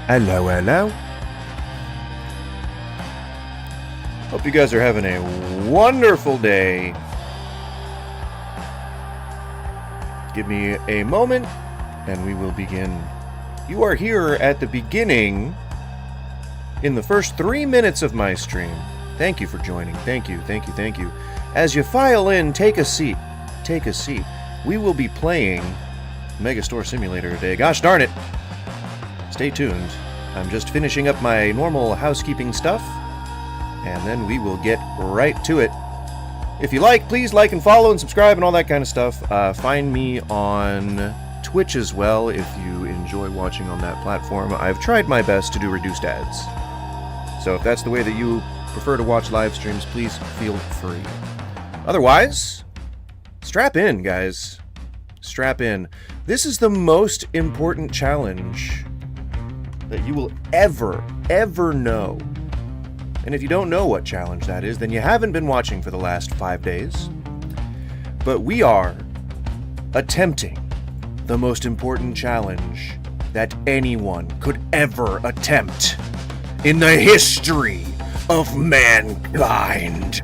Hello, hello. Hope you guys are having a wonderful day. Give me a moment and we will begin. You are here at the beginning in the first 3 minutes of my stream. Thank you for joining. Thank you, thank you, thank you. As you file in, take a seat. Take a seat. We will be playing Megastore Simulator today. Gosh darn it. Stay tuned. I'm just finishing up my normal housekeeping stuff, and then we will get right to it. If you like, please like and follow and subscribe and all that kind of stuff. Find me on Twitch as well if you enjoy watching on that platform. I've tried my best to do reduced ads. So if that's the way that you prefer to watch live streams, please feel free. Otherwise, strap in, guys. Strap in. This is the most important challenge that you will ever know. And if you don't know what challenge that is, then you haven't been watching for the last 5 days. But we are attempting the most important challenge that anyone could ever attempt in the history of mankind.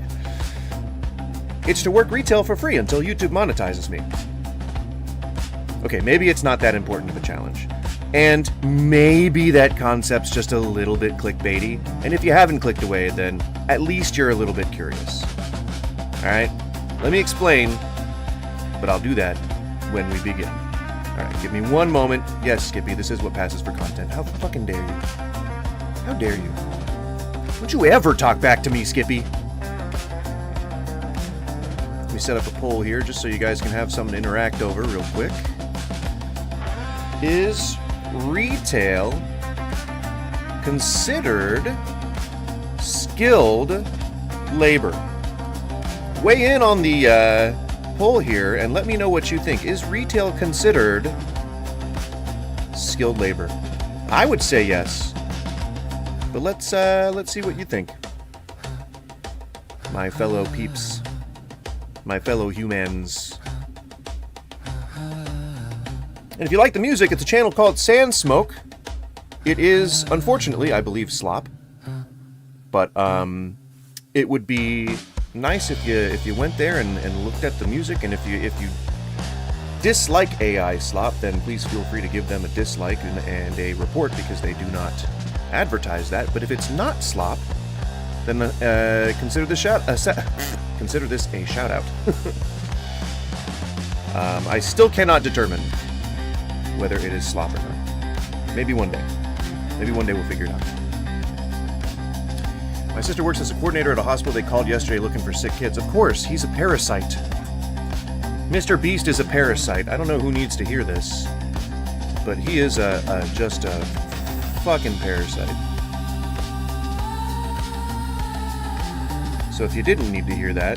It's to work retail for free until YouTube monetizes me. Okay, maybe it's not that important of a challenge. And maybe that concept's just a little bit clickbaity. And if you haven't clicked away, then at least you're a little bit curious. Alright? Let me explain, but I'll do that when we begin. Alright, give me one moment. Yes, Skippy, this is what passes for content. How fucking dare you? How dare you? Don't you ever talk back to me, Skippy? Let me set up a poll here just so you guys can have something to interact over real quick. Is retail considered skilled labor? Weigh in on the poll here and let me know what you think. Is retail considered skilled labor? I would say yes, but let's see what you think, my fellow peeps, my fellow humans. And if you like the music, it's a channel called Sand Smoke. It is, unfortunately, I believe, slop. But it would be nice if you went there and looked at the music. And if you dislike AI slop, then please feel free to give them a dislike and a report, because they do not advertise that. But if it's not slop, then consider this consider this a shout out. I still cannot determine whether it is slop or not. Maybe one day. Maybe one day we'll figure it out. My sister works as a coordinator at a hospital. They called yesterday looking for sick kids. Of course, he's a parasite. Mr. Beast is a parasite. I don't know who needs to hear this, but he is just a fucking parasite. So if you didn't need to hear that,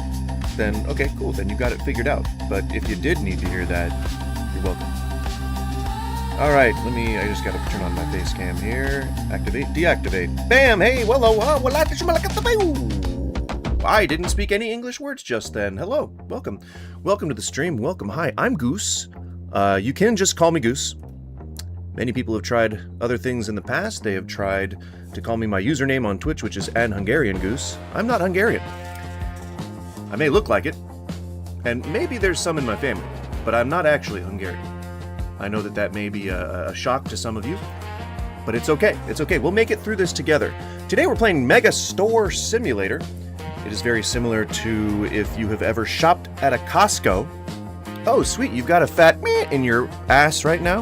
then okay, cool, then you got it figured out. But if you did need to hear that, you're welcome. Alright, I just gotta turn on my face cam here. Activate, deactivate. Bam! Hey, hello, I didn't speak any English words just then. Hello, welcome. Welcome to the stream, welcome. Hi, I'm Goose. You can just call me Goose. Many people have tried other things in the past. They have tried to call me my username on Twitch, which is an Hungarian Goose. I'm not Hungarian. I may look like it, and maybe there's some in my family, but I'm not actually Hungarian. I know that may be a shock to some of you, but it's okay. It's okay. We'll make it through this together. Today we're playing Megastore Simulator. It is very similar to if you have ever shopped at a Costco. Oh, sweet. You've got a fat meh in your ass right now?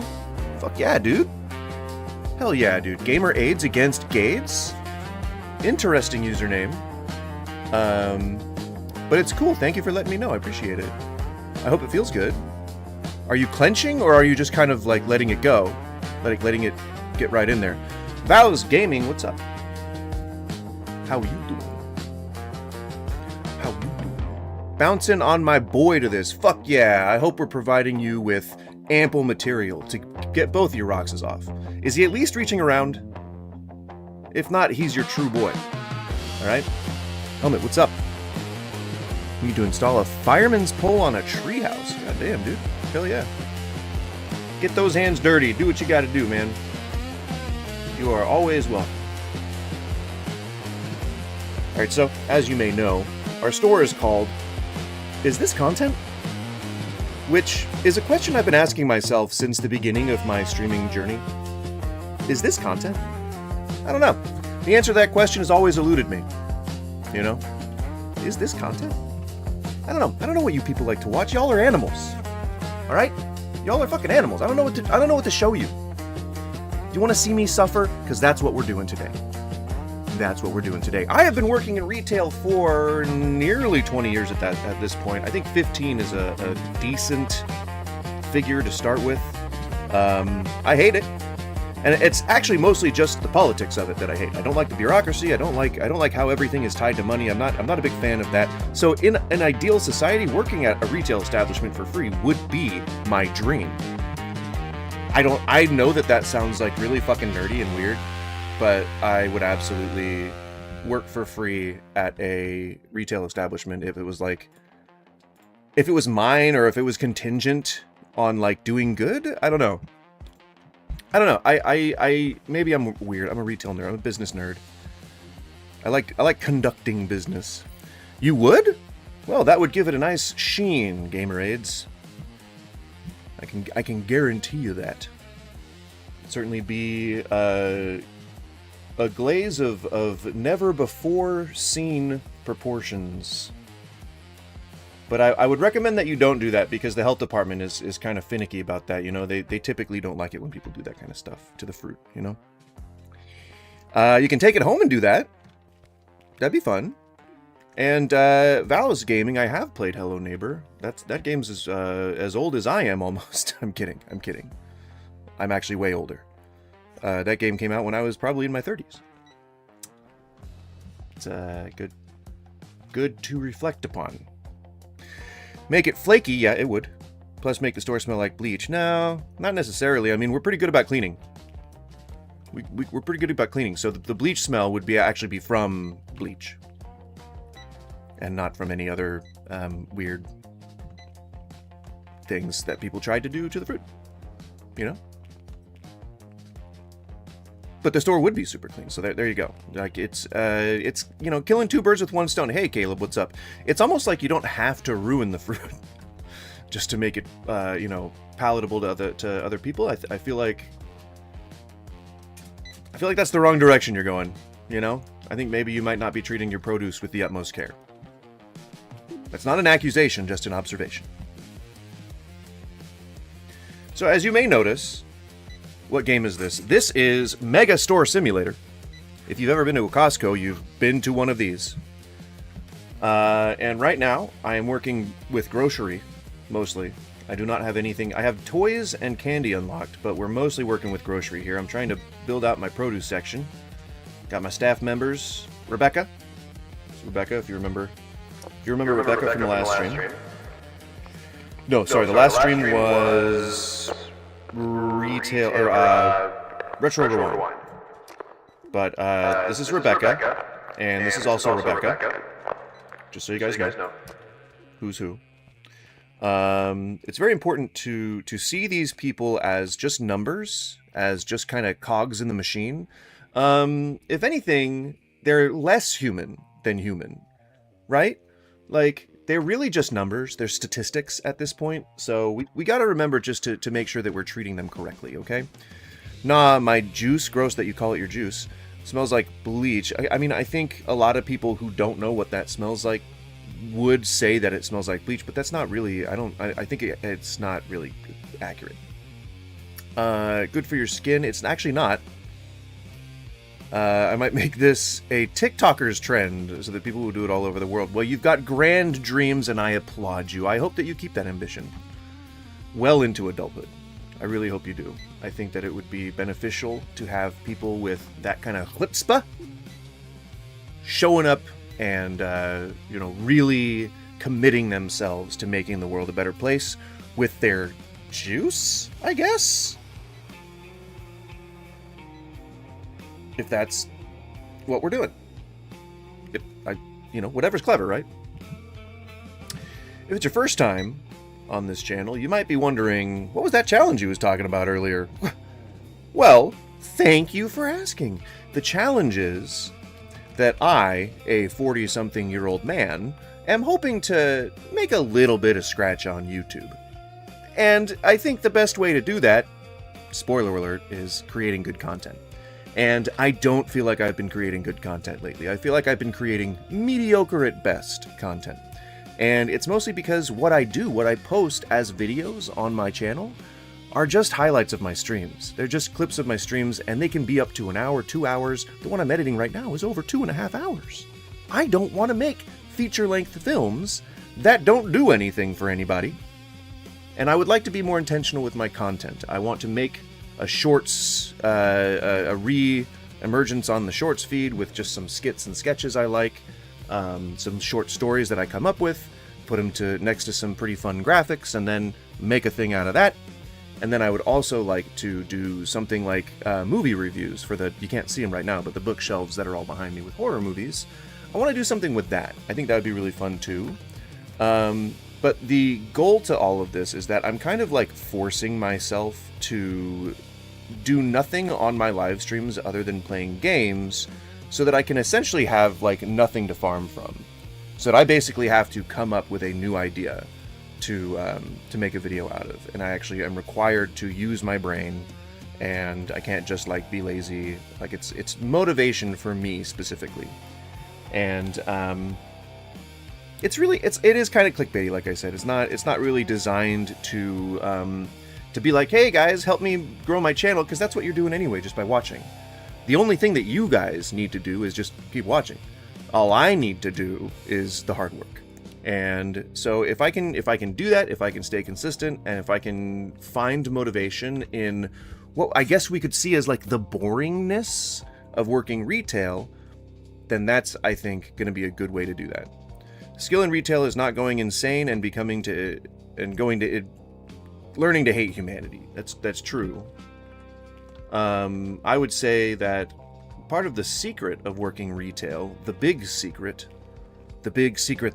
Fuck yeah, dude. Hell yeah, dude. Gamer AIDS against Gades? Interesting username. But it's cool. Thank you for letting me know. I appreciate it. I hope it feels good. Are you clenching, or are you just kind of like letting it go? Letting it get right in there? Vows Gaming, what's up? How you doing? How you doing? Bouncing on my boy to this. Fuck yeah. I hope we're providing you with ample material to get both of your Roxas off. Is he at least reaching around? If not, he's your true boy. Alright? Helmet, what's up? You need to install a fireman's pole on a treehouse. God damn, dude. Hell yeah. Get those hands dirty. Do what you gotta do, man. You are always welcome. Alright, so, as you may know, our store is called Is This Content? Which is a question I've been asking myself since the beginning of my streaming journey. Is this content? I don't know. The answer to that question has always eluded me. You know? Is this content? I don't know. I don't know what you people like to watch. Y'all are animals. Alright? Y'all are fucking animals. I don't know what to show you. Do you want to see me suffer? Because that's what we're doing today. That's what we're doing today. I have been working in retail for nearly 20 years at this point. I think 15 is a decent figure to start with. I hate it. And it's actually mostly just the politics of it that I hate. I don't like the bureaucracy. I don't like how everything is tied to money. I'm not a big fan of that. So in an ideal society, working at a retail establishment for free would be my dream. I know that sounds like really fucking nerdy and weird, but I would absolutely work for free at a retail establishment if it was mine, or if it was contingent on like doing good. I don't know. I maybe I'm weird. I'm a retail nerd. I'm a business nerd. I like conducting business. You would? Well, that would give it a nice sheen, Gamerades. I can guarantee you that. It'd certainly be a glaze of never before seen proportions. But I would recommend that you don't do that, because the health department is kind of finicky about that. You know, they typically don't like it when people do that kind of stuff to the fruit, you know? You can take it home and do that. That'd be fun. And Val's Gaming, I have played Hello Neighbor. That game's as old as I am, almost. I'm kidding. I'm actually way older. That game came out when I was probably in my 30s. It's good to reflect upon. Make it flaky, yeah, it would. Plus make the store smell like bleach. No, not necessarily. I mean, we're pretty good about cleaning. We're pretty good about cleaning, so the bleach smell would actually be from bleach. And not from any other weird things that people tried to do to the fruit. You know? But the store would be super clean, so there you go. Like, it's you know, killing two birds with one stone. Hey, Caleb, what's up? It's almost like you don't have to ruin the fruit just to make it, you know, palatable to other people. I feel like that's the wrong direction you're going. You know, I think maybe you might not be treating your produce with the utmost care. That's not an accusation, just an observation. So, as you may notice. What game is this? This is MEGASTORE Simulator. If you've ever been to a Costco, you've been to one of these. And right now, I am working with grocery, mostly. I do not have anything. I have toys and candy unlocked, but we're mostly working with grocery here. I'm trying to build out my produce section. Got my staff members. Rebecca. It's Rebecca, if you remember. If you remember Rebecca from the last stream. No, sorry, the last stream was retail or Retro Rewind. But this is Rebecca, and this is also Rebecca. Just so you guys know who's who. It's very important to see these people as just numbers, as just kind of cogs in the machine. If anything, they're less human than human, right? Like, they're really just numbers. They're statistics at this point. So we got to remember just to make sure that we're treating them correctly, okay? Nah, my juice, gross that you call it your juice, smells like bleach. I mean, I think a lot of people who don't know what that smells like would say that it smells like bleach, but that's not really, I think it's not really accurate. Good for your skin. It's actually not. I might make this a TikTokers trend so that people will do it all over the world. Well, you've got grand dreams, and I applaud you. I hope that you keep that ambition well into adulthood. I really hope you do. I think that it would be beneficial to have people with that kind of chutzpah showing up and, you know, really committing themselves to making the world a better place with their juice, I guess? If that's what we're doing. You know, whatever's clever, right? If it's your first time on this channel, you might be wondering, what was that challenge you was talking about earlier? Well, Thank you for asking. The challenge is that I, a 40-something-year-old man, am hoping to make a little bit of scratch on YouTube. And I think the best way to do that, spoiler alert, is creating good content. And I don't feel like I've been creating good content lately. I feel like I've been creating mediocre at best content. And it's mostly because what I post as videos on my channel, are just highlights of my streams. They're just clips of my streams, and they can be up to an hour, 2 hours. The one I'm editing right now is over 2.5 hours. I don't want to make feature-length films that don't do anything for anybody. And I would like to be more intentional with my content. I want to make a shorts, a re-emergence on the shorts feed with just some skits and sketches I like, some short stories that I come up with, put them next to some pretty fun graphics, and then make a thing out of that. And then I would also like to do something like movie reviews for you can't see them right now, but the bookshelves that are all behind me with horror movies. I want to do something with that. I think that would be really fun too. But the goal to all of this is that I'm kind of like forcing myself to do nothing on my live streams other than playing games so that I can essentially have like nothing to farm from. So that I basically have to come up with a new idea to make a video out of, and I actually am required to use my brain, and I can't just like be lazy. Like it's motivation for me specifically, and it is kind of clickbaity. Like I said, it's not really designed to be like, hey guys, help me grow my channel, because that's what you're doing anyway just by watching. The only thing that you guys need to do is just keep watching. All I need to do is the hard work. And so if I can do that, if I can stay consistent, and if I can find motivation in what I guess we could see as like the boringness of working retail, then that's, I think, going to be a good way to do that. Skill in retail is not going insane and learning to hate humanity. That's true. I would say that part of the secret of working retail, the big secret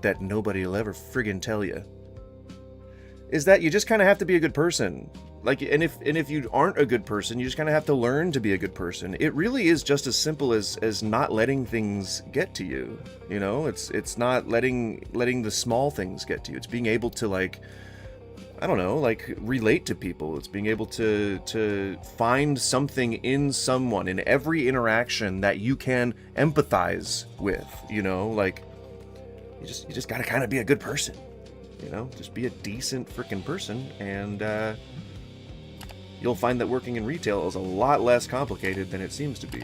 that nobody will ever friggin' tell you, is that you just kind of have to be a good person. Like, and if you aren't a good person, you just kind of have to learn to be a good person. It really is just as simple as not letting things get to you. You know, it's not letting the small things get to you. It's being able to, like, I don't know, like, relate to people. It's being able to find something in someone, in every interaction, that you can empathize with, you know? Like, you just gotta kind of be a good person, you know? Just be a decent freaking person, and you'll find that working in retail is a lot less complicated than it seems to be.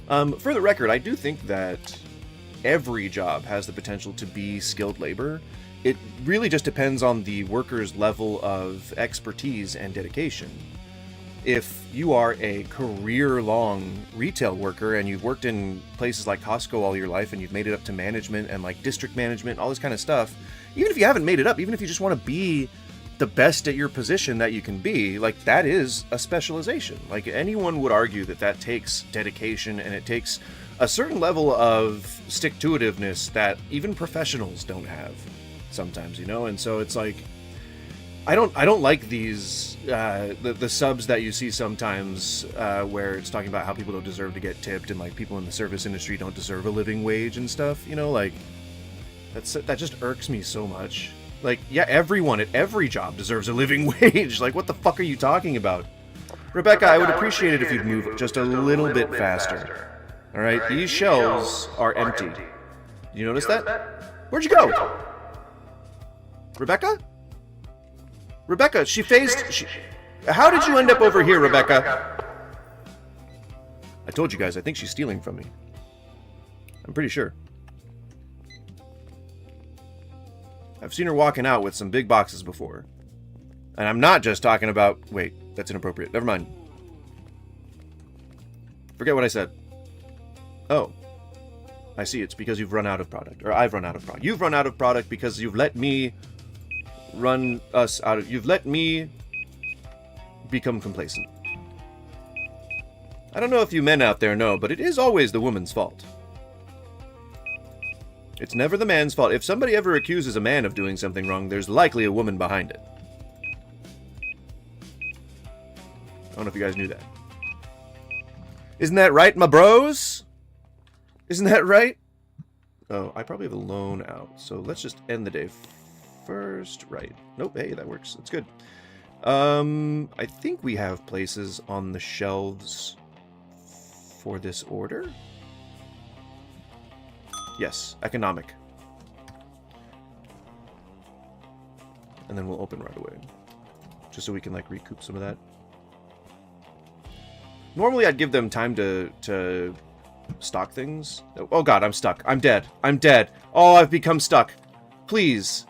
For the record, I do think that every job has the potential to be skilled labor. It really just depends on the worker's level of expertise and dedication. If you are a career-long retail worker and you've worked in places like Costco all your life and you've made it up to management and like district management, all this kind of stuff, even if you haven't made it up, even if you just want to be the best at your position that you can be, like, that is a specialization. Like, anyone would argue that takes dedication, and it takes a certain level of stick-to-itiveness that even professionals don't have sometimes, you know? And so it's like, I don't like these the subs that you see sometimes where it's talking about how people don't deserve to get tipped, and like people in the service industry don't deserve a living wage and stuff, you know? Like, that just irks me so much. Like, yeah, everyone at every job deserves a living wage. Like, what the fuck are you talking about? Rebecca, I would appreciate it if you'd move just a little bit faster. Alright, these shelves are empty. You notice that? Where'd you go? Rebecca? Rebecca, she phased... How did you end up over here, Rebecca? I told you guys, I think she's stealing from me. I'm pretty sure. I've seen her walking out with some big boxes before. And I'm not just talking about... Wait, that's inappropriate. Never mind. Forget what I said. Oh. I see, it's because you've run out of product. Or I've run out of product. You've run out of product because you've let me run us out of... You've let me become complacent. I don't know if you men out there know, but it is always the woman's fault. It's never the man's fault. If somebody ever accuses a man of doing something wrong, there's likely a woman behind it. I don't know if you guys knew that. Isn't that right, my bros? Isn't that right? Oh, I probably have a loan out, so let's just end the day first. Right. Nope, hey, that works. That's good. I think we have places on the shelves for this order. Yes, economic. And then we'll open right away. Just so we can, like, recoup some of that. Normally I'd give them time to stock things. Oh god, I'm stuck. I'm dead. I'm dead. Oh, I've become stuck. Please.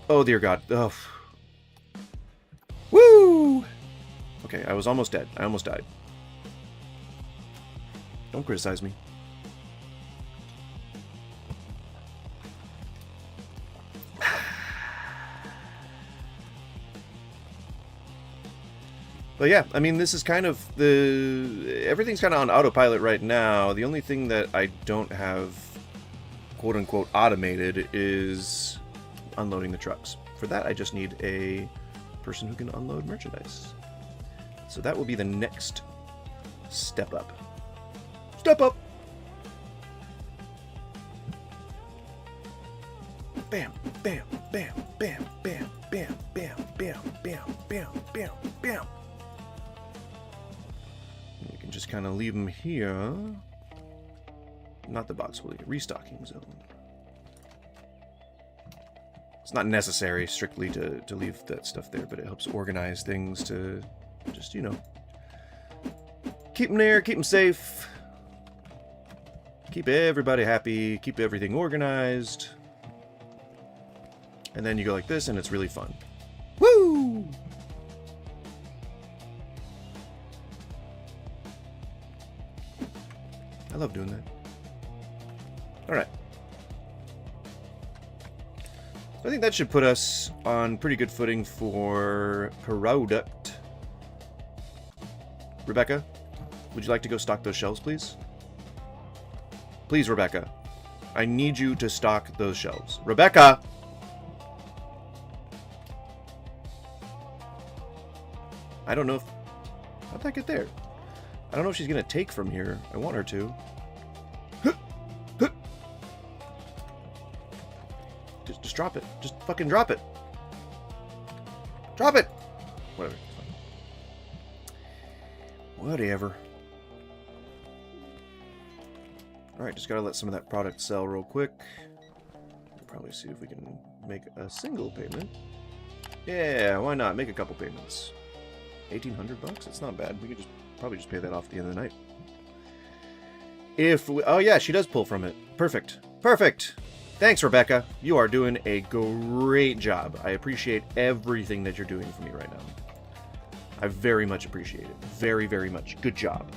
Oh, dear god. Oh. Woo! Okay, I was almost dead. I almost died. Don't criticize me. But yeah, I mean, this is kind of everything's kind of on autopilot right now. The only thing that I don't have, quote-unquote, automated is unloading the trucks. For that, I just need a person who can unload merchandise. So that will be the next step up. Step up! Bam, bam, bam, bam, bam, bam, bam, bam, bam, bam, bam, bam. You can just kind of leave them here. Not the box will restocking zone. It's not necessary strictly to leave that stuff there, but it helps organize things to just, you know, keep them there, keep them safe, keep everybody happy, keep everything organized. And then you go like this, and it's really fun. Woo! I love doing that. Alright. I think that should put us on pretty good footing for product. Rebecca, would you like to go stock those shelves, please? Please, Rebecca. I need you to stock those shelves. Rebecca! I don't know if... How'd that get there? I don't know if she's going to take from here. I want her to. Just drop it. Just fucking drop it. Drop it! Whatever. Whatever. Alright, just gotta let some of that product sell real quick. We'll probably see if we can make a single payment. Yeah, why not? Make a couple payments. 1,800 bucks? It's not bad. We could just probably just pay that off at the end of the night. If we, oh yeah, she does pull from it. Perfect. Perfect! Thanks, Rebecca. You are doing a great job. I appreciate everything that you're doing for me right now. I very much appreciate it. Very, very much. Good job.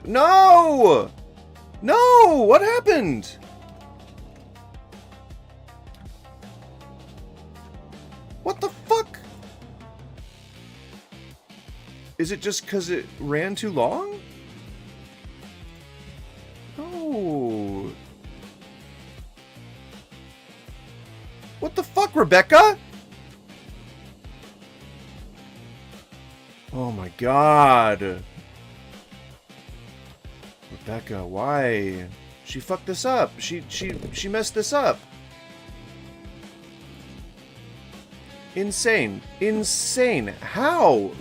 No! No! What happened? What the fuck? Is it just because it ran too long? No. What the fuck, Rebecca? Oh my god. Rebecca, why? She fucked this up. She messed this up. Insane. Insane. How?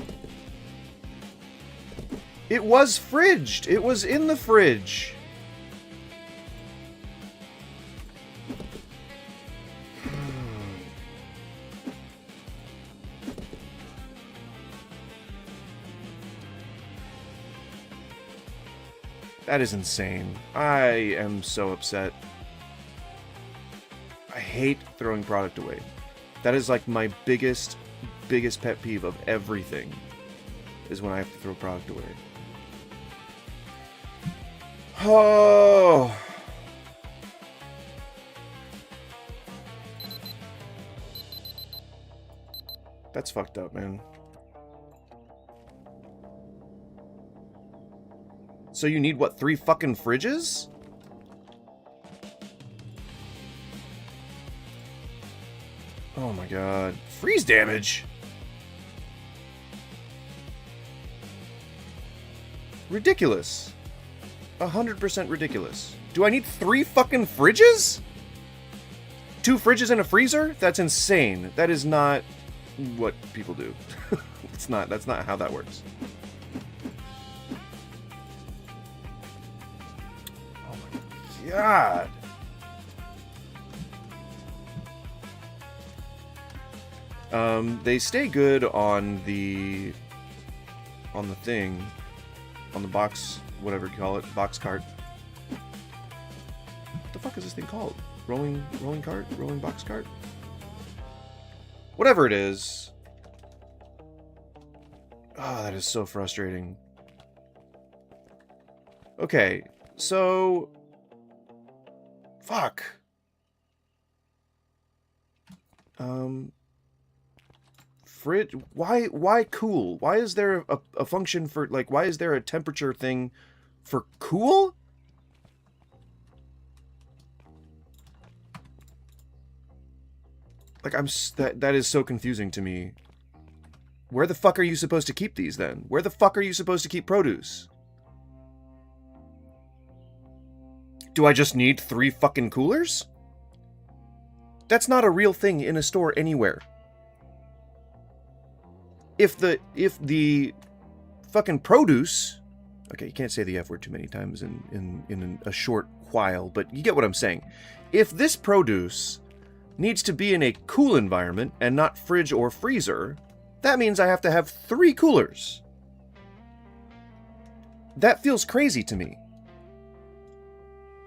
It was fridged. It was in the fridge. That is insane. I am so upset. I hate throwing product away. That is like my biggest pet peeve of everything, is when I have to throw product away. Oh. That's fucked up, man. So you need, what, 3 fucking fridges? Oh my god. Freeze damage? Ridiculous. 100% ridiculous. Do I need 3 fucking fridges? 2 fridges and a freezer? That's insane. That is not what people do. It's not. That's not how that works. Oh my god. They stay good on the thing, on the box, whatever you call it, box cart. What the fuck is this thing called? Rolling cart? Rolling box cart? Whatever it is. Oh, that is so frustrating. Okay, so... Fuck. Fridge... Why cool? Why is there a function for, like, why is there a temperature thing for cool? Like, that is so confusing to me. Where the fuck are you supposed to keep these, then? Where the fuck are you supposed to keep produce? Do I just need 3 fucking coolers? That's not a real thing in a store anywhere. If the fucking produce... Okay, you can't say the F word too many times in a short while, but you get what I'm saying. If this produce needs to be in a cool environment and not fridge or freezer, that means I have to have 3 coolers. That feels crazy to me.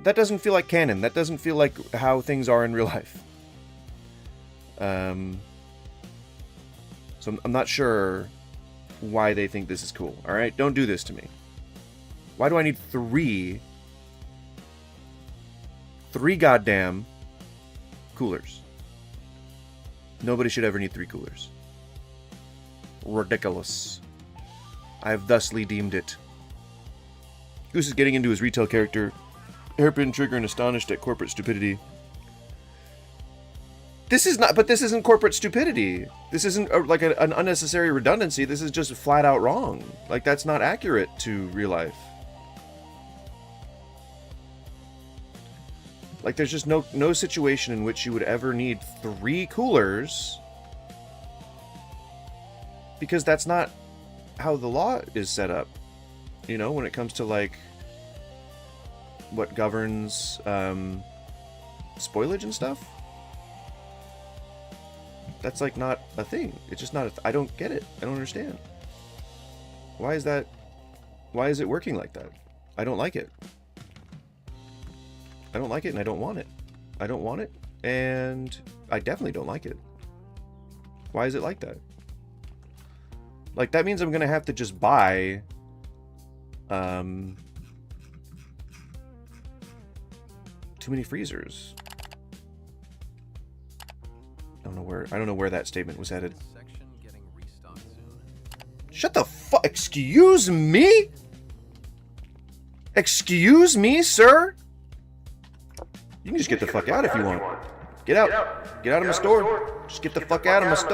That doesn't feel like canon. That doesn't feel like how things are in real life. So I'm not sure why they think this is cool. Alright? Don't do this to me. Why do I need 3 goddamn coolers? Nobody should ever need 3 coolers. Ridiculous. I have thusly deemed it. Goose is getting into his retail character. Hairpin, trigger, and astonished at corporate stupidity. This is not, but this isn't corporate stupidity. This isn't like an unnecessary redundancy. This is just flat out wrong. Like, that's not accurate to real life. Like, there's just no situation in which you would ever need 3 coolers, because that's not how the law is set up. You know, when it comes to, like, what governs spoilage and stuff. That's, like, not a thing. It's just not I don't get it. I don't understand. Why is that? Why is it working like that? I don't like it. I don't like it, and I don't want it. I don't want it, and I definitely don't like it. Why is it like that? Like, that means I'm gonna have to just buy too many freezers. I don't know where that statement was headed. Shut the fuck! Excuse me? Excuse me, sir? You can just get the fuck out if you want. Get out. Get out of my store. Just get the fuck out of my store.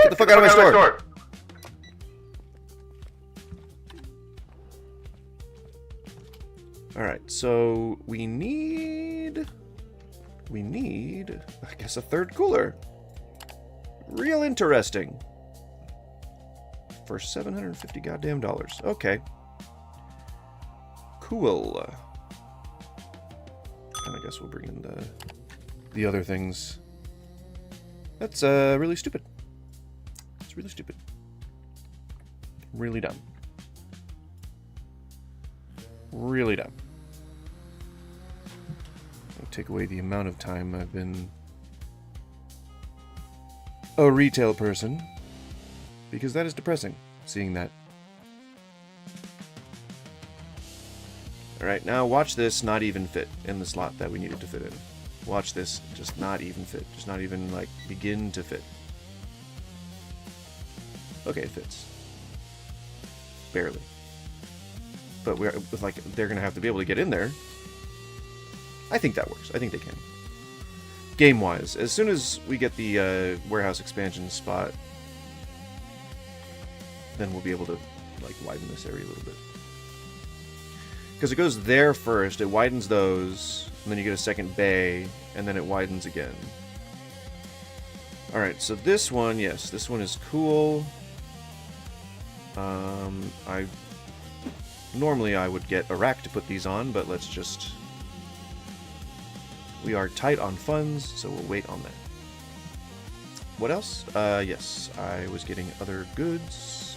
Get the fuck out of my store. Alright, so we need, I guess, a 3rd cooler. Real interesting. For $750 goddamn dollars. Okay. Cool. And I guess we'll bring in the other things. That's really stupid. It's really stupid. Really dumb. Really dumb. I'll take away the amount of time I've been a retail person, because that is depressing, seeing that. Alright, now watch this not even fit in the slot that we needed to fit in. Watch this just not even fit. Just not even, like, begin to fit. Okay, it fits. Barely. But we're, like, they're gonna have to be able to get in there. I think that works. I think they can. Game-wise, as soon as we get the warehouse expansion spot then we'll be able to, like, widen this area a little bit. Because it goes there first, it widens those, and then you get a second bay, and then it widens again. Alright, so this one, yes, this one is cool. Normally I would get a rack to put these on, but let's just... We are tight on funds, so we'll wait on that. What else? Yes, I was getting other goods.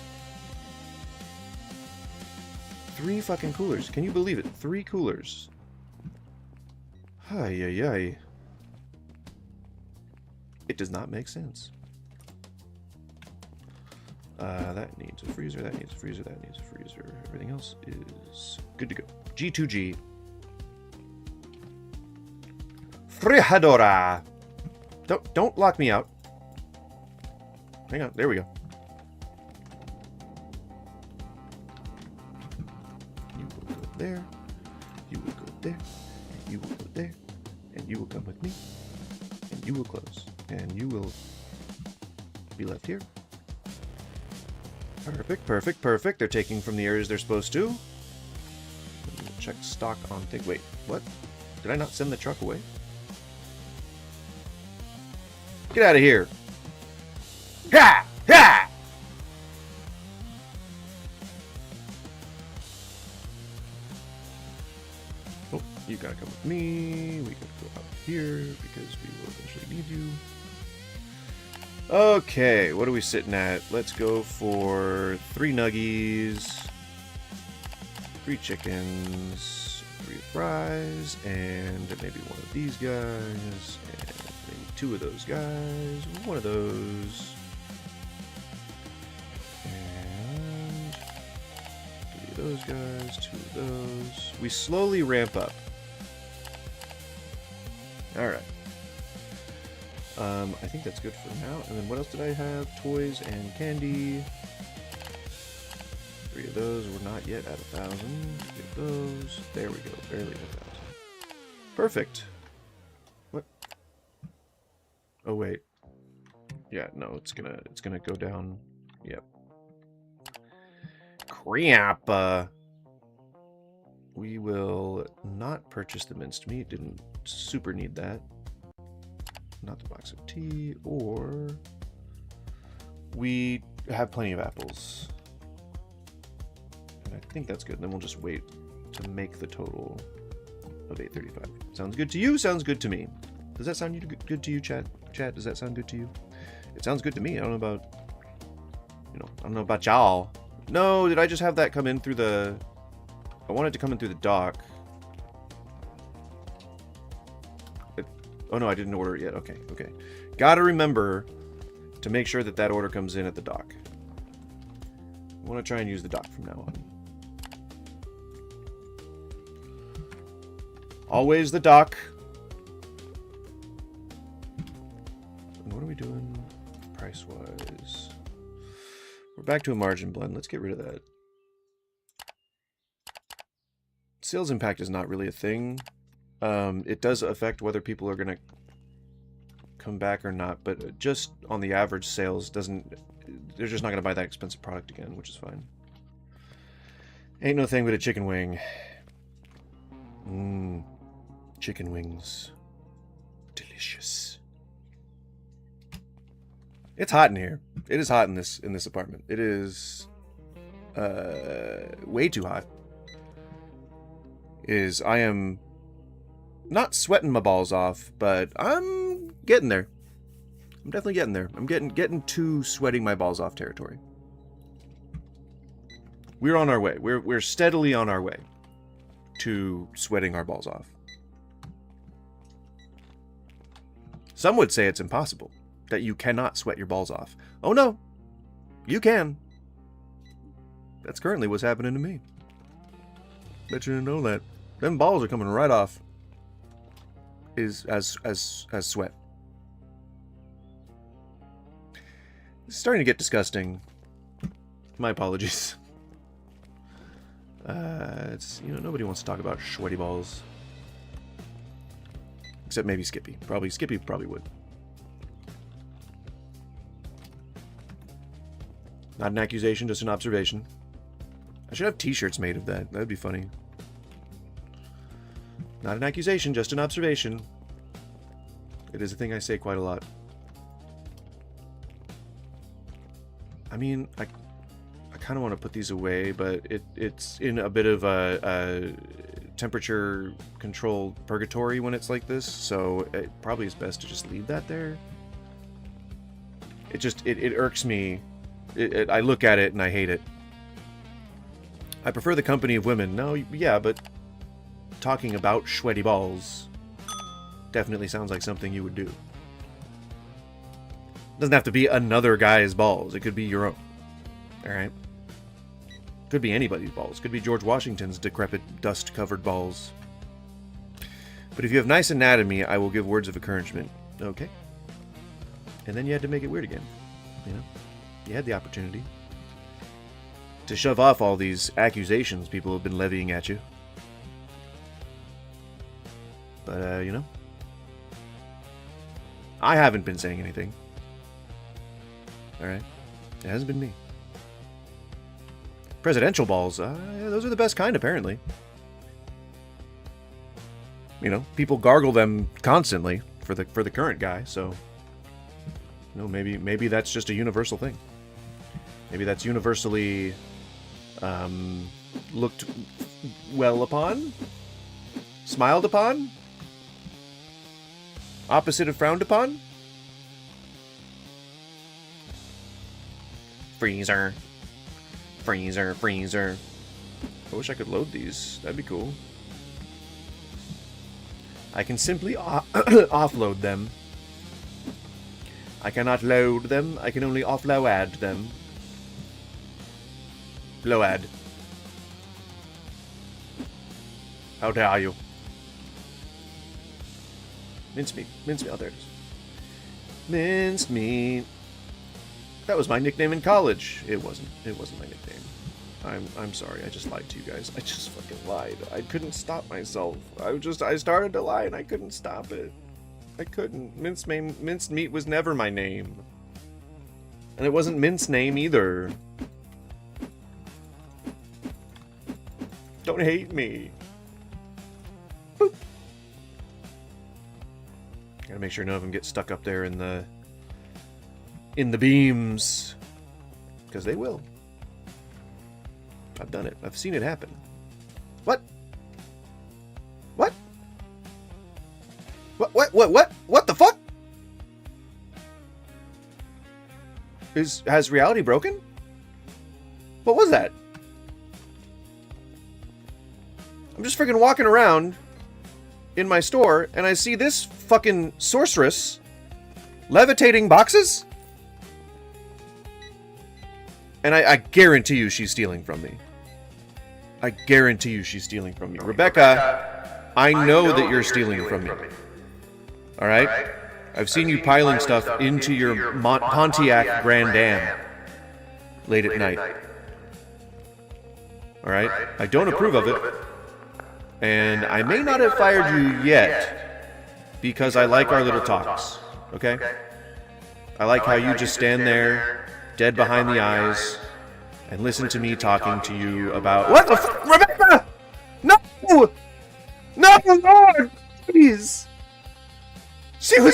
3 fucking coolers. Can you believe it? 3 coolers. Ay, ay, ay. It does not make sense. That needs a freezer, that needs a freezer, that needs a freezer. Everything else is good to go. G2G. Frijadora! Don't lock me out. Hang on, there we go. You will go there, you will go there, and you will go there, and you will come with me, and you will close, and you will be left here. Perfect, perfect, perfect. They're taking from the areas they're supposed to. Check stock on thing. Wait, what? Did I not send the truck away? Get out of here! Ha! Ha! Oh, you gotta come with me. We gotta go out here because we will eventually need you. Okay, what are we sitting at? Let's go for 3 nuggies, 3 chickens, 3 fries, and maybe one of these guys, and maybe 2 of those guys, 1 of those, and 3 of those guys, 2 of those. We slowly ramp up. Alright. I think that's good for now. And then what else did I have? Toys and candy. 3 of those. We're not yet at 1,000. 3 of those. There we go. Barely at 1,000. Perfect. What? Oh wait. Yeah, no, it's gonna go down. Yep. Crap. We will not purchase the minced meat. Didn't super need that. Not the box of tea, or we have plenty of apples. And I think that's good. And then we'll just wait to make the total of 835. Sounds good to you? Sounds good to me. Does that sound good to you, chat? Chat, does that sound good to you? It sounds good to me. I don't know about, I don't know about y'all. No, did I just have that come in through the... I wanted to come in through the dock. Oh no, I didn't order it yet. Okay, okay. Gotta remember to make sure that that order comes in at the dock. I want to try and use the dock from now on. Always the dock. And what are we doing price-wise? We're back to a margin blend. Let's get rid of that. Sales impact is not really a thing. It does affect whether people are going to come back or not, but just on the average, sales doesn't... They're just not going to buy that expensive product again, which is fine. Ain't no thing but a chicken wing. Mmm. Chicken wings. Delicious. It's hot in here. It is hot in this apartment. It is... way too hot. I am... not sweating my balls off, but I'm getting there. I'm definitely getting there. I'm getting to sweating my balls off territory. We're on our way. We're steadily on our way to sweating our balls off. Some would say it's impossible, that you cannot sweat your balls off. Oh no, you can. That's currently what's happening to me. Bet you didn't know that. Them balls are coming right off. As sweat. It's starting to get disgusting. My apologies. It's nobody wants to talk about sweaty balls, except maybe Skippy. Skippy probably would. Not an accusation, just an observation. I should have t-shirts made of that. That'd be funny. Not an accusation, just an observation. It is a thing I say quite a lot. I mean, I kind of want to put these away, but it's in a bit of a temperature-controlled purgatory when it's like this, so it probably is best to just leave that there. It irks me. I look at it and I hate it. I prefer the company of women. No, yeah, but talking about sweaty balls definitely sounds like something you would do. Doesn't have to be another guy's balls. It could be your own. Alright? Could be anybody's balls. Could be George Washington's decrepit, dust-covered balls. But if you have nice anatomy, I will give words of encouragement. Okay. And then you had to make it weird again. You know? You had the opportunity to shove off all these accusations people have been levying at you. But, you know, I haven't been saying anything. Alright? It hasn't been me. Presidential balls, yeah, those are the best kind, apparently. You know, people gargle them constantly for the current guy, so... You know, maybe that's just a universal thing. Maybe that's universally looked well upon? Smiled upon? Opposite of frowned upon? Freezer. Freezer, freezer. I wish I could load these. That'd be cool. I can simply offload them. I cannot load them. I can only offload them. Load. How dare you? Mincemeat. Mincemeat. Oh, there it is. Mincemeat. That was my nickname in college. It wasn't. It wasn't my nickname. I'm sorry. I just lied to you guys. I just fucking lied. I couldn't stop myself. I started to lie and I couldn't stop it. I couldn't. Minced meat was never my name. And it wasn't Mint's name either. Don't hate me. Boop. Gotta make sure none of them get stuck up there in the beams. Because they will. I've done it. I've seen it happen. What? What? What the fuck? Has reality broken? What was that? I'm just freaking walking around in my store and I see this fucking sorceress levitating boxes? And I guarantee you she's stealing from me. I guarantee you she's stealing from me. Rebecca, I know that you're stealing from me. Alright? I've seen you piling stuff into your Pontiac Grand Am late at night. Alright? I don't approve of it. And I may not have fired you yet because I like our little talks. Okay? I like how you just stand there, dead behind the eyes, and listen to me talking to you about... What the f... Rebecca! No! No, Lord! Please! She had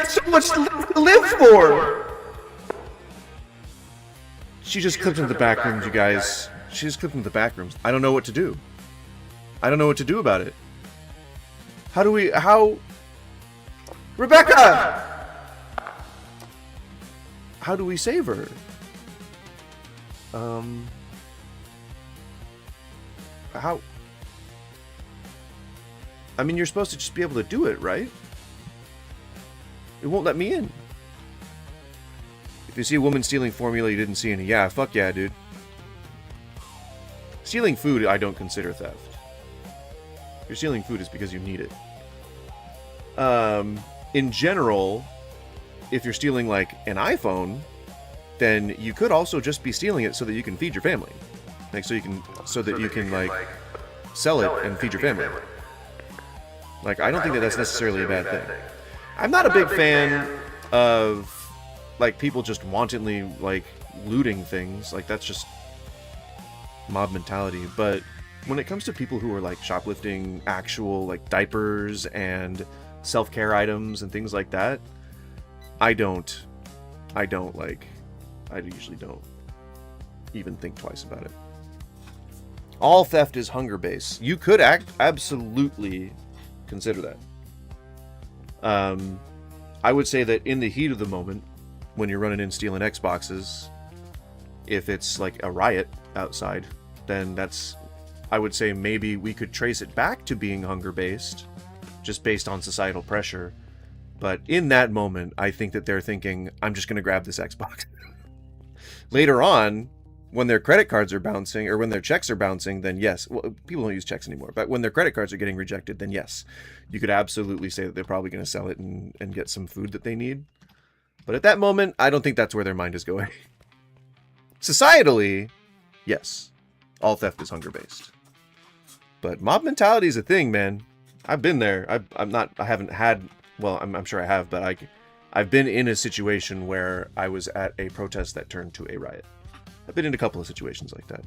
so much to live for! She just clipped into the back rooms, you guys. She just clipped into the back rooms. I don't know what to do. I don't know what to do about it. How... Rebecca! How do we save her? How? I mean, you're supposed to just be able to do it, right? It won't let me in. If you see a woman stealing formula you didn't see any, yeah, fuck yeah, dude. Stealing food, I don't consider theft. If you're stealing food, it's because you need it. In general, if you're stealing, like, an iPhone, then you could also just be stealing it so that you can feed your family. Like, so that you can, like, sell it and feed your family. Like, I don't think that that's necessarily a bad thing. I'm not a big fan of, like, people just wantonly, like, looting things. Like, that's just mob mentality. But when it comes to people who are like shoplifting actual like diapers and self-care items and things like that, I usually don't even think twice about it. All theft is hunger based. You could absolutely consider that. I would say that in the heat of the moment, when you're running in stealing Xboxes, if it's like a riot outside, then I would say maybe we could trace it back to being hunger based, just based on societal pressure. But in that moment, I think that they're thinking, I'm just going to grab this Xbox. Later on, when their credit cards are bouncing, or when their checks are bouncing, then yes. Well, people don't use checks anymore, but when their credit cards are getting rejected, then yes. You could absolutely say that they're probably going to sell it and get some food that they need. But at that moment, I don't think that's where their mind is going. Societally, yes. All theft is hunger-based. But mob mentality is a thing, man. I've been there. I haven't had... Well, I'm sure I have, but I've been in a situation where I was at a protest that turned to a riot. I've been in a couple of situations like that.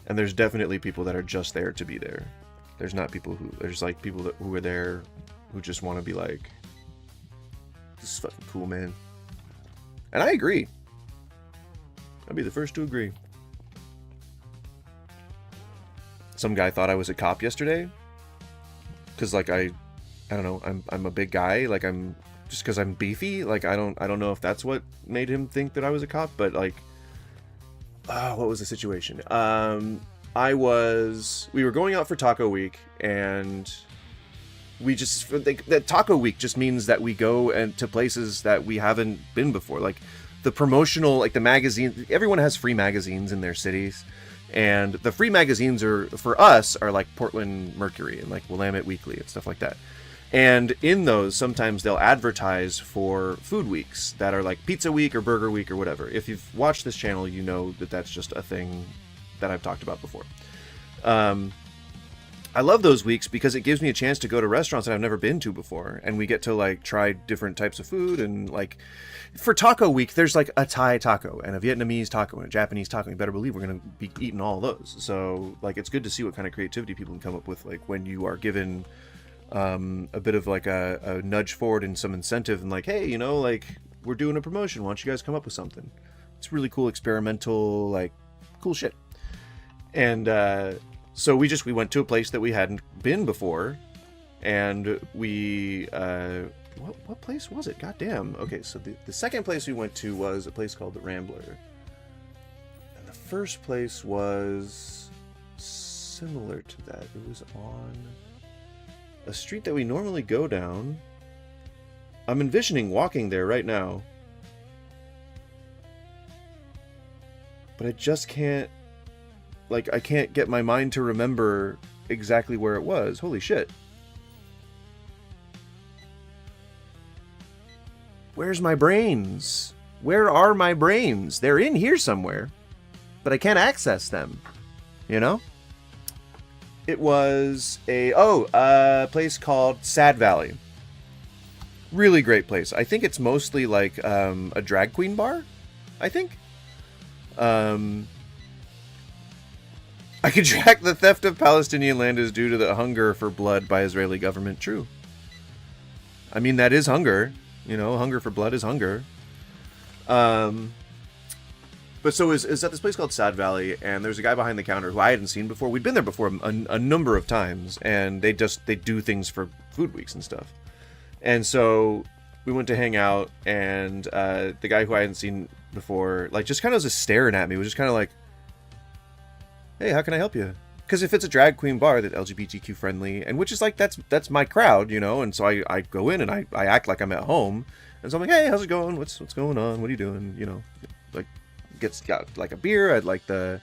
And there's definitely people that are just there to be there. There's not people who... There's like people who are there who just want to be like, this is fucking cool, man. And I agree. I'd be the first to agree. Some guy thought I was a cop yesterday. Because like I don't know, I'm a big guy, like I'm just because I'm beefy, like I don't know if that's what made him think that I was a cop, but like what was the situation? We were going out for Taco Week, and that Taco Week just means that we go to places that we haven't been before, like the promotional, like the magazine. Everyone has free magazines in their cities. And the free magazines for us are like Portland Mercury and like Willamette Weekly and stuff like that. And in those, sometimes they'll advertise for food weeks that are like Pizza Week or Burger Week or whatever. If you've watched this channel, you know that that's just a thing that I've talked about before. I love those weeks because it gives me a chance to go to restaurants that I've never been to before. And we get to like try different types of food. And like for Taco Week, there's like a Thai taco and a Vietnamese taco and a Japanese taco. You better believe we're going to be eating all of those. So like, it's good to see what kind of creativity people can come up with. Like when you are given a bit of like a nudge forward and some incentive and like, hey, you know, like we're doing a promotion. Why don't you guys come up with something? It's really cool, experimental, like cool shit. And, so we went to a place that we hadn't been before, and we, what place was it? Goddamn. Okay, so the second place we went to was a place called the Rambler. And the first place was similar to that. It was on a street that we normally go down. I'm envisioning walking there right now. But I just can't... Like, I can't get my mind to remember exactly where it was. Holy shit. Where's my brains? Where are my brains? They're in here somewhere, but I can't access them. You know? It was a place called Sad Valley. Really great place. I think it's mostly like a drag queen bar, I think. I could track the theft of Palestinian land is due to the hunger for blood by Israeli government. True. I mean, that is hunger. You know, hunger for blood is hunger. But so is at this place called Sad Valley, and there's a guy behind the counter who I hadn't seen before. We'd been there before a number of times, and they do things for food weeks and stuff. And so we went to hang out, and the guy who I hadn't seen before, like, just kind of was just staring at me. Was just kind of like, hey, how can I help you? Because if it's a drag queen bar that's LGBTQ friendly, and which is like, that's my crowd, you know, and so I go in and I act like I'm at home, and so I'm like, hey, how's it going? What's going on? What are you doing? You know, like, got like a beer. I'd like the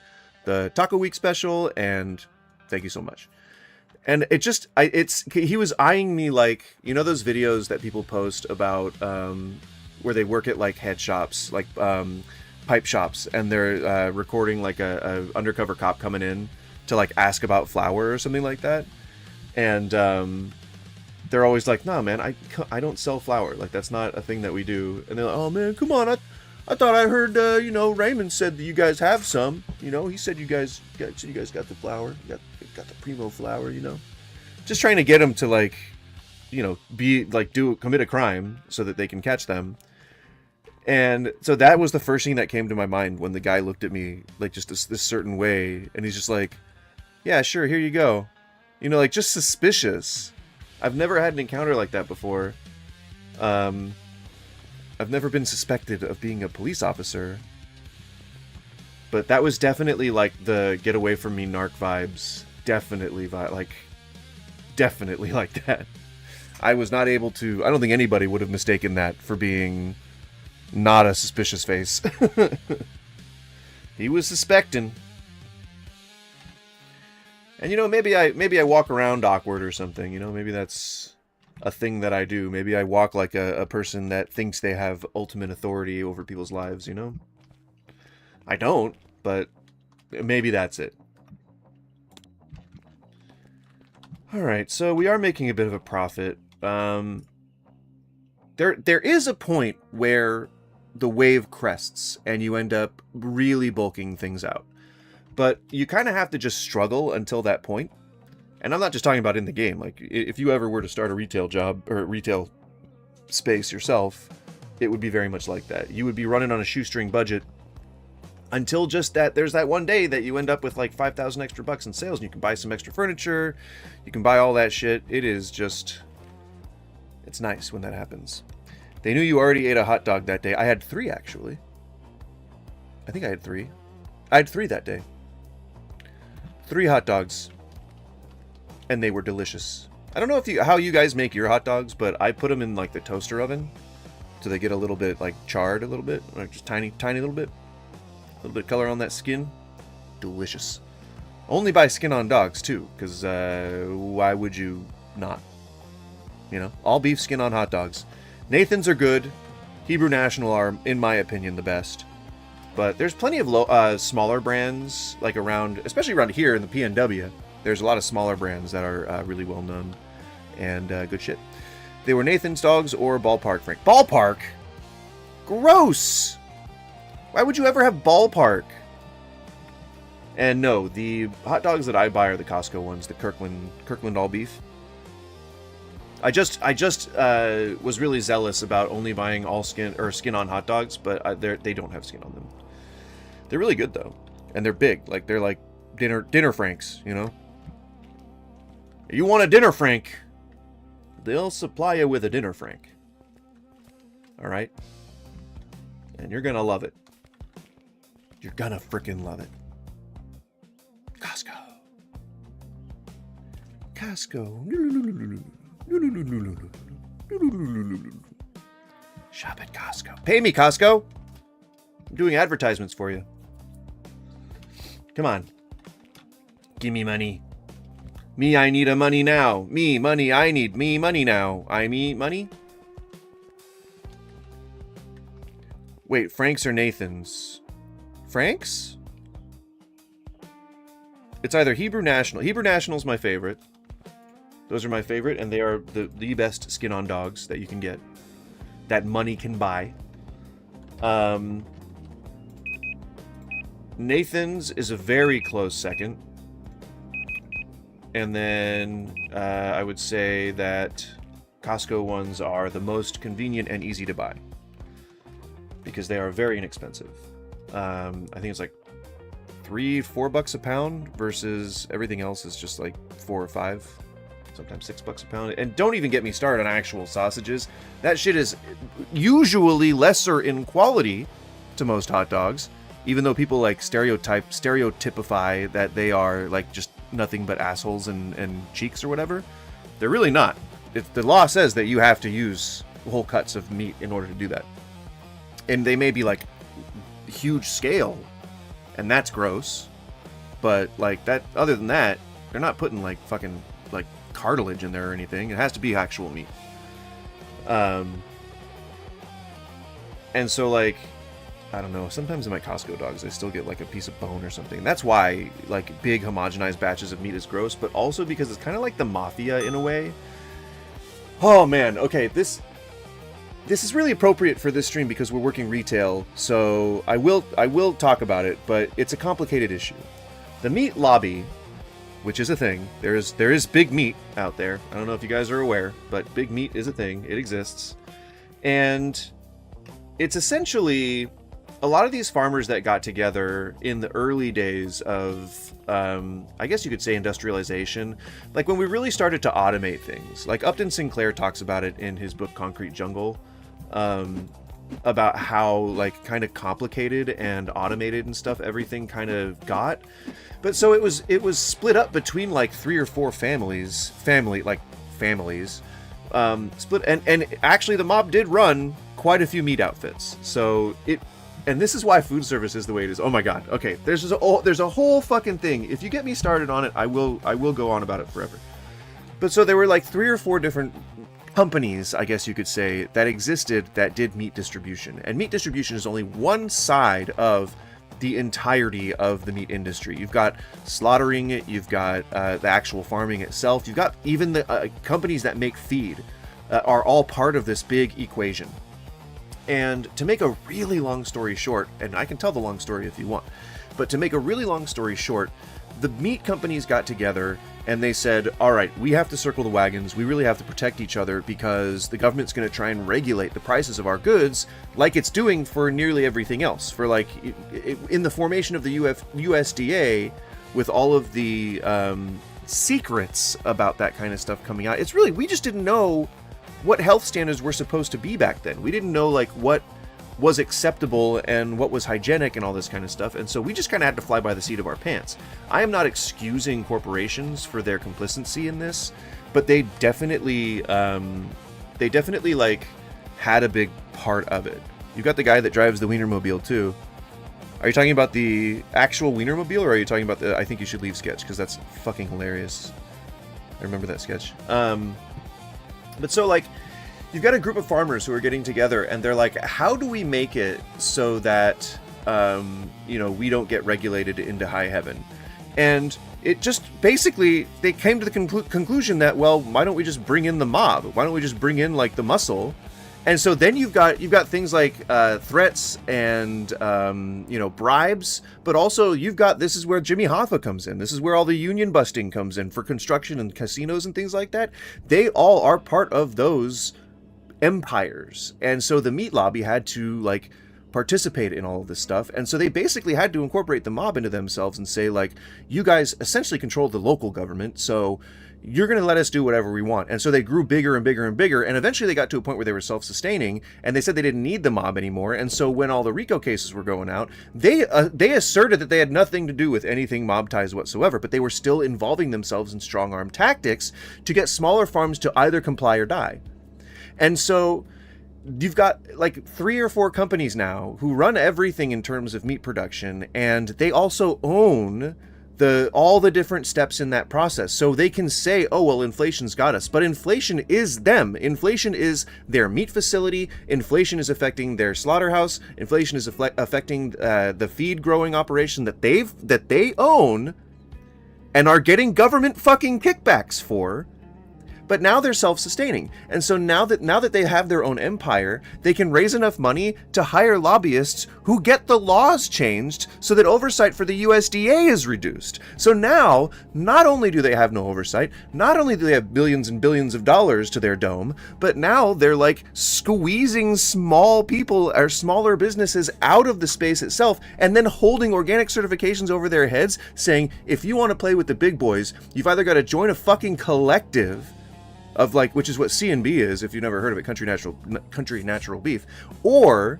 Taco Week special, and thank you so much. And it just, he was eyeing me like, you know, those videos that people post about where they work at like head shops, like pipe shops, and they're recording like a undercover cop coming in to like ask about flour or something like that. And they're always like, nah, man, I don't sell flour. Like, that's not a thing that we do. And they're like, oh, man, come on. I thought I heard, Raymond said that you guys have some. He said you guys got the flour. You got the primo flour, Just trying to get them to, like, be, like, commit a crime so that they can catch them. And so that was the first thing that came to my mind when the guy looked at me, like, just this certain way. And he's just like, yeah, sure, here you go. Like, just suspicious. I've never had an encounter like that before. I've never been suspected of being a police officer. But that was definitely, like, the get away from me narc vibes. Definitely like that. I was not able to... I don't think anybody would have mistaken that for being not a suspicious face. He was suspecting. And, maybe I walk around awkward or something, maybe that's a thing that I do. Maybe I walk like a person that thinks they have ultimate authority over people's lives, I don't, but maybe that's it. Alright, so we are making a bit of a profit. There is a point where the wave crests and you end up really bulking things out. But you kind of have to just struggle until that point. And I'm not just talking about in the game. Like, if you ever were to start a retail job or a retail space yourself, it would be very much like that. You would be running on a shoestring budget until just that there's that one day that you end up with like 5,000 extra bucks in sales and you can buy some extra furniture. You can buy all that shit. It is just... It's nice when that happens. They knew you already ate a hot dog that day. I had 3, actually. I think I had 3. I had 3 that day. 3 hot dogs, and they were delicious. I don't know how you guys make your hot dogs, but I put them in like the toaster oven so they get a little bit like charred a little bit, or just tiny little bit. A little bit of color on that skin. Delicious. Only buy skin on dogs too, because why would you not? All beef skin on hot dogs. Nathan's are good. Hebrew National are, in my opinion, the best. But there's plenty of smaller brands, like especially around here in the PNW. There's a lot of smaller brands that are really well known and good shit. They were Nathan's dogs or Ballpark Frank. Ballpark? Gross! Why would you ever have Ballpark? And no, the hot dogs that I buy are the Costco ones, the Kirkland all beef. I just was really zealous about only buying all skin on hot dogs, but they don't have skin on them. They're really good though, and they're big. Like they're like dinner Franks, You want a dinner Frank? They'll supply you with a dinner Frank. All right, and you're gonna love it. You're gonna freaking love it. Costco. Shop at Costco. Pay me, Costco. I'm doing advertisements for you. Come on. Give me money. Me, I need a money now. Me, money, I need me money now. I me money? Wait, Frank's or Nathan's? Frank's? It's either Hebrew National. Hebrew National's my favorite. Those are my favorite, and they are the best skin on dogs that you can get. That money can buy. Nathan's is a very close second. And then I would say that Costco ones are the most convenient and easy to buy. Because they are very inexpensive. I think it's like $3-4 a pound versus everything else is just like $4 or $5. Sometimes $6 a pound. And don't even get me started on actual sausages. That shit is usually lesser in quality to most hot dogs, even though people like stereotypify that they are like just nothing but assholes and cheeks or whatever. They're really not. The law says that you have to use whole cuts of meat in order to do that. And they may be like huge scale, and that's gross. But like that, other than that, they're not putting like fucking like cartilage in there or anything. It has to be actual meat. And so like, I don't know, sometimes in my Costco dogs I still get like a piece of bone or something. That's why like big homogenized batches of meat is gross, but also because it's kind of like the mafia in a way. Oh man, okay, this is really appropriate for this stream because we're working retail, so I will talk about it, but it's a complicated issue. The meat lobby, which is a thing, there is big meat out there. I don't know if you guys are aware, but big meat is a thing. It exists. And it's essentially a lot of these farmers that got together in the early days of, I guess you could say, industrialization, like when we really started to automate things. Like Upton Sinclair talks about it in his book Concrete Jungle, about how like kind of complicated and automated and stuff everything kind of got. But so it was split up between like 3 or 4 families, split, and actually the mob did run quite a few meat outfits. So and this is why food service is the way it is. Oh my god. Okay, there's a whole fucking thing. If you get me started on it, I will go on about it forever. But so there were like 3 or 4 different companies, I guess you could say, that existed that did meat distribution. And meat distribution is only one side of the entirety of the meat industry. You've got slaughtering it, you've got the actual farming itself, you've got even the companies that make feed are all part of this big equation. And to make a really long story short, and I can tell the long story if you want, but to make a really long story short, the meat companies got together and they said, all right, we have to circle the wagons. We really have to protect each other because the government's going to try and regulate the prices of our goods like it's doing for nearly everything else. For like in the formation of the USDA, with all of the secrets about that kind of stuff coming out, it's really, we just didn't know what health standards were supposed to be back then. We didn't know like what was acceptable and what was hygienic and all this kind of stuff, and so we just kind of had to fly by the seat of our pants. I am not excusing corporations for their complicity in this, but they definitely like had a big part of it. You've got the guy that drives the Wienermobile too. Are you talking about the actual Wienermobile, or are you talking about the I Think You Should Leave sketch? Because that's fucking hilarious. I remember that sketch. But so like, you've got a group of farmers who are getting together and they're like, how do we make it so that, we don't get regulated into high heaven? And it just basically, they came to the conclusion that, well, why don't we just bring in the mob? Why don't we just bring in like the muscle? And so then you've got things like threats and bribes, but also you've got, this is where Jimmy Hoffa comes in. This is where all the union busting comes in for construction and casinos and things like that. They all are part of those empires, and so the meat lobby had to like participate in all of this stuff, and so they basically had to incorporate the mob into themselves and say like, you guys essentially control the local government, so you're going to let us do whatever we want. And so they grew bigger and bigger and bigger, and eventually they got to a point where they were self-sustaining, and they said they didn't need the mob anymore. And so when all the RICO cases were going out, they asserted that they had nothing to do with anything mob ties whatsoever, but they were still involving themselves in strong-arm tactics to get smaller farms to either comply or die. And so you've got like 3 or 4 companies now who run everything in terms of meat production, and they also own all the different steps in that process. So they can say, oh, well, inflation's got us. But inflation is them. Inflation is their meat facility. Inflation is affecting their slaughterhouse. Inflation is affecting the feed growing operation that they own and are getting government fucking kickbacks for. But now they're self-sustaining. And so now that they have their own empire, they can raise enough money to hire lobbyists who get the laws changed so that oversight for the USDA is reduced. So now, not only do they have no oversight, not only do they have billions and billions of dollars to their dome, but now they're like squeezing small people or smaller businesses out of the space itself, and then holding organic certifications over their heads saying, if you want to play with the big boys, you've either got to join a fucking collective of like, which is what C&B is, if you've never heard of it, Country Natural Beef, or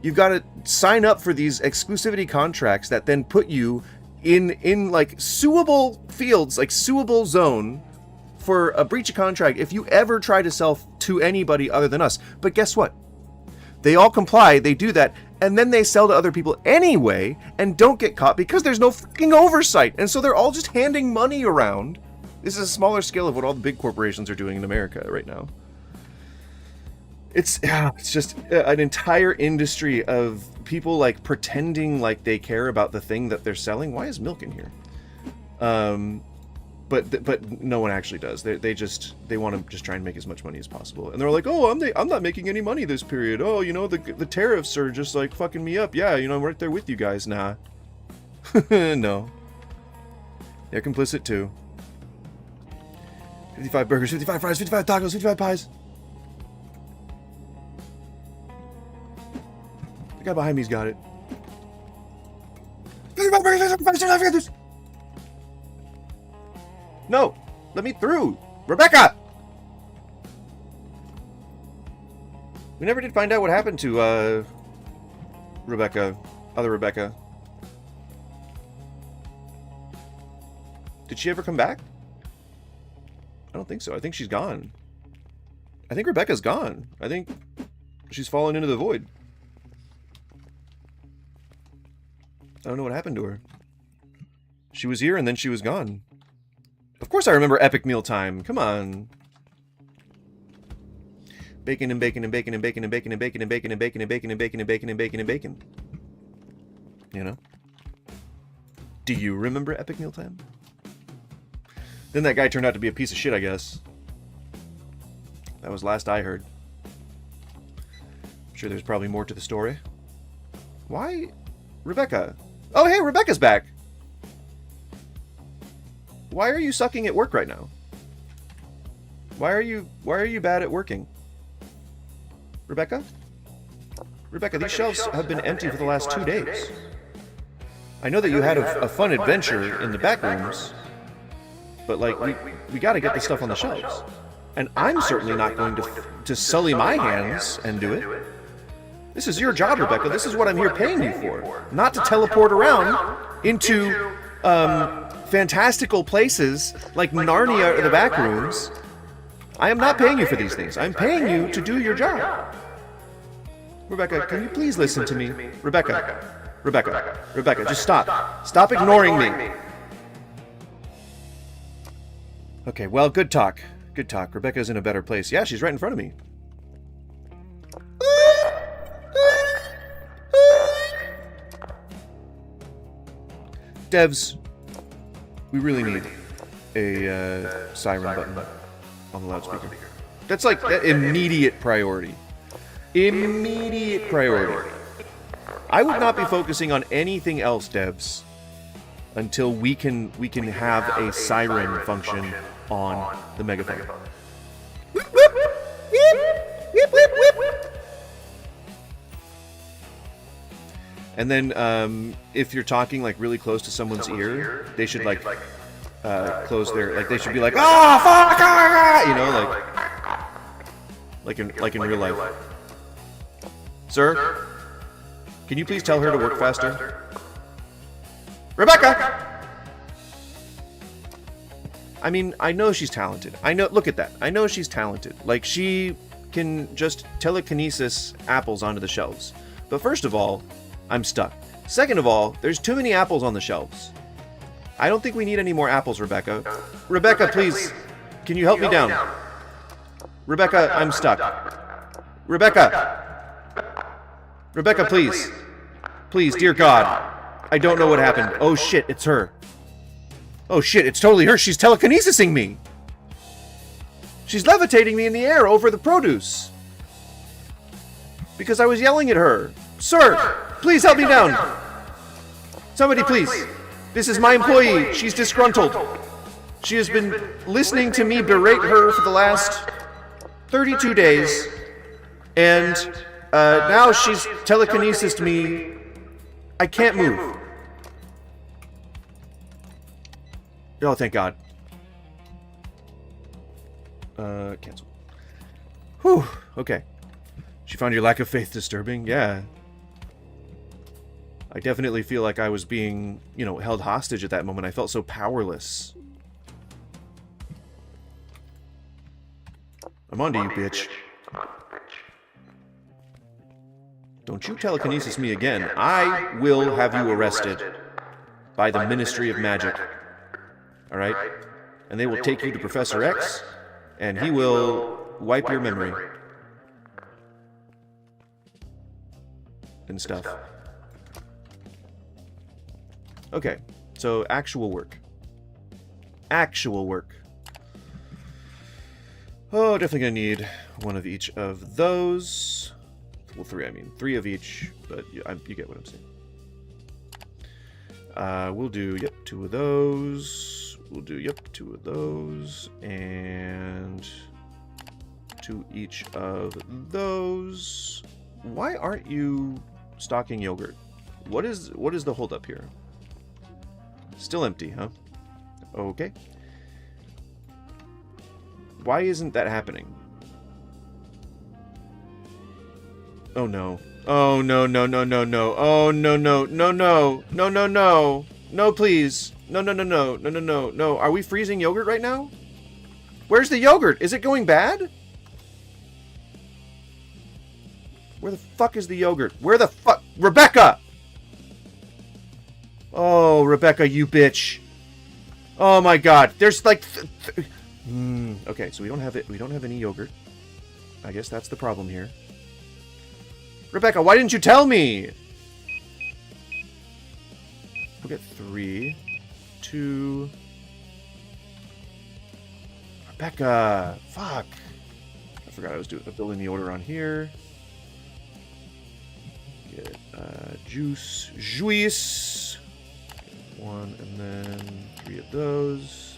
you've got to sign up for these exclusivity contracts that then put you in like suable fields, like suable zone for a breach of contract if you ever try to sell to anybody other than us. But guess what? They all comply, they do that, and then they sell to other people anyway and don't get caught because there's no fucking oversight. And so they're all just handing money around. This is a smaller scale of what all the big corporations are doing in America right now. It's just an entire industry of people like pretending like they care about the thing that they're selling. Why is milk in here? but no one actually does. They want to just try and make as much money as possible. And they're like, oh, I'm not making any money this period. Oh, you know, the tariffs are just like fucking me up. Yeah, you know, I'm right there with you guys. Nah. No. They're complicit too. 55 burgers, 55 fries, 55 tacos, 55 pies. The guy behind me's got it. 55 burgers, 55 fries, no! Let me through! Rebecca! We never did find out what happened to, Rebecca. Other Rebecca. Did she ever come back? I don't think so. I think she's gone. I think Rebecca's gone. I think she's fallen into the void. I don't know what happened to her. She was here and then she was gone. Of course I remember Epic Meal Time. Come on. Bacon and bacon and bacon and bacon and bacon and bacon and bacon and bacon and bacon and bacon and bacon and bacon and bacon. You know? Do you remember Epic Meal Time? Then that guy turned out to be a piece of shit, I guess. That was last I heard. I'm sure there's probably more to the story. Why? Rebecca. Oh, hey, Rebecca's back. Why are you sucking at work right now? Why are you bad at working? Rebecca? Rebecca, these shelves have been empty for the last 2 days. I know that you had a fun adventure in the back rooms, but like we got to get the stuff on the shelves. And I'm certainly not going to sully my hands and do it. This is your job, Rebecca. This is what I'm here paying you for. Not to teleport around into fantastical places like Narnia or the back rooms. I am not paying you for these things. I'm paying you to do your job. Rebecca, can you please listen to me? Rebecca, just stop. Stop ignoring me. Okay, well, good talk. Good talk. Rebecca's in a better place. Yeah, she's right in front of me. Devs, we really need a siren button on the loudspeaker. That's like immediate priority. Immediate priority. I would not be focusing on anything else, devs, until we can have a siren function on the megaphone. And then if you're talking like really close to someone's ear, they should like close their, like they should be like, ah, fuck, ah, you know, like in real life. Sir, can you please tell her to work faster? Rebecca! I mean, I know she's talented. I know, look at that. I know she's talented. Like, she can just telekinesis apples onto the shelves. But first of all, I'm stuck. Second of all, there's too many apples on the shelves. I don't think we need any more apples, Rebecca. Rebecca, please, can you help me down? Rebecca, I'm stuck. Rebecca! Rebecca, please. Please, dear God. I don't know what happened. Oh shit, it's her. Oh shit, it's totally her. She's telekinesising me. She's levitating me in the air over the produce. Because I was yelling at her. Sir, please help me down. Somebody, please. This is my employee. She's disgruntled. She has been listening to me berate her for the last 32 days. And now she's telekinesised me. I can't move. Oh, thank God. Cancel. Whew, okay. She found your lack of faith disturbing? Yeah. I definitely feel like I was being, you know, held hostage at that moment. I felt so powerless. I'm on to you, bitch. Don't you telekinesis me again. I will have you arrested by the Ministry of Magic. Alright? And they will take you to Professor X, and he will wipe your memory. And stuff. Okay, so actual work. actual work. Oh, definitely gonna need one of each of those. Well, 3, I mean. 3 of each, but you get what I'm saying. We'll do, yep, 2 of those. We'll do, yep, 2 of those. And 2 each of those. Why aren't you stocking yogurt? What is the holdup here? Still empty, huh? Okay. Why isn't that happening? Oh no. Oh no no no no no. Oh no no no no no no no. No please. No no no no no no no no. Are we freezing yogurt right now? Where's the yogurt? Is it going bad? Where the fuck is the yogurt? Where the fuck? Rebecca! Oh, Rebecca, you bitch. Oh my god. There's like okay, so we don't have it. We don't have any yogurt. I guess that's the problem here. Rebecca, why didn't you tell me? We'll get 3, 2. Rebecca, fuck. I forgot I was building the order on here. Get juice. 1 and then 3 of those.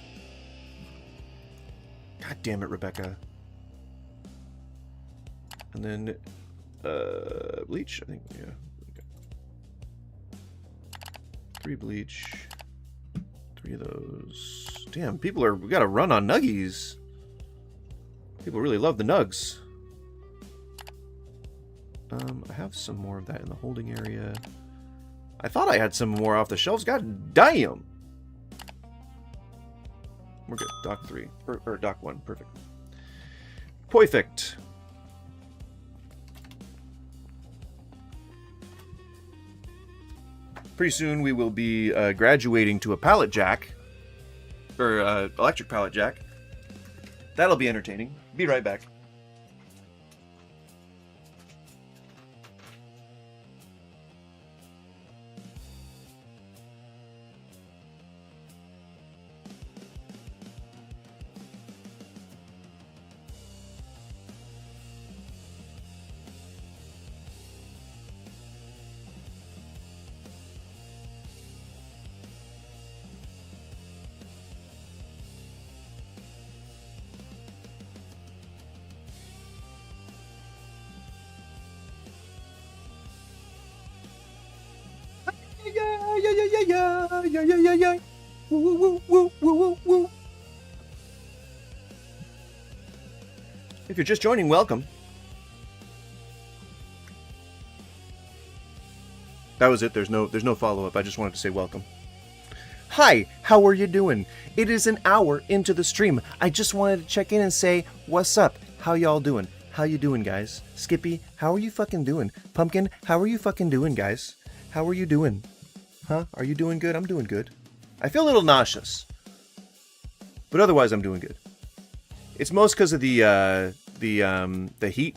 God damn it, Rebecca. And then bleach, I think, yeah. Okay. 3 bleach. 3 of those. Damn, we gotta run on nuggies. People really love the nugs. I have some more of that in the holding area. I thought I had some more off the shelves. God damn! We're good. Dock 3. Or Dock 1. Perfect. Perfect. Pretty soon we will be graduating to a pallet jack. Or electric pallet jack. That'll be entertaining. Be right back. Yeah. Woo. If you're just joining, welcome. That was it. There's no follow-up. I just wanted to say welcome. Hi, how are you doing? It is an hour into the stream. I just wanted to check in and say, what's up? How y'all doing? How you doing, guys? Skippy, how are you fucking doing? Pumpkin, how are you fucking doing, guys? How are you doing? Huh? Are you doing good? I'm doing good. I feel a little nauseous. But otherwise, I'm doing good. It's most because of the heat.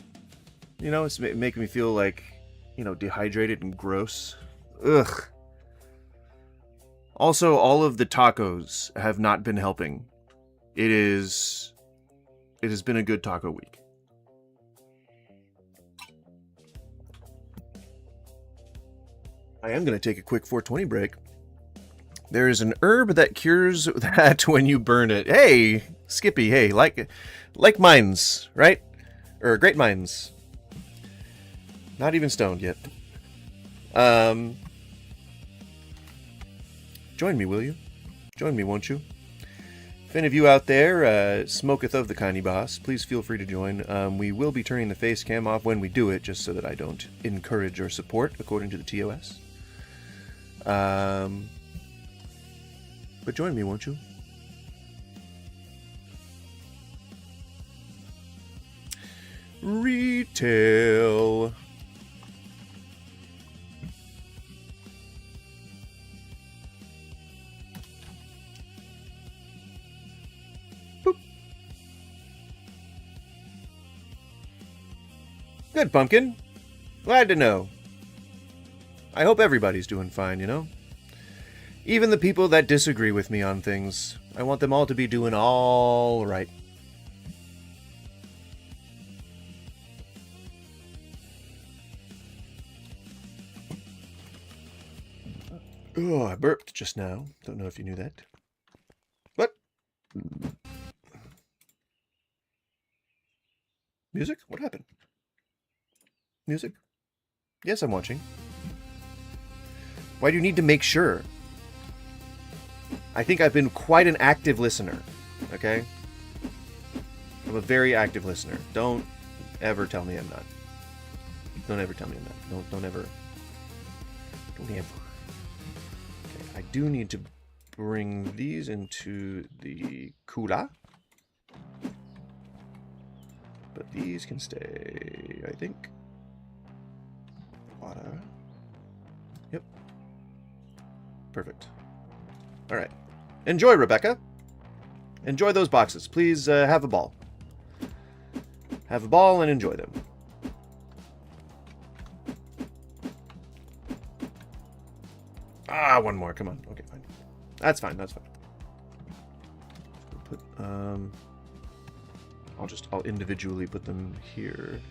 You know, it's making me feel like, you know, dehydrated and gross. Ugh. Also, all of the tacos have not been helping. It has been a good taco week. I am going to take a quick 420 break. There is an herb that cures that when you burn it. Hey, Skippy, hey, like minds, right? Or great minds. Not even stoned yet. Join me, will you? Join me, won't you? If any of you out there smoketh of the Kanye Boss, please feel free to join. We will be turning the face cam off when we do it, just so that I don't encourage or support, according to the TOS. But join me, won't you? Retail. Boop. Good, Pumpkin. Glad to know. I hope everybody's doing fine, you know? Even the people that disagree with me on things, I want them all to be doing all right. Oh, I burped just now. Don't know if you knew that. What? Music? What happened? Music? Yes, I'm watching. Why do you need to make sure? I think I've been quite an active listener, okay? I'm a very active listener. Don't ever tell me I'm not. Don't ever tell me I'm not. Don't ever. Don't ever. Okay, I do need to bring these into the cooler. But these can stay, I think. Water. Yep. Perfect. All right. Enjoy, Rebecca. Enjoy those boxes. Please have a ball. Have a ball and enjoy them. Ah, one more. Come on. Okay, fine. That's fine. That's fine. Put, I'll individually put them here.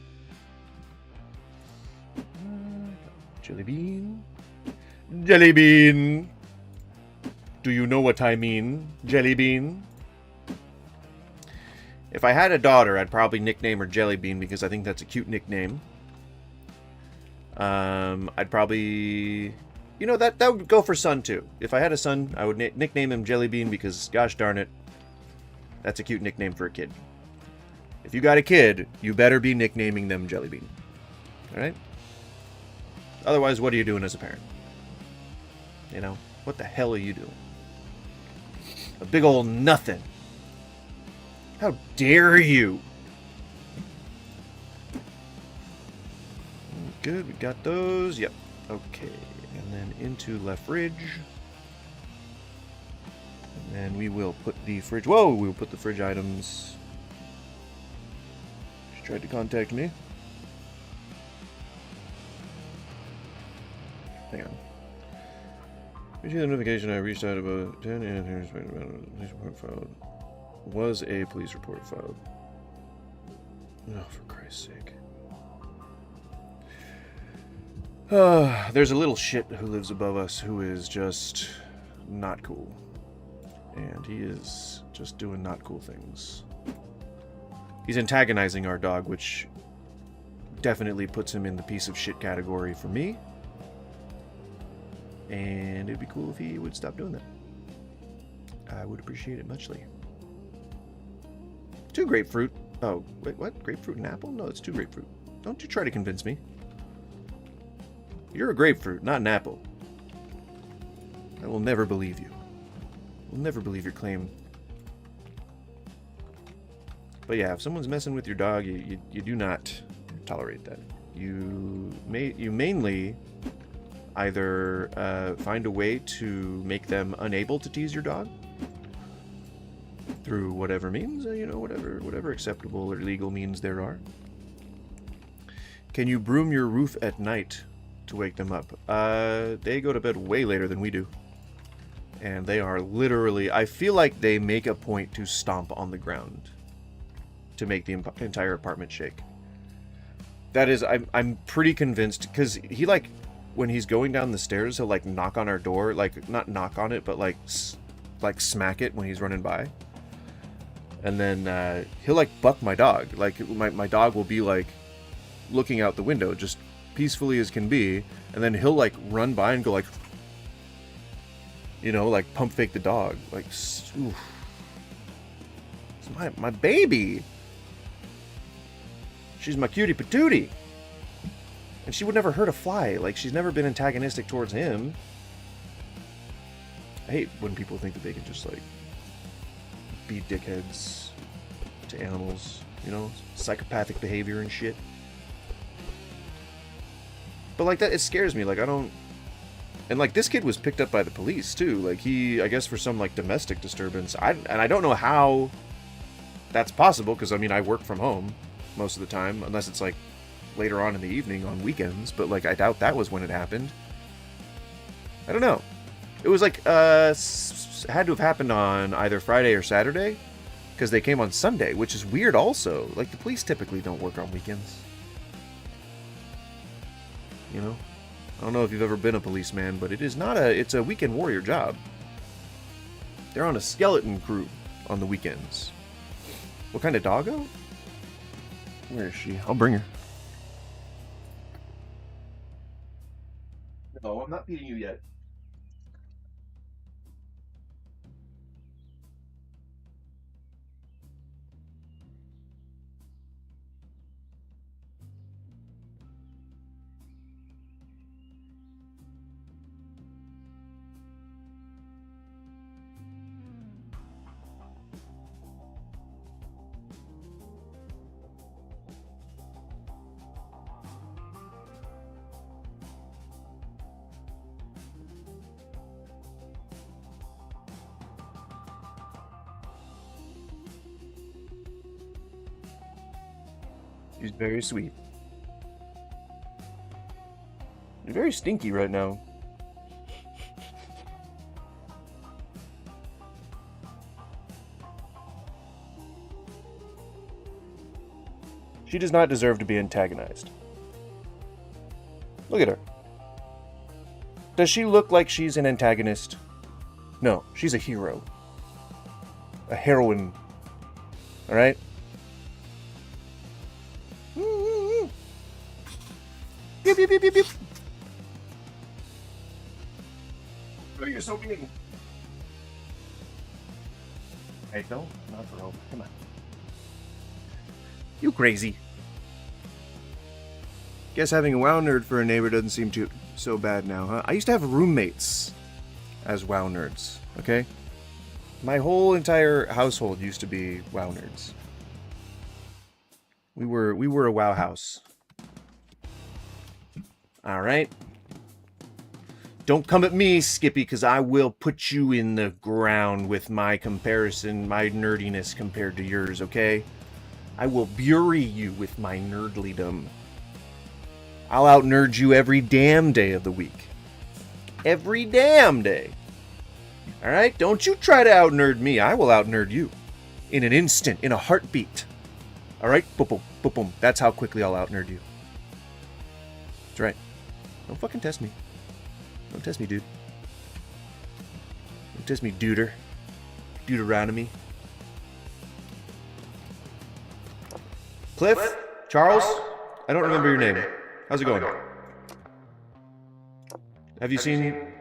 Jelly bean. Jelly bean. Do you know what I mean? Jelly bean. If I had a daughter, I'd probably nickname her Jelly Bean because I think that's a cute nickname. I'd probably... You know, that would go for son, too. If I had a son, I would nickname him Jelly Bean because, gosh darn it, that's a cute nickname for a kid. If you got a kid, you better be nicknaming them Jelly Bean. Alright? Otherwise, what are you doing as a parent? You know? What the hell are you doing? A big old nothing. How dare you? Good, we got those. Yep. Okay. And then into left fridge. And then we will put the fridge... Whoa! We'll put the fridge items... She tried to contact me. Hang on. You see the notification I reached out about 10 and police report filed. Was a police report filed. Oh, for Christ's sake. There's a little shit who lives above us who is just not cool. And he is just doing not cool things. He's antagonizing our dog, which definitely puts him in the piece of shit category for me. And it'd be cool if he would stop doing that. I would appreciate it muchly. 2 grapefruit. Oh, wait, what? Grapefruit and apple? No, it's 2 grapefruit. Don't you try to convince me. You're a grapefruit, not an apple. I will never believe you. I will never believe your claim. But yeah, if someone's messing with your dog, you do not tolerate that. You mainly either find a way to make them unable to tease your dog through whatever means, you know, whatever acceptable or legal means there are. Can you broom your roof at night to wake them up? They go to bed way later than we do. And they are literally... I feel like they make a point to stomp on the ground to make the entire apartment shake. That is... I'm pretty convinced... Because he, like... When he's going down the stairs, he'll, like, knock on our door. Like, not knock on it, but, like smack it when he's running by. And then, he'll, like, buck my dog. Like, my dog will be, like, looking out the window, just peacefully as can be. And then he'll, like, run by and go, like... You know, like, pump fake the dog. Like, oof. It's my baby! She's my cutie patootie! And she would never hurt a fly. Like, she's never been antagonistic towards him. I hate when people think that they can just, like, be dickheads to animals. You know? Psychopathic behavior and shit. But, like, that, it scares me. Like, I don't... And, like, this kid was picked up by the police, too. Like, he, I guess for some, like, domestic disturbance. And I don't know how that's possible, because, I mean, I work from home most of the time. Unless it's, like, later on in the evening on weekends, but like I doubt that was when it happened. I don't know. It was like, had to have happened on either Friday or Saturday, because they came on Sunday, which is weird also. Like, the police typically don't work on weekends. You know? I don't know if you've ever been a policeman, but it's a weekend warrior job. They're on a skeleton crew on the weekends. What kind of doggo? Where is she? I'll bring her. No, I'm not feeding you yet. She's very sweet. You're very stinky right now. She does not deserve to be antagonized. Look at her. Does she look like she's an antagonist? No, she's a hero. A heroine. Alright? Beep, beep, beep, beep, beep. Oh, you're so mean. Hey, no, not for over. Come on. You crazy. Guess having a WoW nerd for a neighbor doesn't seem so bad now, huh? I used to have roommates as WoW nerds, okay? My whole entire household used to be WoW nerds. We were a WoW house. Alright. Don't come at me, Skippy, because I will put you in the ground with my comparison, my nerdiness compared to yours, okay? I will bury you with my nerdlydom. I'll out-nerd you every damn day of the week. Every damn day. Alright? Don't you try to out-nerd me. I will out-nerd you. In an instant. In a heartbeat. Alright? Boom, boom, boom, boom. That's how quickly I'll out-nerd you. That's right. Don't fucking test me. Don't test me, dude. Don't test me, duder. Deuteronomy. Cliff? Charles? I don't remember your name. How's it going? Have you seen...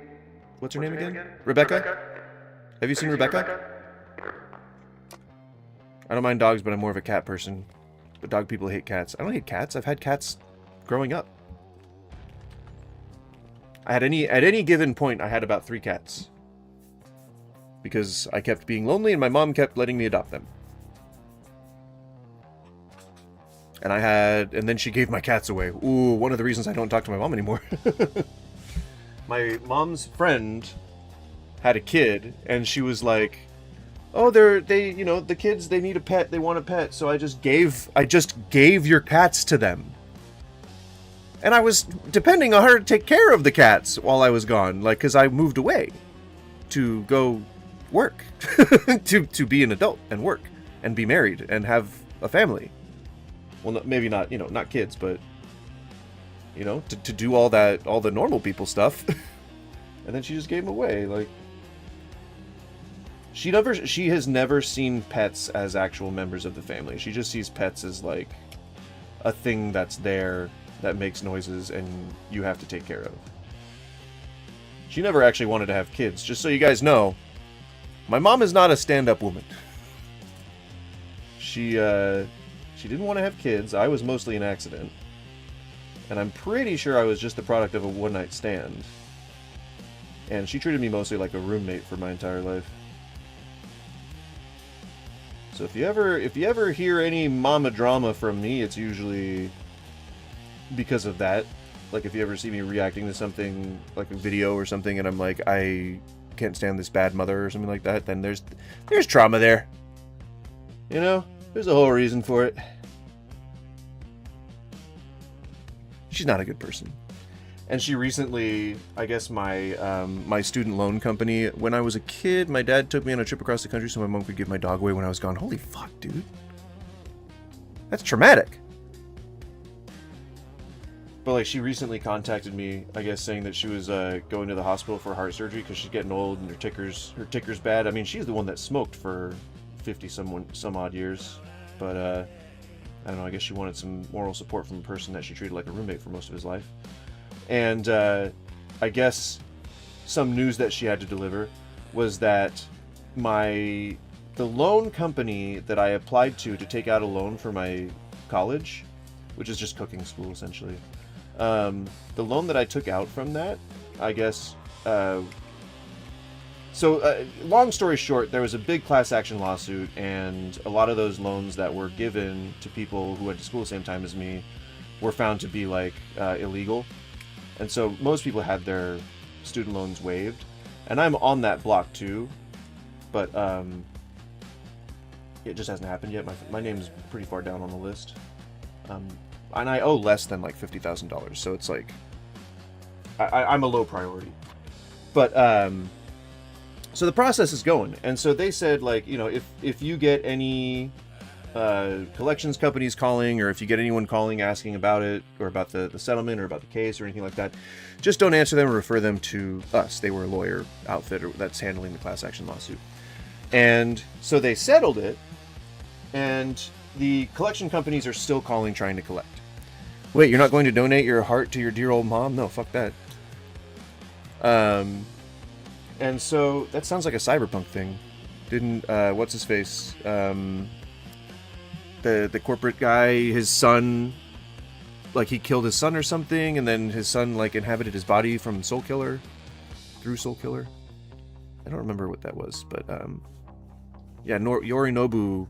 What's her name again? Rebecca? Have you seen Rebecca? I don't mind dogs, but I'm more of a cat person. But dog people hate cats. I don't hate cats. I've had cats growing up. At any given point, I had about 3 cats. Because I kept being lonely and my mom kept letting me adopt them. And then she gave my cats away. Ooh, one of the reasons I don't talk to my mom anymore. My mom's friend had a kid, and she was like, "Oh, the kids, they need a pet, they want a pet, so I just gave your cats to them." And I was depending on her to take care of the cats while I was gone, like, because I moved away to go work, to be an adult and work and be married and have a family. Well, maybe not, not kids, but, to do all the normal people stuff. And then she just gave them away. Like, she has never seen pets as actual members of the family. She just sees pets as, like, a thing that's there that makes noises and you have to take care of. She never actually wanted to have kids. Just so you guys know, my mom is not a stand-up woman. She didn't want to have kids. I was mostly an accident. And I'm pretty sure I was just the product of a one-night stand. And she treated me mostly like a roommate for my entire life. So if you ever hear any mama drama from me, it's usually because of that. Like, if you ever see me reacting to something, like a video or something, and I'm like, I can't stand this bad mother or something like that, then there's trauma there. There's a whole reason for it. She's not a good person. And she recently, I guess my student loan company, when I was a kid, my dad took me on a trip across the country so my mom could give my dog away when I was gone. Holy fuck, dude. That's traumatic. But like, she recently contacted me, I guess, saying that she was going to the hospital for heart surgery because she's getting old and her ticker's bad. I mean, she's the one that smoked for 50 some odd years, but I don't know, I guess she wanted some moral support from a person that she treated like a roommate for most of his life. And I guess some news that she had to deliver was that the loan company that I applied to take out a loan for my college, which is just cooking school essentially, the loan that I took out from that, I guess, long story short, there was a big class action lawsuit, and a lot of those loans that were given to people who went to school the same time as me were found to be like illegal. And so most people had their student loans waived, and I'm on that block too, but it just hasn't happened yet. My name's pretty far down on the list, and I owe less than like $50,000, so it's like I'm a low priority. But so the process is going, and so they said, like, you know, if you get any collections companies calling, or if you get anyone calling asking about it, or about the settlement, or about the case, or anything like that, just don't answer them or refer them to us. They were a lawyer outfit that's handling the class action lawsuit. And so they settled it, and the collection companies are still calling, trying to collect. Wait, you're not going to donate your heart to your dear old mom? No, fuck that. And so that sounds like a cyberpunk thing. Didn't what's his face? The corporate guy, his son, like, he killed his son or something, and then his son like inhabited his body from Soul Killer, through Soul Killer. I don't remember what that was, but yeah, Yorinobu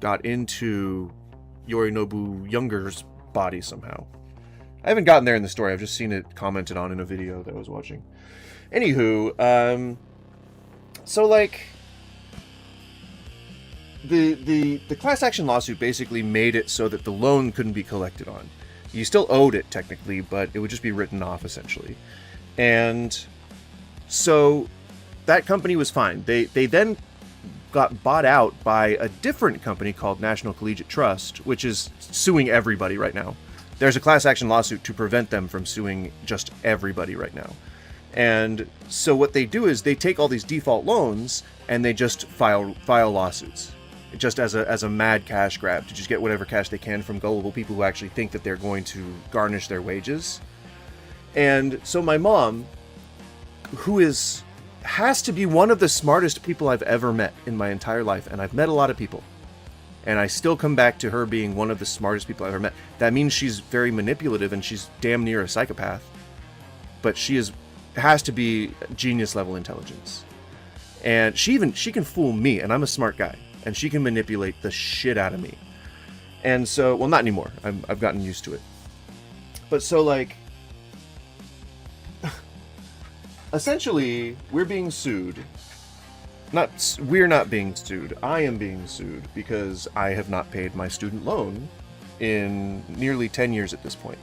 got into Yorinobu Younger's body somehow. I haven't gotten there in the story. I've just seen it commented on in a video that I was watching. Anywho, so like the class action lawsuit basically made it so that the loan couldn't be collected on. You still owed it technically, but it would just be written off essentially. And so that company was fine. They then got bought out by a different company called National Collegiate Trust, which is suing everybody right now. There's a class action lawsuit to prevent them from suing just everybody right now. And so what they do is they take all these default loans and they just file lawsuits, just as a mad cash grab, to just get whatever cash they can from gullible people who actually think that they're going to garnish their wages. And so my mom, who has to be one of the smartest people I've ever met in my entire life, and I've met a lot of people, and I still come back to her being one of the smartest people I've ever met. That means she's very manipulative and she's damn near a psychopath, but she has to be genius level intelligence. And she can fool me, and I'm a smart guy, and she can manipulate the shit out of me. And so, well, not anymore. I've gotten used to it. But so, like, essentially, we're being sued. We're not being sued. I am being sued because I have not paid my student loan in nearly 10 years at this point.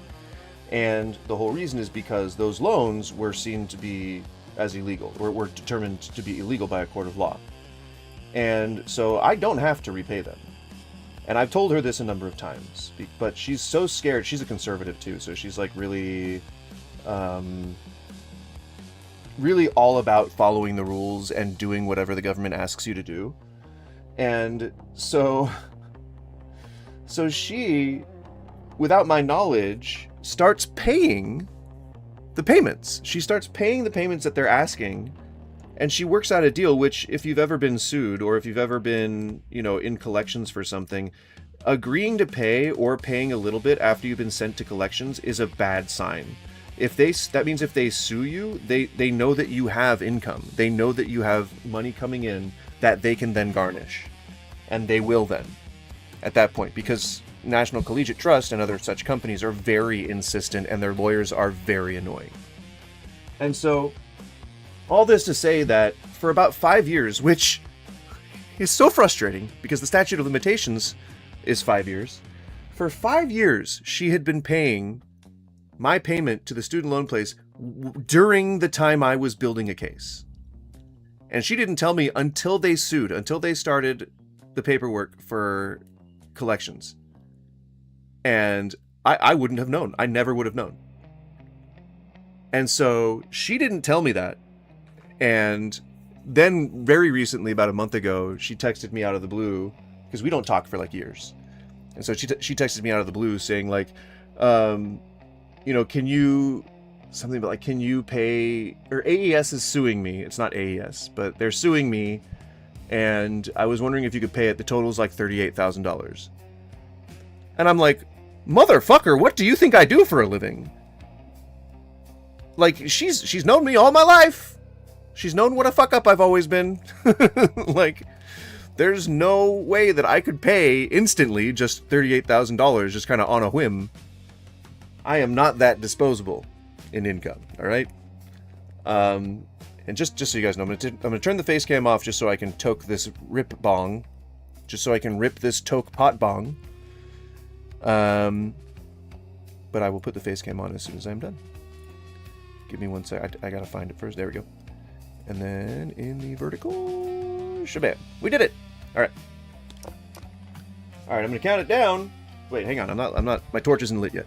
And the whole reason is because those loans were seen to be as illegal, or were determined to be illegal by a court of law. And so I don't have to repay them. And I've told her this a number of times, but she's so scared. She's a conservative too, so she's like really really all about following the rules and doing whatever the government asks you to do. And so she, without my knowledge, starts paying the payments. She starts paying the payments that they're asking, and she works out a deal, which, if you've ever been sued, or if you've ever been, you know, in collections for something, agreeing to pay or paying a little bit after you've been sent to collections is a bad sign. That means if they sue you, they know that you have income. They know that you have money coming in that they can then garnish. And they will then, at that point, because National Collegiate Trust and other such companies are very insistent, and their lawyers are very annoying. And so, all this to say that for about 5 years, which is so frustrating because the statute of limitations is 5 years, for 5 years she had been paying my payment to the student loan place during the time I was building a case. And she didn't tell me until they sued, until they started the paperwork for collections. And I wouldn't have known. I never would have known. And so she didn't tell me that. And then very recently, about a month ago, she texted me out of the blue, because we don't talk for like years. And so she texted me out of the blue saying like, you know, can you, something about like, can you pay, or AES is suing me. It's not AES, but they're suing me. And I was wondering if you could pay it. The total's like $38,000. And I'm like, motherfucker, what do you think I do for a living? Like, she's known me all my life. She's known what a fuck up I've always been. Like, there's no way that I could pay instantly just $38,000 just kind of on a whim. I am not that disposable in income, all right? And just so you guys know, I'm gonna turn the face cam off just so I can toke this rip bong. Just so I can rip this toke pot bong. But I will put the face cam on as soon as I'm done. Give me 1 sec. I gotta find it first. There we go. And then in the vertical, shabam. We did it. All right. All right. I'm gonna count it down. Wait, hang on. I'm not. My torch isn't lit yet.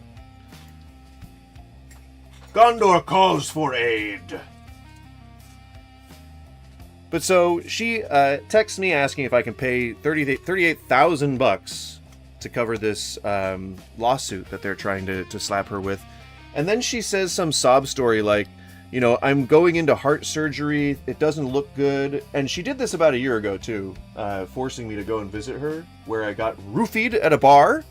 Gondor calls for aid. But so she texts me asking if I can pay $38,000 to cover this lawsuit that they're trying to slap her with. And then she says some sob story like, you know, I'm going into heart surgery. It doesn't look good. And she did this about a year ago, too, forcing me to go and visit her, where I got roofied at a bar.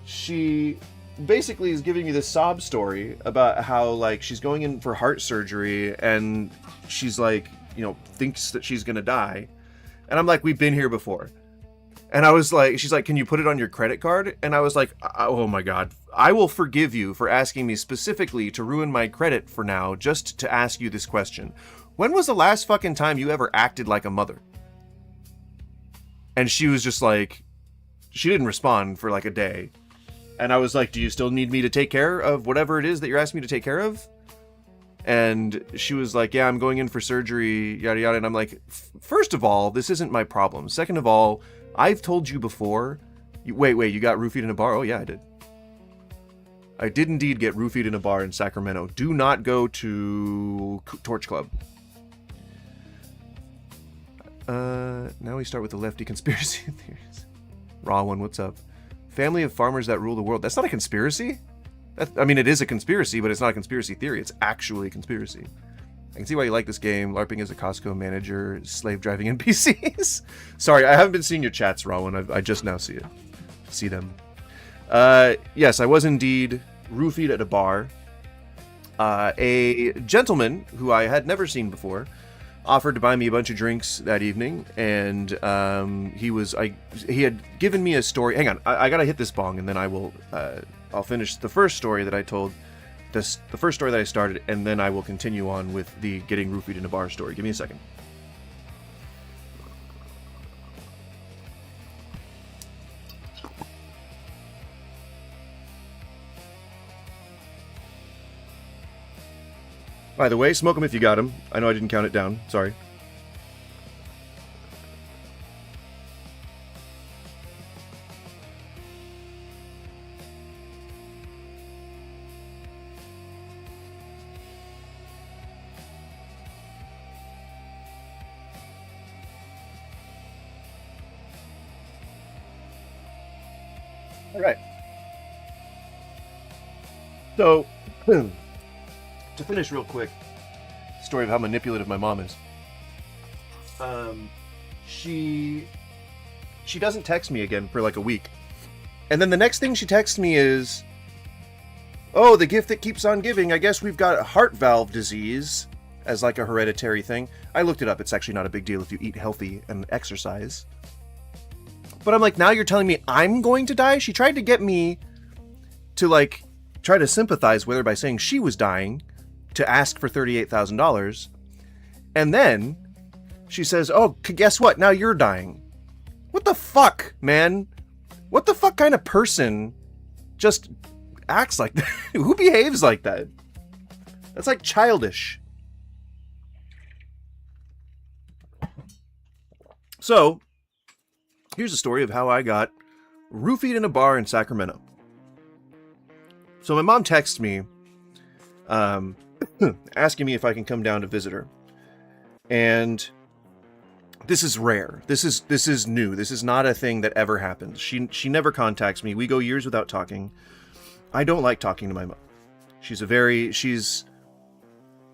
She basically is giving me this sob story about how, like, she's going in for heart surgery and she's like, you know, thinks that she's going to die. And I'm like, we've been here before. And I was like, she's like, can you put it on your credit card? And I was like, oh my God, I will forgive you for asking me specifically to ruin my credit for now, just to ask you this question. When was the last fucking time you ever acted like a mother? And she was just like, she didn't respond for like a day. And I was like, do you still need me to take care of whatever it is that you're asking me to take care of? And she was like, yeah, I'm going in for surgery, yada yada. And I'm like, first of all, this isn't my problem. Second of all, I've told you before. Wait, you got roofied in a bar? Oh, yeah, I did. I did indeed get roofied in a bar in Sacramento. Do not go to Torch Club. Now we start with the lefty conspiracy theories. Raw one, what's up? Family of farmers that rule the world. That's not a conspiracy? I mean, it is a conspiracy, but it's not a conspiracy theory. It's actually a conspiracy. I can see why you like this game. LARPing as a Costco manager, slave driving NPCs. Sorry, I haven't been seeing your chats, Rowan. I just now see them. Yes, I was indeed roofied at a bar. A gentleman who I had never seen before offered to buy me a bunch of drinks that evening, and he had given me a story. Hang on, I gotta hit this bong, and then I'll finish the first story that I told. The first story that I started, and then I will continue on with the getting roofied in a bar story. Give me a second. By the way, smoke them if you got them. I know I didn't count it down. Sorry. All right. So, to finish real quick, story of how manipulative my mom is. She doesn't text me again for like a week. And then the next thing she texts me is, oh, the gift that keeps on giving. I guess we've got heart valve disease as like a hereditary thing. I looked it up. It's actually not a big deal if you eat healthy and exercise. But I'm like, now you're telling me I'm going to die? She tried to get me to like try to sympathize with her by saying she was dying to ask for $38,000. And then she says, oh, guess what? Now you're dying. What the fuck, man? What the fuck kind of person just acts like that? Who behaves like that? That's like childish. So, here's a story of how I got roofied in a bar in Sacramento. So my mom texts me, asking me if I can come down to visit her. And this is rare. This is new. This is not a thing that ever happens. She never contacts me. We go years without talking. I don't like talking to my mom. She's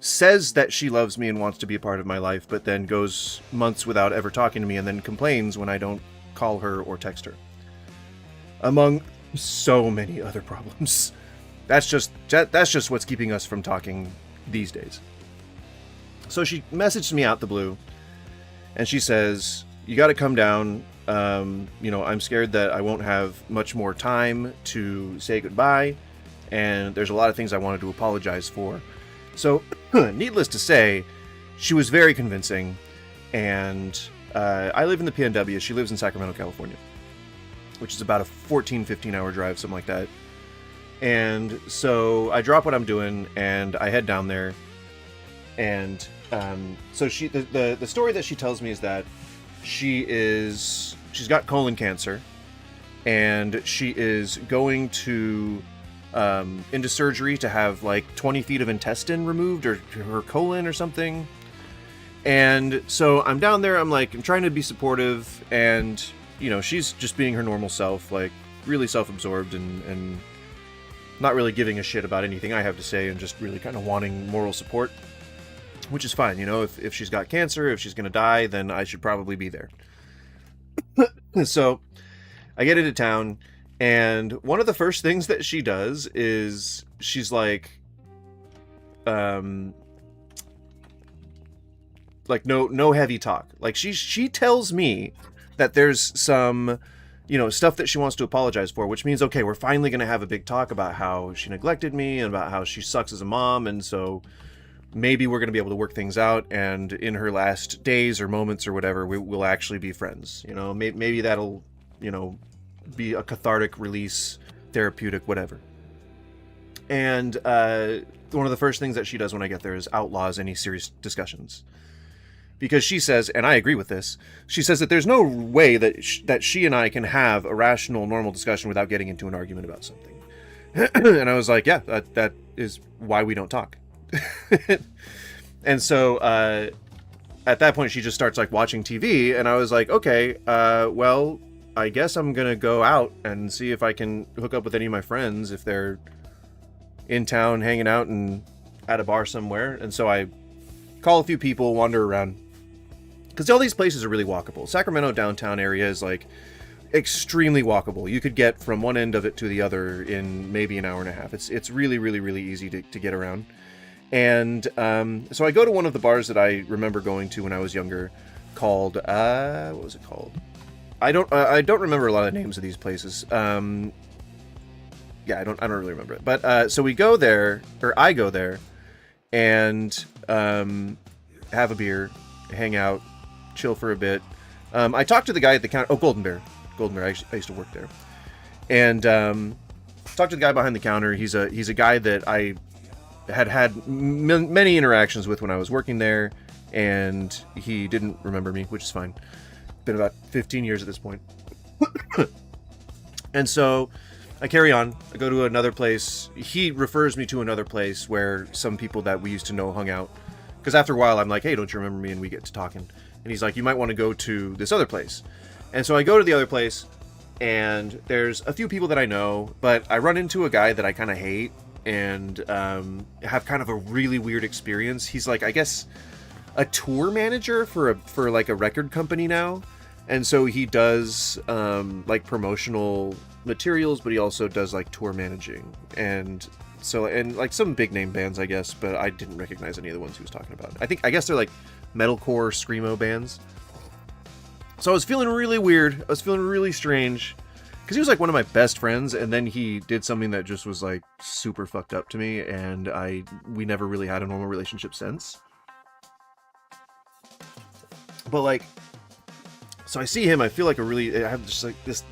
says that she loves me and wants to be a part of my life, but then goes months without ever talking to me and then complains when I don't call her or text her. Among so many other problems. That's just what's keeping us from talking these days. So she messaged me out the blue, and she says, you got to come down. I'm scared that I won't have much more time to say goodbye, and there's a lot of things I wanted to apologize for. So, needless to say, she was very convincing, and I live in the PNW. She lives in Sacramento, California, which is about a 15 hour drive, something like that. And so I drop what I'm doing and I head down there. And so the story that she tells me is that she's got colon cancer, and she is going to into surgery to have like 20 feet of intestine removed, or her colon or something. And so I'm down there, I'm trying to be supportive, and she's just being her normal self, like really self-absorbed and not really giving a shit about anything I have to say, and just really kind of wanting moral support, which is fine. If she's got cancer, if she's going to die, then I should probably be there. So I get into town, and one of the first things that she does is she's like no heavy talk. Like she tells me that there's some stuff that she wants to apologize for, which means, okay, we're finally going to have a big talk about how she neglected me and about how she sucks as a mom. And so maybe we're going to be able to work things out. And in her last days or moments or whatever, we'll actually be friends. Maybe that'll, be a cathartic release, therapeutic, whatever. And one of the first things that she does when I get there is outlaws any serious discussions. Because she says, and I agree with this, she says that there's no way that she and I can have a rational, normal discussion without getting into an argument about something. And I was like, yeah, that is why we don't talk. And so at that point, she just starts watching TV, and I was like, okay, well, I guess I'm going to go out and see if I can hook up with any of my friends if they're in town hanging out and at a bar somewhere. And so I call a few people, wander around, because all these places are really walkable. Sacramento downtown area is extremely walkable. You could get from one end of it to the other in maybe an hour and a half. It's really, really, really easy to get around. And so I go to one of the bars that I remember going to when I was younger, called what was it called? I don't remember a lot of the names of these places. Yeah, I don't really remember it. But so we go there, or I go there, and have a beer, hang out, chill for a bit. I talked to the guy at the counter. Oh, Golden Bear. I used to work there. And talked to the guy behind the counter. He's a guy that I had many interactions with when I was working there, and he didn't remember me, which is fine. Been about 15 years at this point. And so I carry on. I go to another place. He refers me to another place where some people that we used to know hung out. Because after a while, I'm like, hey, don't you remember me? And we get to talking. And he's like, you might want to go to this other place. And so I go to the other place, and there's a few people that I know, but I run into a guy that I kind of hate and have kind of a really weird experience. He's I guess, a tour manager for a record company now. And so he does promotional materials, but he also does tour managing, and some big name bands, I guess, but I didn't recognize any of the ones he was talking about. I guess they're metalcore screamo bands. So I was feeling really weird. I was feeling really strange, because he was one of my best friends, and then he did something that just was super fucked up to me, and we never really had a normal relationship since. But so I see him, I feel I have just this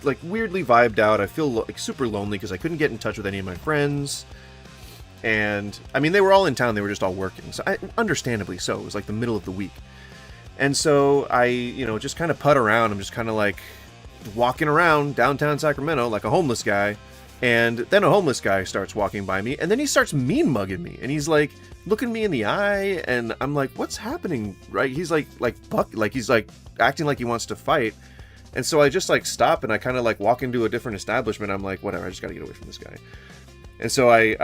like weirdly vibed out. I feel like super lonely because I couldn't get in touch with any of my friends. And I mean, they were all in town. They were just all working. So understandably so. It was like the middle of the week. And so I, just kind of putt around. I'm just kind of like walking around downtown Sacramento like a homeless guy. And then a homeless guy starts walking by me, and then he starts mean mugging me, and he's like looking me in the eye, and I'm like, what's happening? Right? He's like he's like acting like he wants to fight. And so I just like stop, and I kind of like walk into a different establishment. I'm like, whatever, I just got to get away from this guy. And so I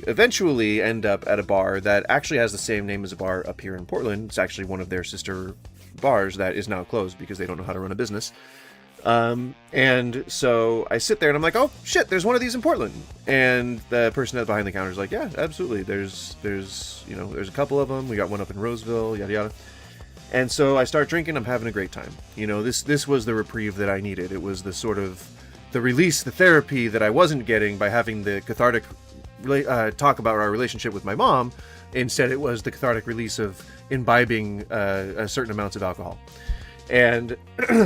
eventually end up at a bar that actually has the same name as a bar up here in Portland. It's actually one of their sister bars that is now closed because they don't know how to run a business. And so I sit there and I'm like, oh shit, there's one of these in Portland. And the person that's behind the counter is like, yeah, absolutely. There's a couple of them. We got one up in Roseville, yada, yada. And so I start drinking. I'm having a great time. This was the reprieve that I needed. It was the sort of the release, the therapy that I wasn't getting by having the cathartic talk about our relationship with my mom. Instead, it was the cathartic release of imbibing a certain amounts of alcohol. And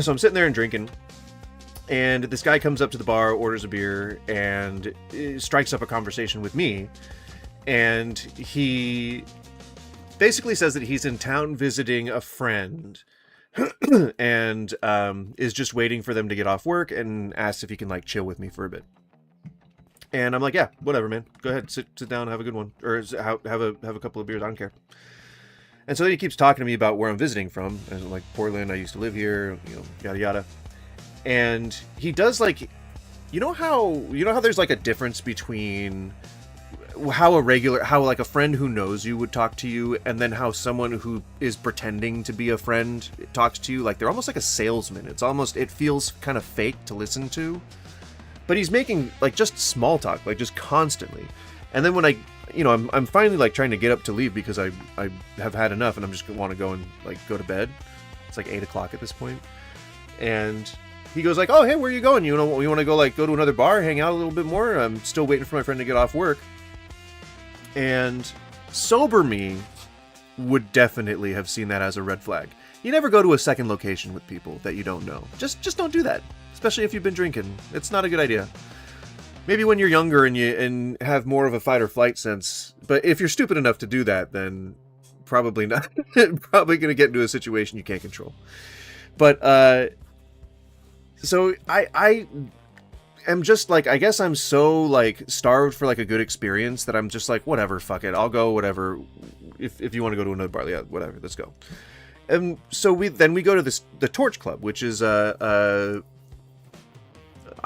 so I'm sitting there and drinking. And this guy comes up to the bar, orders a beer, and strikes up a conversation with me. And he basically says that he's in town visiting a friend and is just waiting for them to get off work, and asks if he can like chill with me for a bit. And I'm like, yeah, whatever, man. Go ahead, sit down, have a good one, or have a couple of beers. I don't care. And so then he keeps talking to me about where I'm visiting from. And I'm like, Portland, I used to live here, yada yada. And he does like, how there's like a difference between how like a friend who knows you would talk to you, and then how someone who is pretending to be a friend talks to you. Like they're almost like a salesman. It feels kind of fake to listen to, but he's making like just small talk, like just constantly. And then when I'm finally like trying to get up to leave because I have had enough, and I'm just want to go and like go to bed. It's like 8 o'clock at this point. And he goes like, oh, hey, where are you going? You want to go to another bar, hang out a little bit more? I'm still waiting for my friend to get off work. And sober me would definitely have seen that as a red flag. You never go to a second location with people that you don't know. Just don't do that. Especially if you've been drinking. It's not a good idea. Maybe when you're younger and have more of a fight or flight sense. But if you're stupid enough to do that, then probably not. Probably going to get into a situation you can't control. But so I am just like, I guess I'm so like starved for like a good experience that I'm just like, whatever, fuck it, I'll go, whatever. If you want to go to another bar, yeah, whatever, let's go. And so we go to the Torch Club, which is I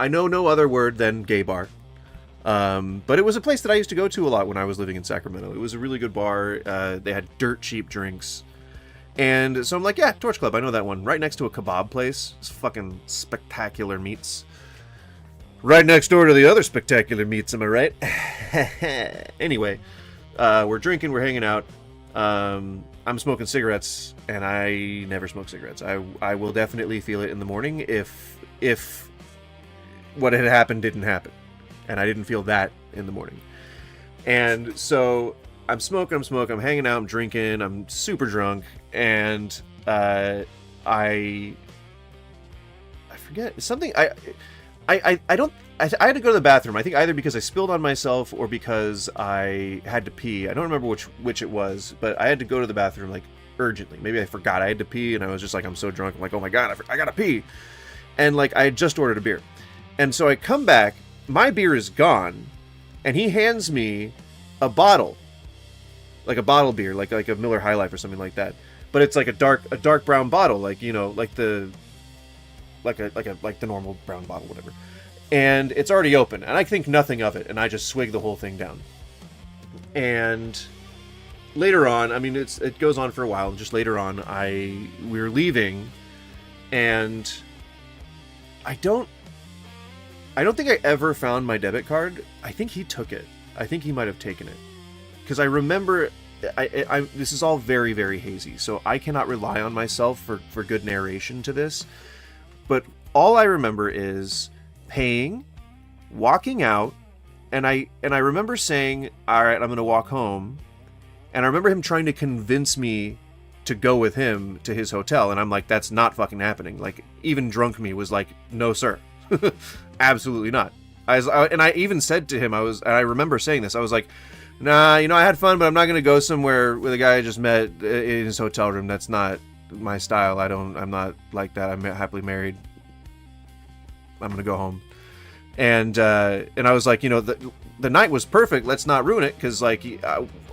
know no other word than gay bar. But it was a place that I used to go to a lot when I was living in Sacramento. It was a really good bar. They had dirt cheap drinks. And so I'm like, yeah, Torch Club, I know that one. Right next to a kebab place. It's fucking spectacular meats. Right next door to the other spectacular meats, am I right? Anyway, we're drinking, we're hanging out. I'm smoking cigarettes, and I never smoke cigarettes. I will definitely feel it in the morning if what had happened didn't happen. And I didn't feel that in the morning. And so I'm smoking, I'm hanging out, I'm drinking, I'm super drunk, and I forget something. I had to go to the bathroom. I think either because I spilled on myself or because I had to pee. I don't remember which it was, but I had to go to the bathroom like urgently. Maybe I forgot I had to pee, and I was just like, I'm so drunk. I'm like, oh my god, I gotta pee. And like I had just ordered a beer, and so I come back. My beer is gone, and he hands me a bottle, like a bottle beer, like a Miller High Life or something like that. But it's like a dark brown bottle, like like the normal brown bottle, whatever. And it's already open, and I think nothing of it, and I just swig the whole thing down. And later on, I mean, it goes on for a while. Just later on, we were leaving, and I don't think I ever found my debit card. I think he took it. I think he might have taken it. Because I remember, this is all very, very hazy, so I cannot rely on myself for good narration to this. But all I remember is paying, walking out, and I remember saying, all right, I'm going to walk home. And I remember him trying to convince me to go with him to his hotel. And I'm like, that's not fucking happening. Like, even drunk me was like, no, sir. Absolutely not. And I even said to him, and I remember saying this, I was like, nah, I had fun, but I'm not going to go somewhere with a guy I just met in his hotel room. That's not my style. I'm not like that. I'm happily married. I'm going to go home. And I was like, the night was perfect. Let's not ruin it. Cause like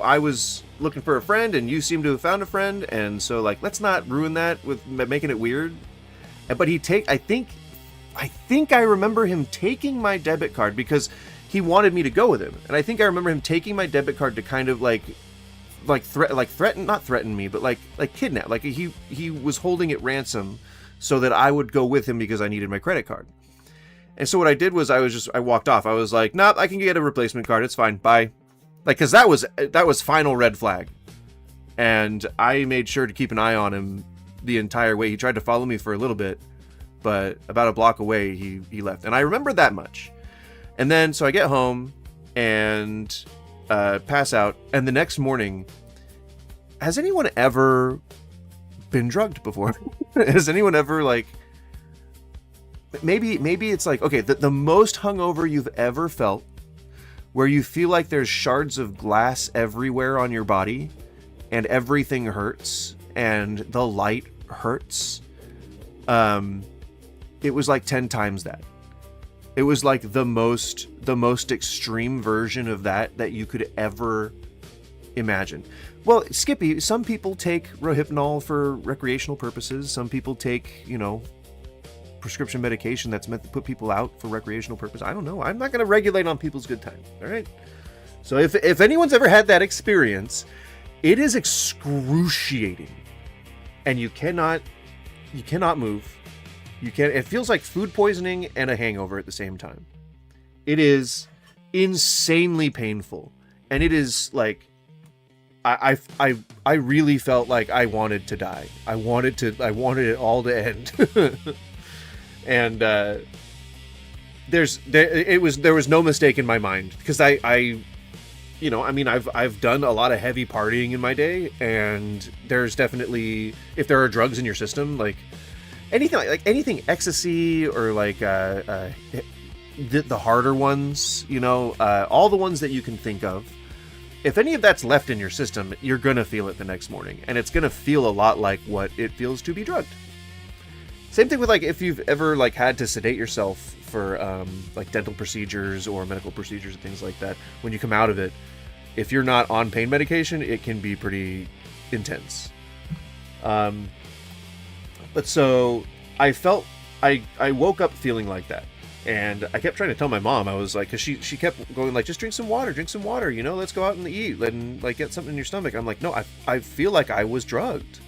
I was looking for a friend and you seem to have found a friend. And so like, let's not ruin that with making it weird. But I think I remember him taking my debit card because he wanted me to go with him. And I think I remember him taking my debit card to kind of not threaten me, but like kidnap. Like he was holding it ransom so that I would go with him because I needed my credit card. And so what I did was I walked off. I was like, nope, I can get a replacement card. It's fine. Bye. Like, cause that was final red flag. And I made sure to keep an eye on him the entire way. He tried to follow me for a little bit, but about a block away, he left. And I remember that much. And then, so I get home and pass out. And the next morning, has anyone ever been drugged before? Has anyone ever like, maybe it's like, okay, the most hungover you've ever felt, where you feel like there's shards of glass everywhere on your body and everything hurts and the light hurts. It was like 10 times that. It was like the most extreme version of that you could ever imagine. Well, Skippy, some people take Rohypnol for recreational purposes. Some people take, prescription medication that's meant to put people out for recreational purpose. I don't know. I'm not going to regulate on people's good time. All right. So if anyone's ever had that experience, it is excruciating, and you cannot move. It feels like food poisoning and a hangover at the same time. It is insanely painful, and it is like I really felt like I wanted to die. I wanted it all to end. And there was no mistake in my mind, because I've done a lot of heavy partying in my day, and there's definitely, if there are drugs in your system, like anything ecstasy or like the harder ones, all the ones that you can think of, if any of that's left in your system, you're gonna feel it the next morning, and it's gonna feel a lot like what it feels to be drugged. Same thing with like if you've ever like had to sedate yourself for like dental procedures or medical procedures and things like that. When you come out of it, if you're not on pain medication, it can be pretty intense. But so I woke up feeling like that, and I kept trying to tell my mom. I was like, because she kept going like, just drink some water, let's go out and eat and like get something in your stomach. I'm like, no, I feel like I was drugged.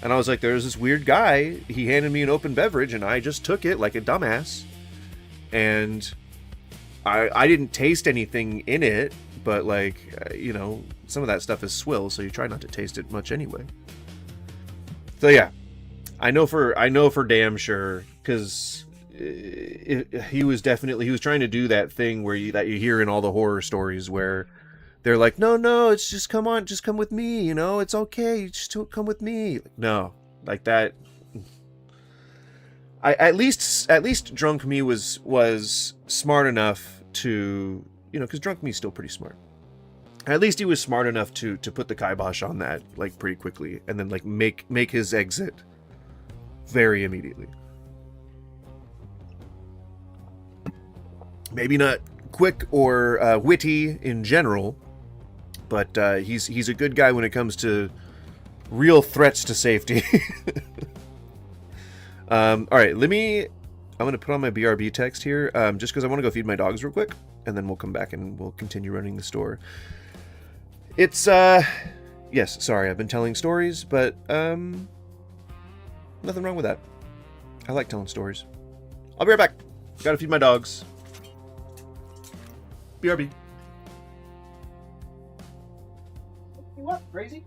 And I was like, there's this weird guy, he handed me an open beverage, and I just took it like a dumbass. And I didn't taste anything in it, but like, some of that stuff is swill, so you try not to taste it much anyway. So yeah, I know for damn sure, because he was trying to do that thing that you hear in all the horror stories where they're like, no, it's just come with me, it's okay, just come with me. No, like that. At least drunk me was smart enough to, because drunk me's still pretty smart. At least he was smart enough to put the kibosh on that like pretty quickly, and then like make his exit very immediately. Maybe not quick or witty in general, but he's a good guy when it comes to real threats to safety. All right, I'm going to put on my BRB text here, just because I want to go feed my dogs real quick, and then we'll come back and we'll continue running the store. It's, yes, sorry, I've been telling stories, but nothing wrong with that. I like telling stories. I'll be right back. Gotta feed my dogs. BRB. What, crazy?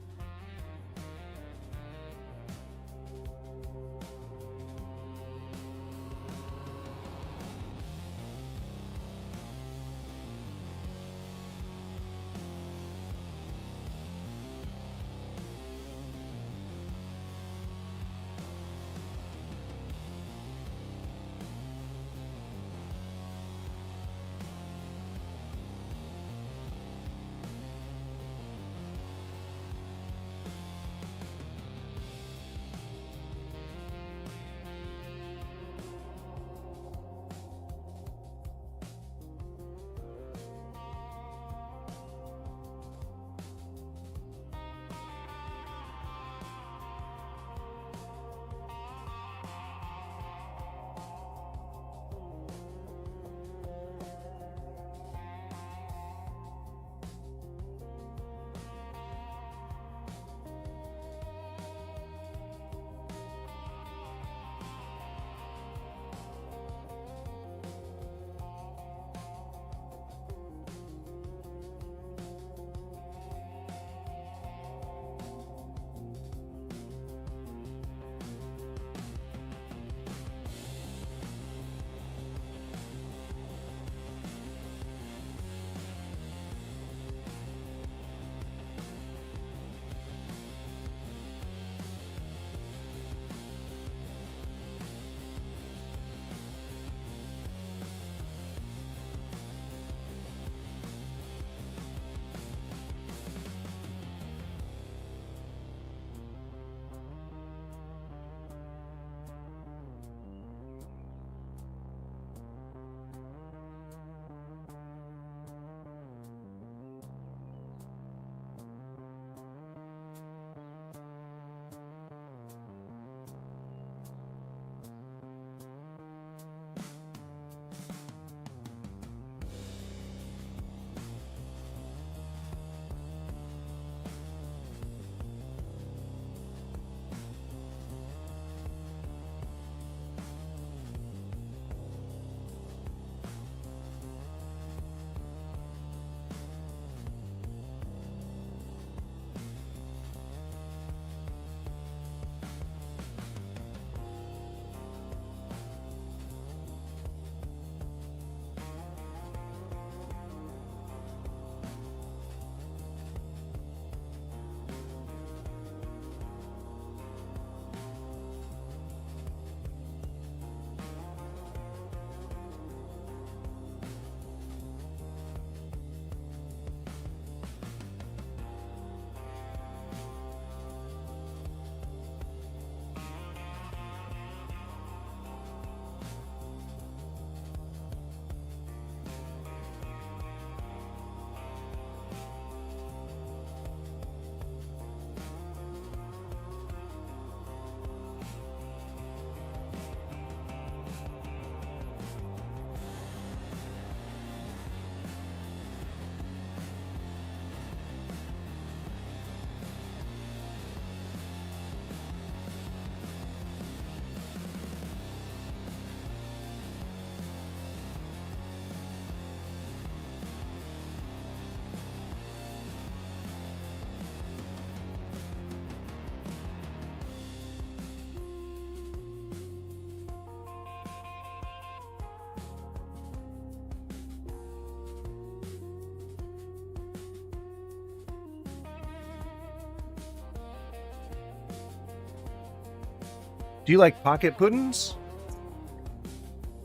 Do you like pocket puddings?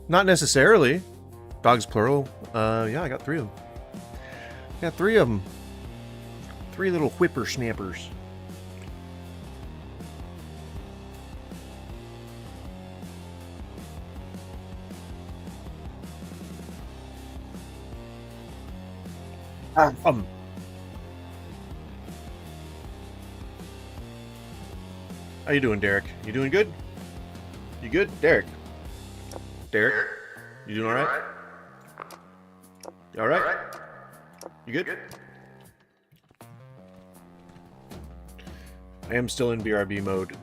Not necessarily. Dogs plural. Yeah, I got 3 of them. Got 3 of them. 3 little whippersnappers. How you doing, Derek? You doing good? You good, Derek? Derek, you doing all right? You all right? You good? I am still in BRB mode,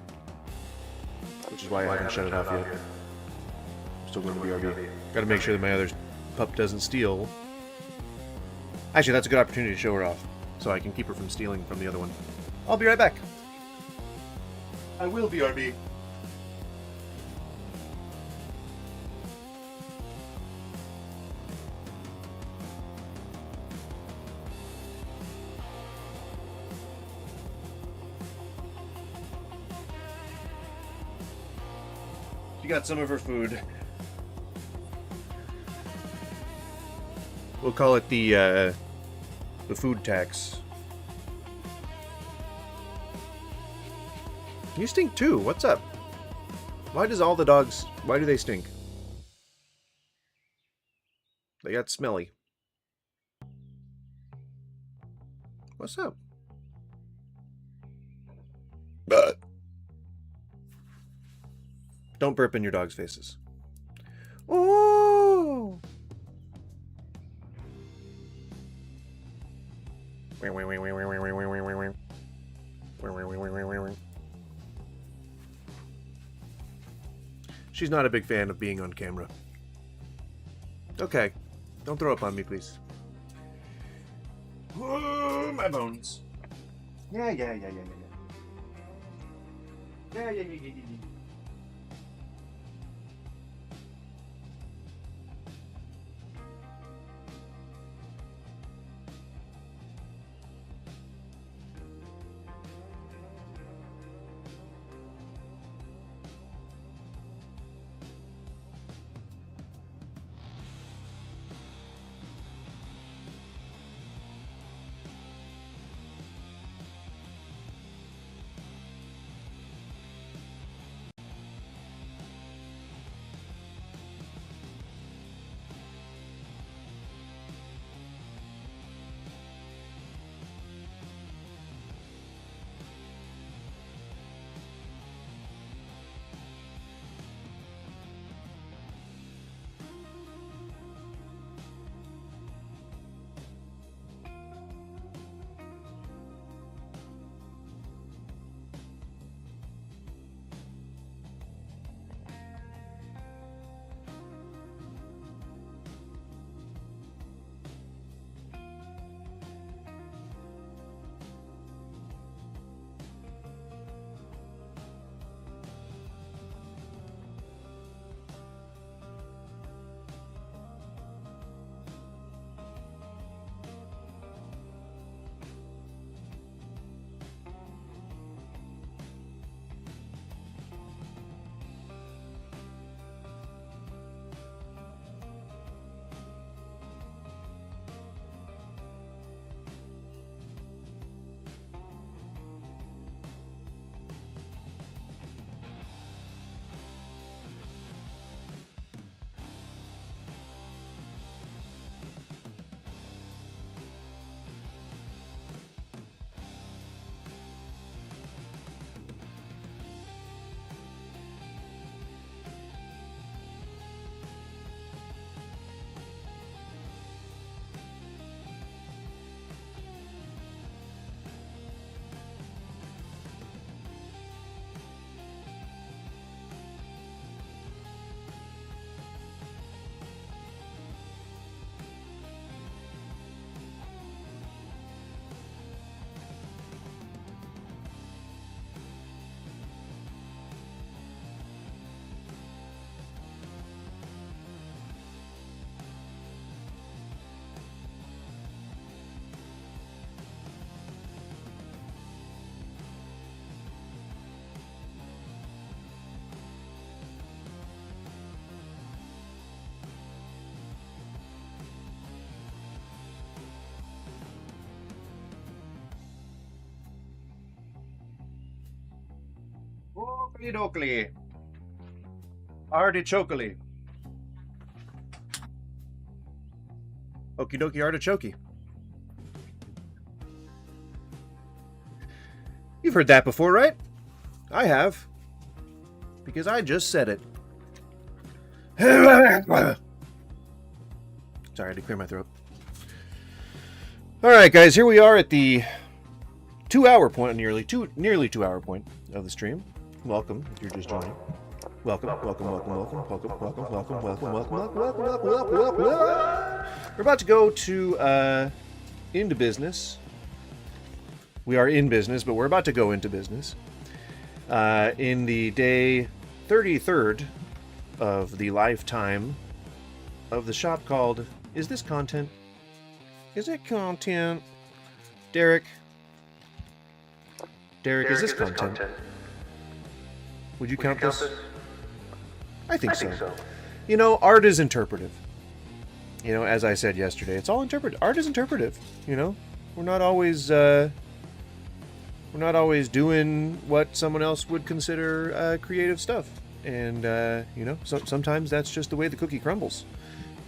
which is why I haven't shut it off yet. I'm still going to BRB. Got to make sure that my other pup doesn't steal. Actually, that's a good opportunity to show her off, so I can keep her from stealing from the other one. I'll be right back. I will BRB. She got some of her food. We'll call it the food tax. You stink too. What's up? Why does all the dogs... Why do they stink? They got smelly. What's up? Don't burp in your dog's faces. Oh! She's not a big fan of being on camera. Okay. Don't throw up on me, please. Oh, my bones. Yeah. Yeah. Artichokely. Artichokely. Okie dokie artichoke. You've heard that before, right? I have. Because I just said it. Sorry, I had to clear my throat. Alright, guys, here we are at the 2-hour point, nearly 2-hour point of the stream. Welcome, if you're just joining. Welcome. We're about to go to, into business. We are in business, but we're about to go into business. In the day 33rd of the lifetime of the shop called, is this content? Is it content? Derek, is this content? Would you count this? I think so. You know, art is interpretive. You know, as I said yesterday, it's all interpretive. Art is interpretive. You know, we're not always doing what someone else would consider creative stuff. And you know, sometimes that's just the way the cookie crumbles.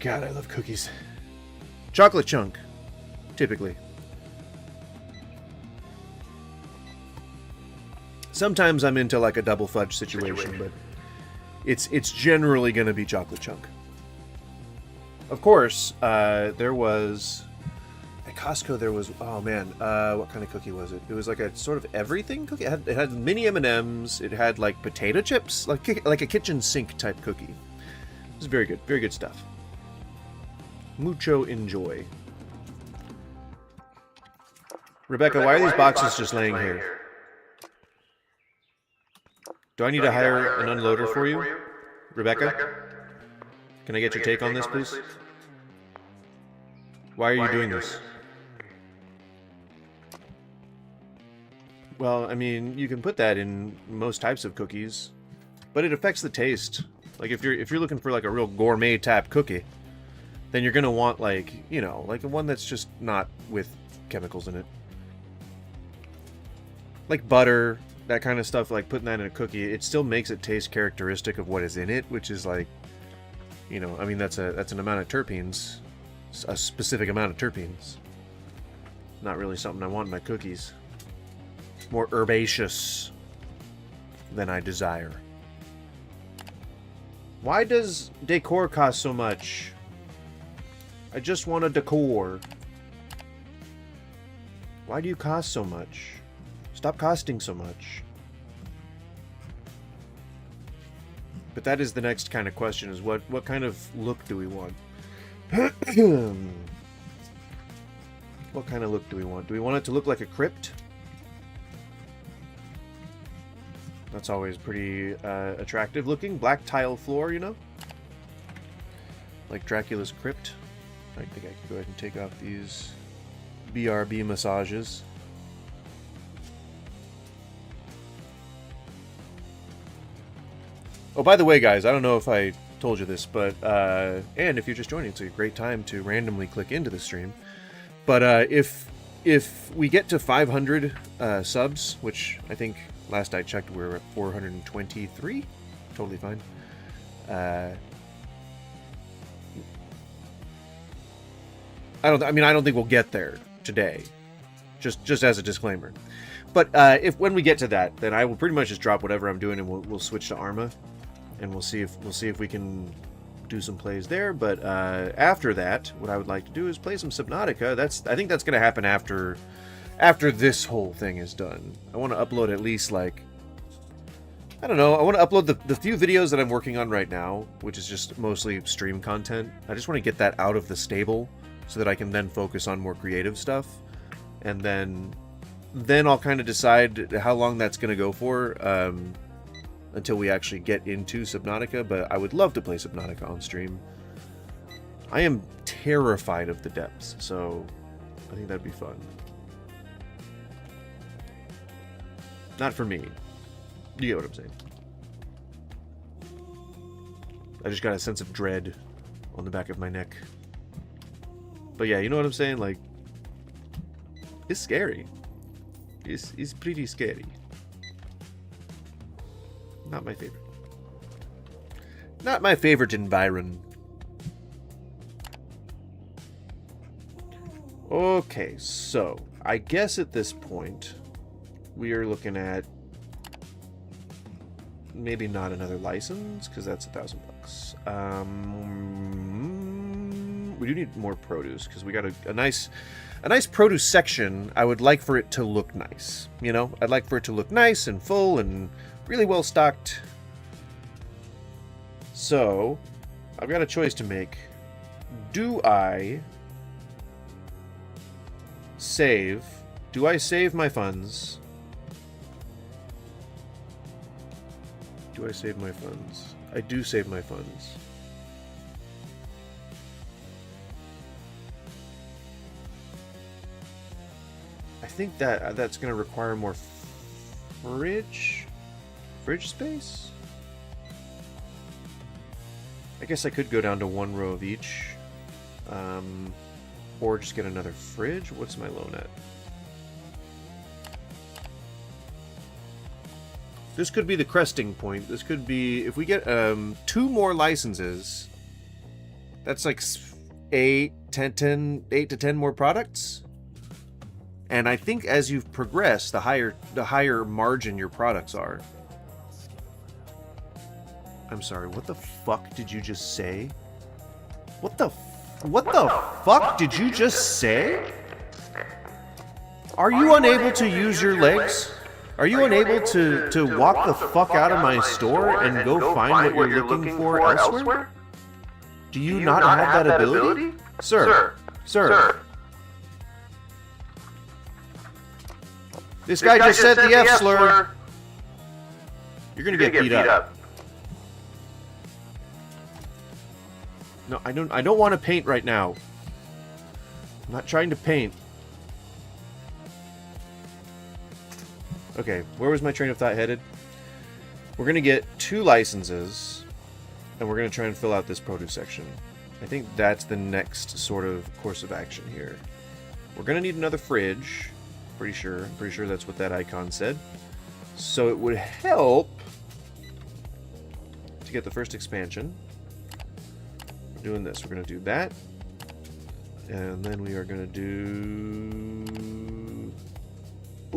God, I love cookies. Chocolate chunk, typically. Sometimes I'm into like a double fudge situation, but it's generally going to be chocolate chunk. Of course, there was at Costco. There was, oh man, what kind of cookie was it? It was like a sort of everything cookie. It had mini M&Ms. It had like potato chips, like a kitchen sink type cookie. It was very good stuff. Mucho enjoy. Rebecca, why are these boxes just laying here? Do I need to hire an unloader for you? Rebecca? Can I get your take on this, please? Why are you doing this? Well, I mean, you can put that in most types of cookies, but it affects the taste. Like if you're looking for like a real gourmet type cookie, then you're gonna want like, you know, like one that's just not with chemicals in it. Like butter, that kind of stuff, like putting that in a cookie, it still makes it taste characteristic of what is in it, which is like, you know, I mean, that's an amount of terpenes, a specific amount of terpenes. Not really something I want in my cookies. More herbaceous than I desire. Why does decor cost so much? I just want a decor. Why do you cost so much? Stop costing so much. But that is the next kind of question, is what kind of look do we want? What kind of look do we want? Do we want it to look like a crypt? That's always pretty attractive looking. Black tile floor, you know? Like Dracula's crypt. I think I can go ahead and take off these BRB massages. Oh, by the way, guys, I don't know if I told you this, but, and if you're just joining, it's a great time to randomly click into the stream. But if we get to 500 subs, which I think last I checked we were at 423, totally fine. I don't think we'll get there today. Just as a disclaimer. But when we get to that, then I will pretty much just drop whatever I'm doing and we'll switch to Arma. And we'll see if we can do some plays there. But after that, what I would like to do is play some Subnautica. I think that's going to happen after this whole thing is done. I want to upload at least like, I don't know. I want to upload the few videos that I'm working on right now, which is just mostly stream content. I just want to get that out of the stable so that I can then focus on more creative stuff, and then I'll kind of decide how long that's going to go for. Until we actually get into Subnautica, but I would love to play Subnautica on stream. I am terrified of the depths, so I think that'd be fun. Not for me. You get what I'm saying. I just got a sense of dread on the back of my neck. But yeah, you know what I'm saying? Like, it's scary. It's pretty scary. Not my favorite. Not my favorite environ. Okay, so I guess at this point we are looking at maybe not another license because that's $1,000. We do need more produce because we got a nice produce section. I would like for it to look nice. You know, I'd like for it to look nice and full and really well stocked. So I've got a choice to make. Do I save? Do I save my funds? Do I save my funds? I do save my funds. I think that's going to require more fridge space. I guess I could go down to 1 row of each, or just get another fridge. What's my loan at? This could be the cresting point. This could be, if we get 2 more licenses, that's like 8 to 10 more products. And I think as you've progressed, the higher margin your products are. I'm sorry, what the fuck did you just say? What the fuck did you just say? Are you unable to use your legs? Are you unable to walk the fuck out of my store and go find what you're looking for elsewhere? Do you not have that ability? Sir. This guy just said the F slur. You're gonna get beat up. No, I don't want to paint right now. I'm not trying to paint. Okay, where was my train of thought headed? We're gonna get 2 licenses, and we're gonna try and fill out this produce section. I think that's the next sort of course of action here. We're gonna need another fridge. I'm pretty sure that's what that icon said. So it would help to get the first expansion. We're doing this. We're going to do that. And then we are going to do...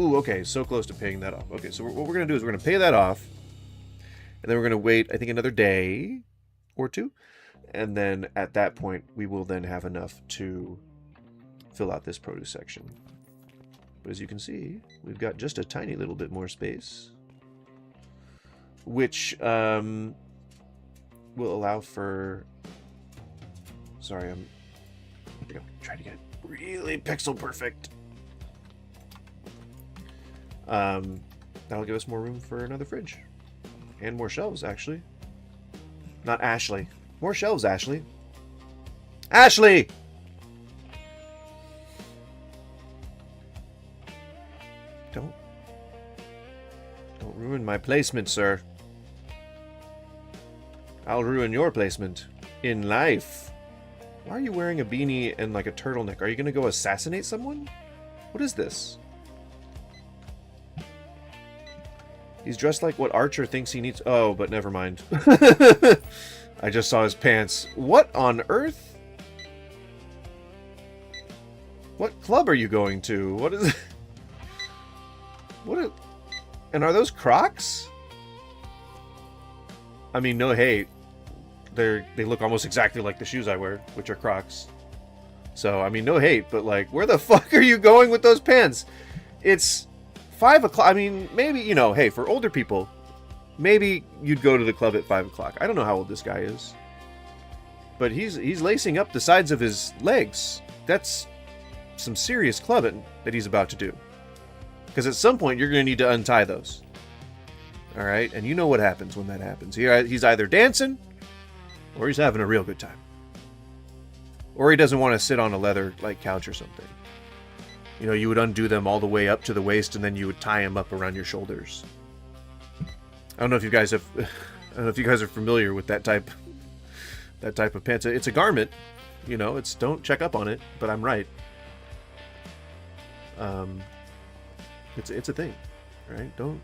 Ooh, okay. So close to paying that off. Okay, so what we're going to do is we're going to pay that off. And then we're going to wait, I think, another day or 2. And then at that point, we will then have enough to fill out this produce section. But as you can see, we've got just a tiny little bit more space, which will allow for... Sorry, I'm trying to get really pixel perfect. That'll give us more room for another fridge. And more shelves, actually. Not Ashley. More shelves, Ashley. Ashley! Don't ruin my placement, sir. I'll ruin your placement in life. Why are you wearing a beanie and like a turtleneck? Are you gonna go assassinate someone? What is this? He's dressed like what Archer thinks he needs. Oh, but never mind. I just saw his pants. What on earth? What club are you going to? What is it? And are those Crocs? I mean, no hate. They look almost exactly like the shoes I wear, which are Crocs. So, I mean, no hate, but like, where the fuck are you going with those pants? It's 5 o'clock. I mean, maybe, you know, hey, for older people, maybe you'd go to the club at 5 o'clock. I don't know how old this guy is. But he's lacing up the sides of his legs. That's some serious clubbing that he's about to do. Because at some point, you're going to need to untie those. Alright? And you know what happens when that happens. He's either dancing, or he's having a real good time. Or he doesn't want to sit on a leather like couch or something. You know, you would undo them all the way up to the waist, and then you would tie them up around your shoulders. I don't know if you guys are familiar with that type of pants. It's a garment. You know, don't check up on it, but I'm right. It's a thing, right? Don't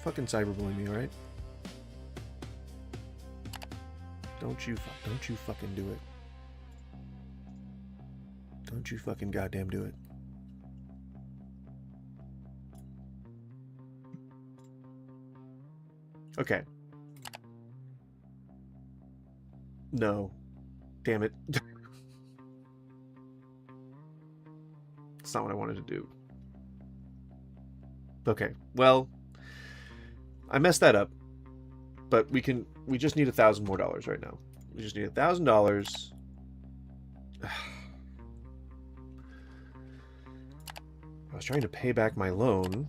fucking cyberbully me, all right? Don't you fucking do it. Don't you fucking goddamn do it. Okay. No. Damn it. That's not what I wanted to do. Okay, well, I messed that up. But we just need $1,000 more right now. We just need $1,000. I was trying to pay back my loan.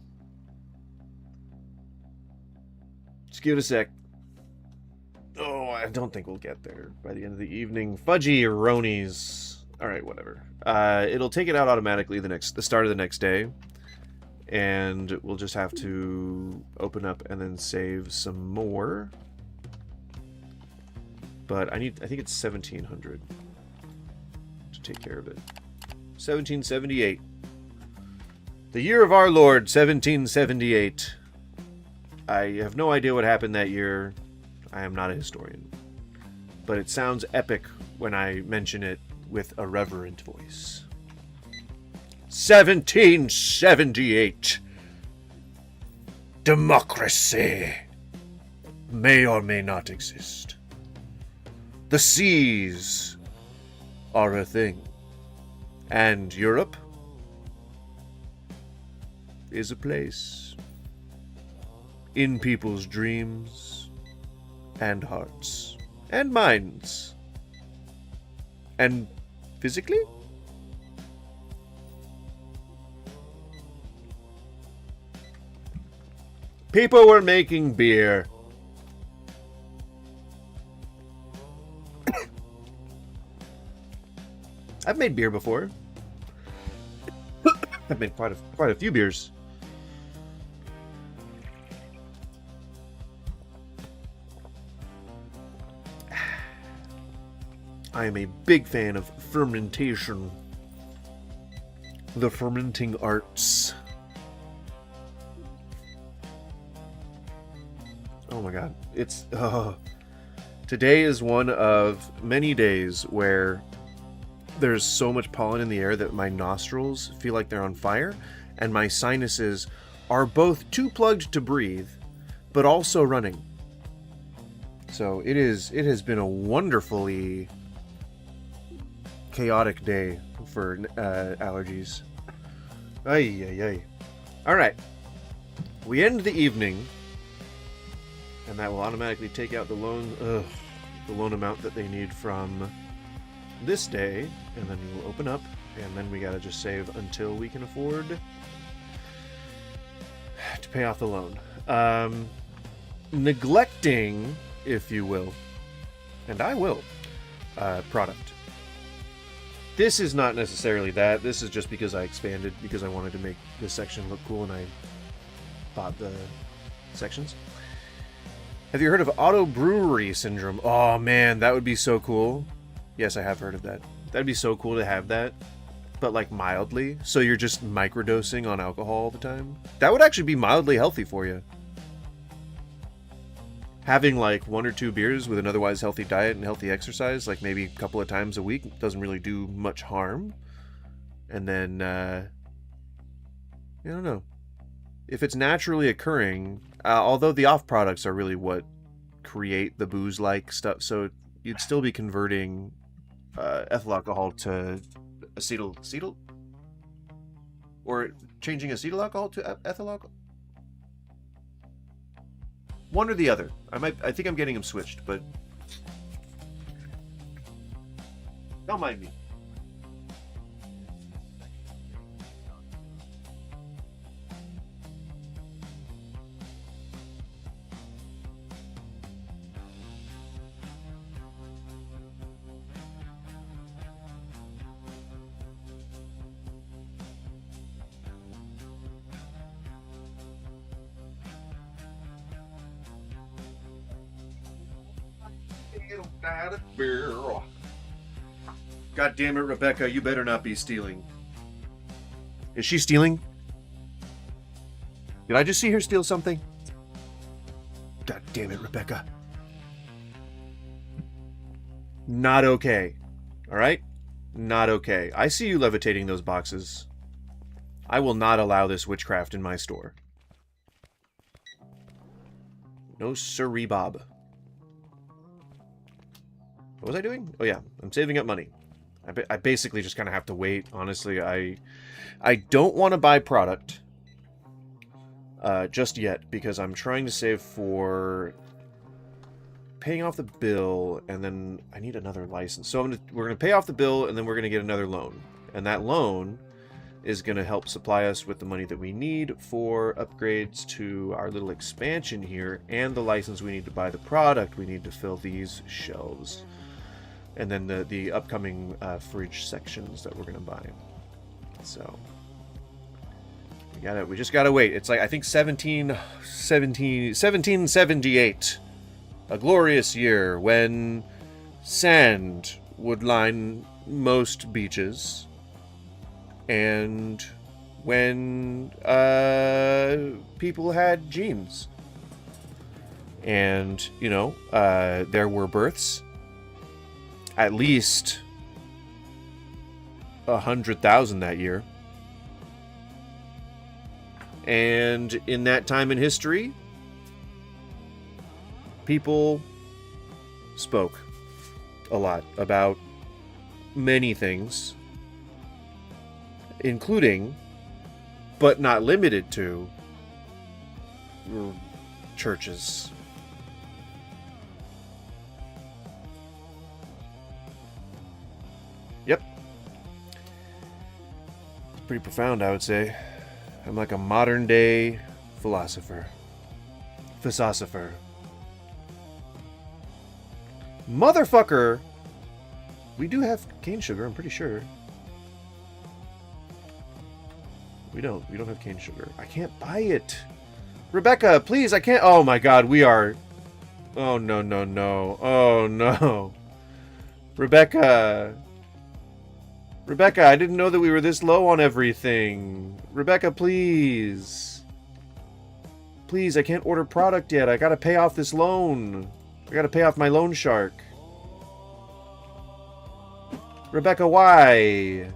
Just give it a sec. Oh, I don't think we'll get there by the end of the evening. Fudgy Ronies. Alright, whatever. It'll take it out automatically the start of the next day. And we'll just have to open up and then save some more. But I think it's 1,700 to take care of it. 1778. The year of our Lord, 1778. I have no idea what happened that year. I am not a historian. But it sounds epic when I mention it with a reverent voice. 1778. Democracy may or may not exist. The seas are a thing. And Europe is a place. In people's dreams and hearts and minds. And physically? People were making beer. I've made beer before. I've made quite a few beers. I am a big fan of fermentation. The fermenting arts. Oh my god. It's... Today is one of many days where there's so much pollen in the air that my nostrils feel like they're on fire, and my sinuses are both too plugged to breathe, but also running. So it has been a wonderfully chaotic day for allergies. Ay, ay, ay. Alright. We end the evening, and that will automatically take out the loan amount that they need from this day, and then we'll open up, and then we gotta just save until we can afford to pay off the loan. Neglecting, if you will, and I will, product. This is not necessarily that. This is just because I expanded, because I wanted to make this section look cool, and I bought the sections. Have you heard of auto brewery syndrome? Oh man, that would be so cool. Yes, I have heard of that. That'd be so cool to have that, but like mildly. So you're just microdosing on alcohol all the time. That would actually be mildly healthy for you. Having like 1 or 2 beers with an otherwise healthy diet and healthy exercise, like maybe a couple of times a week, doesn't really do much harm. And then, I don't know. If it's naturally occurring, although the off products are really what create the booze-like stuff, so you'd still be converting ethyl alcohol to acetyl, or changing acetyl alcohol to ethyl alcohol. One or the other. I think I'm getting them switched, but don't mind me. God damn it, Rebecca, you better not be stealing. Is she stealing? Did I just see her steal something? God damn it, Rebecca. Not okay. Alright? Not okay. I see you levitating those boxes. I will not allow this witchcraft in my store. No siree, Bob. What was I doing? Oh yeah, I'm saving up money. I basically just kind of have to wait. Honestly, I don't want to buy product just yet because I'm trying to save for paying off the bill, and then I need another license. So we're going to pay off the bill, and then we're going to get another loan. And that loan is going to help supply us with the money that we need for upgrades to our little expansion here, and the license we need to buy the product we need to fill these shelves. And then the upcoming fridge sections that we're going to buy. So we just gotta wait. It's like, I think 1778. A glorious year when sand would line most beaches, and when people had jeans, and you know, there were births, at least 100,000 that year, and in that time in history, people spoke a lot about many things, including, but not limited to, churches. Yep. It's pretty profound, I would say. I'm like a modern day philosopher. Philosopher. Motherfucker! We do have cane sugar, I'm pretty sure. We don't have cane sugar. I can't buy it. Rebecca, please, I can't. Oh my god, we are. Oh no, no, no. Oh no. Rebecca. Rebecca, I didn't know that we were this low on everything. Rebecca, please. Please, I can't order product yet. I gotta pay off this loan. I gotta pay off my loan shark. Rebecca, why?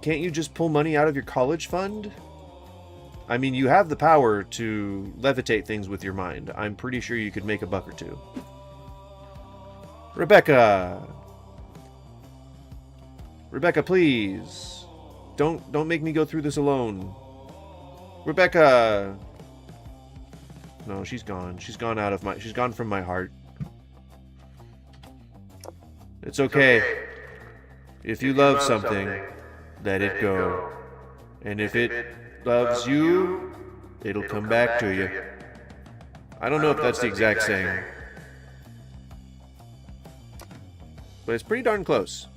Can't you just pull money out of your college fund? I mean, you have the power to levitate things with your mind. I'm pretty sure you could make a buck or two. Rebecca! Rebecca, please. Don't make me go through this alone. Rebecca! No, she's gone. She's gone out of my... She's gone from my heart. It's okay. If you love something, let it go. And if it loves you, it'll come back to you. I don't know if that's the exact saying. But it's pretty darn close.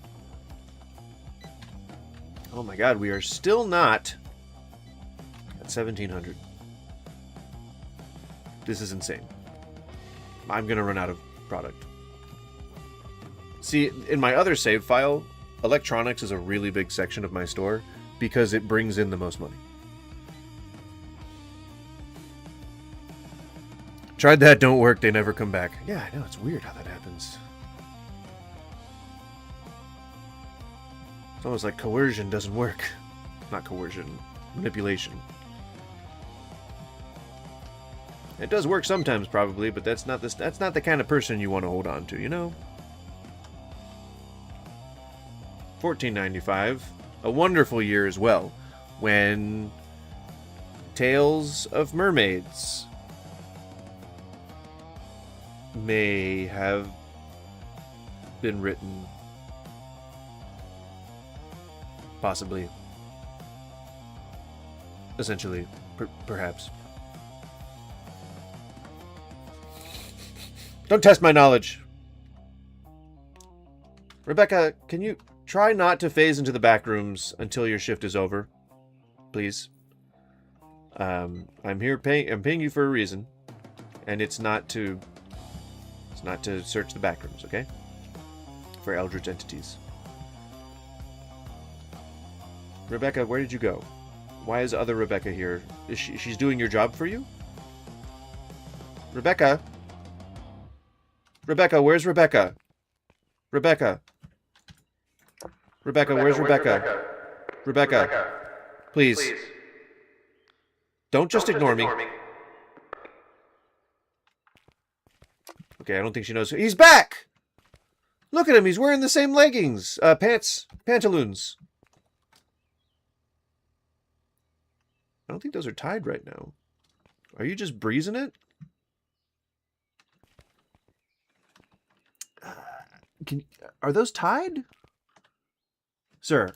Oh my god, we are still not at 1700. This is insane. I'm gonna run out of product. See, in my other save file, electronics is a really big section of my store because it brings in the most money. Tried that, don't work, they never come back. Yeah, I know, it's weird how that happens. It's almost like coercion doesn't work. Not coercion, manipulation. It does work sometimes, probably, but that's not the kind of person you want to hold on to, you know? 1495, a wonderful year as well, when tales of mermaids may have been written. Possibly. Essentially. Perhaps. Don't test my knowledge. Rebecca, can you try not to phase into the back rooms until your shift is over? Please. I'm paying you for a reason. And it's not to search the back rooms, okay? For eldritch entities. Rebecca, where did you go? Why is other Rebecca here? She's doing your job for you? Rebecca? Rebecca, where's Rebecca? Rebecca. Rebecca, where's Rebecca? Rebecca, please. Don't just ignore me. Okay, I don't think she knows. He's back! Look at him, he's wearing the same leggings. Pantaloons. I don't think those are tied right now. Are you just breezing it? Are those tied? Sir.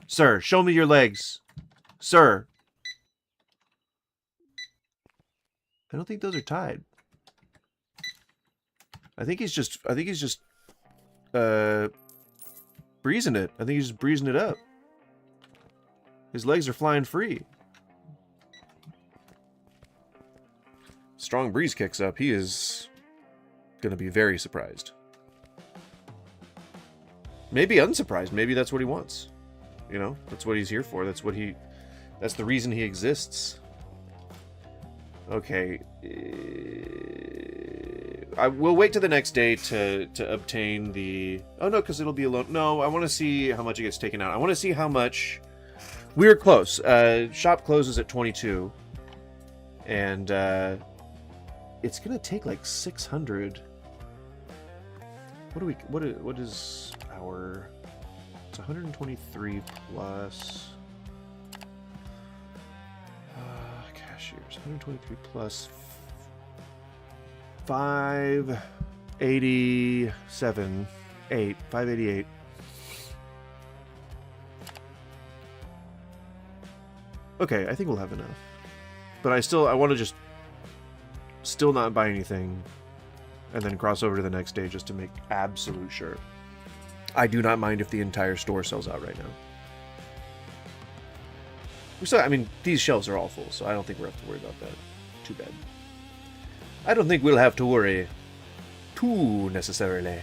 Sir, show me your legs. Sir. I don't think those are tied. I think he's just breezing it. I think he's just breezing it up. His legs are flying free. Strong breeze kicks up. He is gonna be very surprised. Maybe unsurprised. Maybe that's what he wants. You know, that's what he's here for. That's the reason he exists. Okay. I will wait to the next day to obtain the... Oh, no, because it'll be alone. No, I want to see how much it gets taken out. I want to see how much... We're close. Shop closes at 22. And it's going to take like 600. What is our... It's 123 plus... cashiers. 123 plus 587. 588. Okay, I think we'll have enough. But I want to just still not buy anything and then cross over to the next day just to make absolute sure. I do not mind if the entire store sells out right now. So, I mean, these shelves are all full, so I don't think we'll have to worry about that. Too bad. I don't think we'll have to worry too necessarily.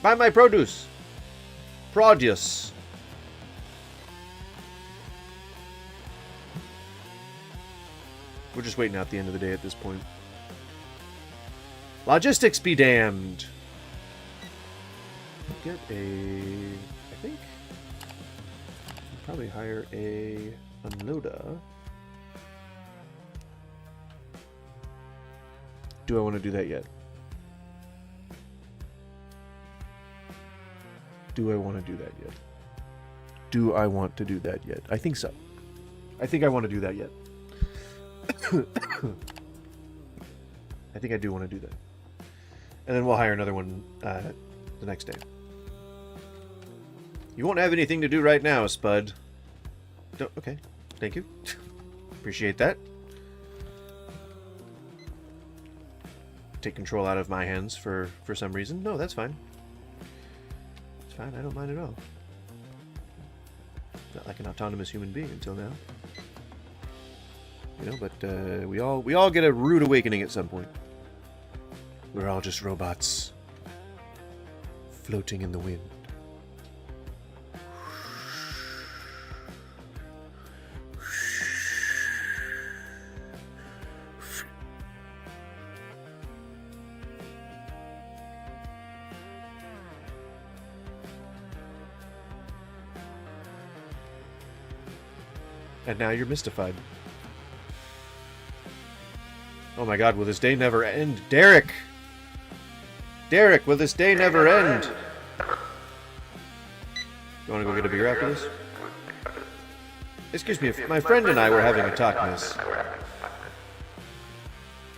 Buy my produce. Produce. We're just waiting out the end of the day at this point. Logistics be damned. Get a... I think... Probably hire a unloader. Do I want to do that yet? Do I want to do that yet? Do I want to do that yet? I think so. I think I want to do that yet. I think I do want to do that. And then we'll hire another one the next day. You won't have anything to do right now, Spud. Okay, thank you. Appreciate that. Take control out of my hands for some reason. No, that's fine. It's fine, I don't mind at all. Not like an autonomous human being until now. You know, but we all get a rude awakening at some point. We're all just robots floating in the wind. And now you're mystified. Oh my god, will this day never end? Derek! Derek, will this day never end? You want to go get a beer after this? Excuse me, if my friend and I were having a talk, miss.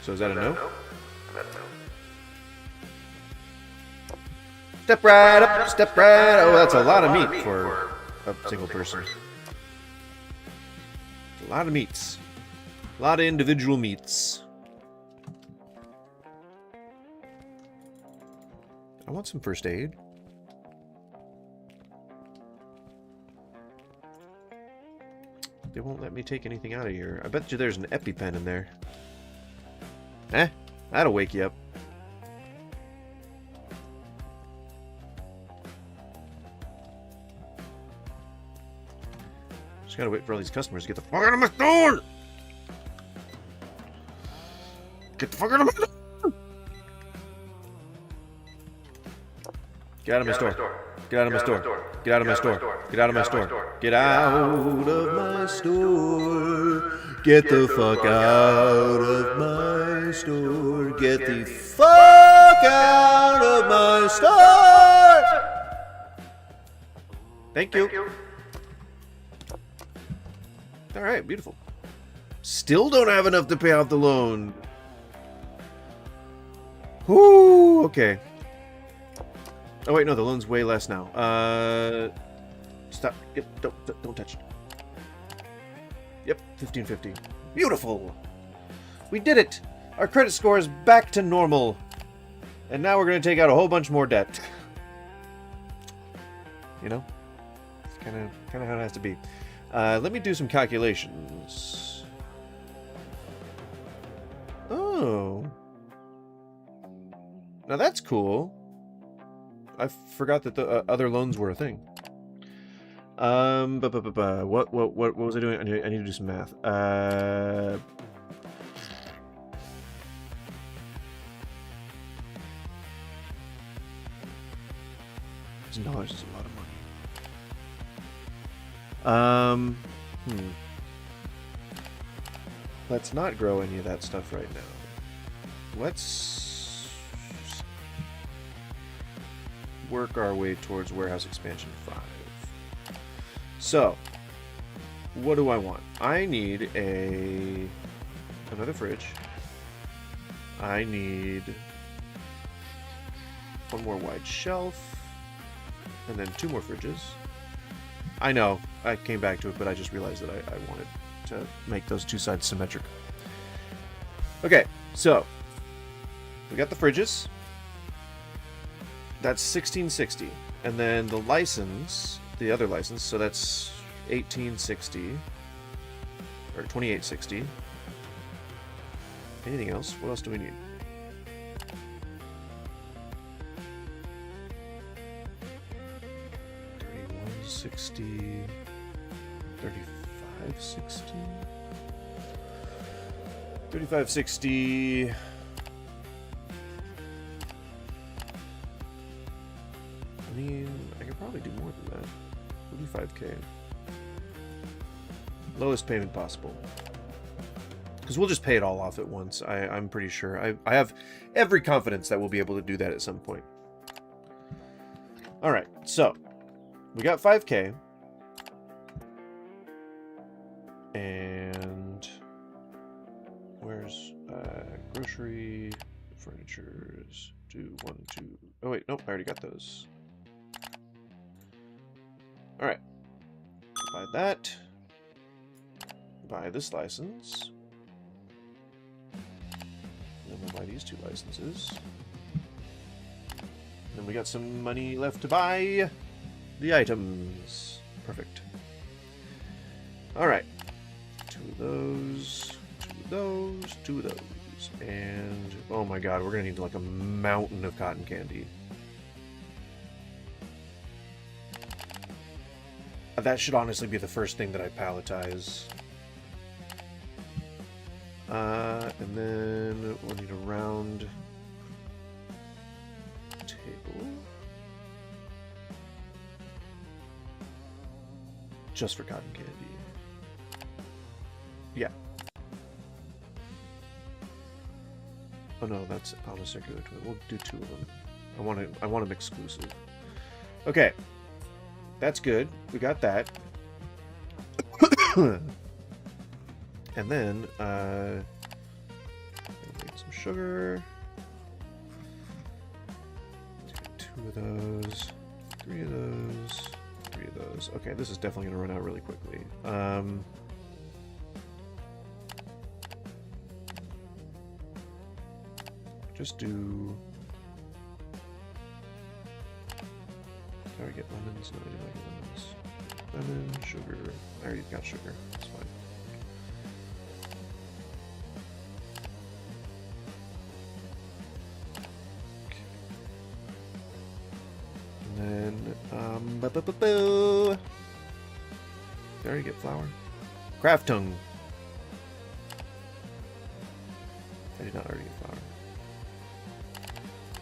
So is that a no? Step right up, step right... Oh, that's a lot of meat for a single person. A lot of meats. A lot of individual meats. I want some first aid. They won't let me take anything out of here. I bet you there's an EpiPen in there. Eh? That'll wake you up. Just gotta wait for all these customers to get the fuck out of my store! Get the fuck out of my store! Get out of my store. Get out of my store. Get out of my store. Get out of my store. Get out of my store. Get the fuck out of my store. Get the fuck out of my store. Thank you. All right, beautiful. Still don't have enough to pay off the loan. Whoo, okay. Oh wait, no, the loan's way less now. Stop. Don't touch. Yep, 1550. Beautiful. We did it. Our credit score is back to normal. And now we're going to take out a whole bunch more debt. You know? It's kind of how it has to be. Let me do some calculations. Oh. Now that's cool. I forgot that the other loans were a thing. What was I doing? I need to do some math. $1,000 is a lot of money. Let's not grow any of that stuff right now. Let's work our way towards warehouse expansion 5. So, what do I want? I need another fridge. I need one more wide shelf, and then 2 more fridges. I know, I came back to it, but I just realized that I wanted to make those 2 sides symmetric. Okay, so we got the fridges. That's 1660, and then the license, the other license, so that's 1860 or 2860. Anything else? What else do we need? $31.60, $35.60, $35.60. I mean, I could probably do more than that. 45K. Lowest payment possible. Because we'll just pay it all off at once. I'm pretty sure. I have every confidence that we'll be able to do that at some point. Alright, so we got 5K. And where's grocery, furnitures, 2, 1, 2. Oh wait, nope, I already got those. Alright. Buy that. Buy this license. Then we'll buy these 2 licenses. Then we got some money left to buy the items. Perfect. Alright. 2 of those. 2 of those. 2 of those. And oh my god, we're gonna need like a mountain of cotton candy. That should honestly be the first thing that I palletize. And then we'll need a round table. Just for cotton candy. Yeah. Oh no, that's on a circular toilet. We'll do 2 of them. I want them exclusive. Okay. That's good. We got that. And then, make some sugar. Take 2 of those. 3 of those. 3 of those. Okay, this is definitely going to run out really quickly. Just do... Did I already get lemons? No, I didn't get lemons. Lemon, sugar. I already got sugar. That's fine. Okay. And then, did I already get flour? Craft tongue. I did not already get flour.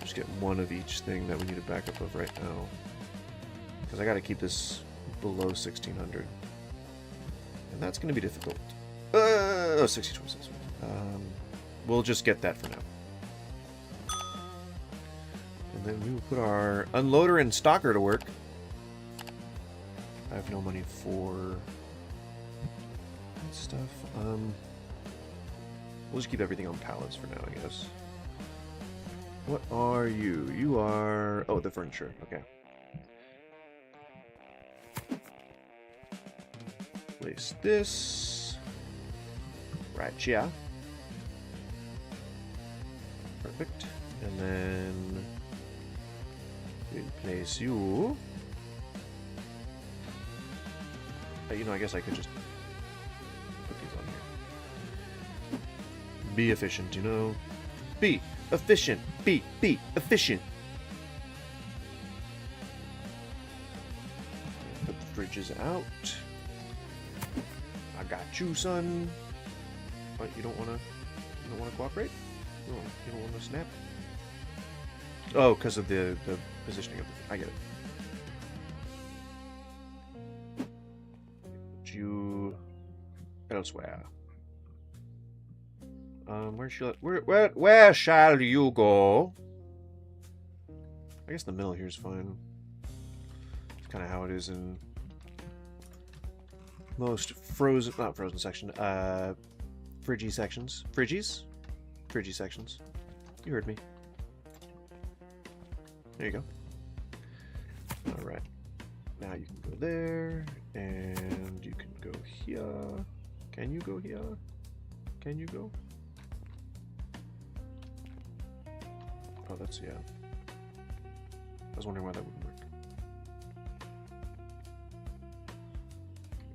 Just get one of each thing that we need a backup of right now. Because I gotta keep this below 1600. And that's gonna be difficult. 6026. We'll just get that for now. And then we will put our unloader and stocker to work. I have no money for that stuff. We'll just keep everything on pallets for now, I guess. What are you? You are... Oh, the furniture. Okay. Place this right here. Perfect. And then we'll place you. You know, I guess I could just put these on here. Be efficient, you know? Be efficient. Be efficient. Put the fridges out. I got you, son. What, you don't wanna cooperate? You don't wanna snap? Oh, because of the positioning of the... I get it. Put you elsewhere. Where shall you go? I guess the middle here is fine. It's kind of how it is in most frozen, not frozen section, friggy sections. Friggy sections. You heard me. There you go. Alright. Now you can go there, and you can go here. Can you go here? Can you go? Oh, that's, yeah. I was wondering why that wouldn't work.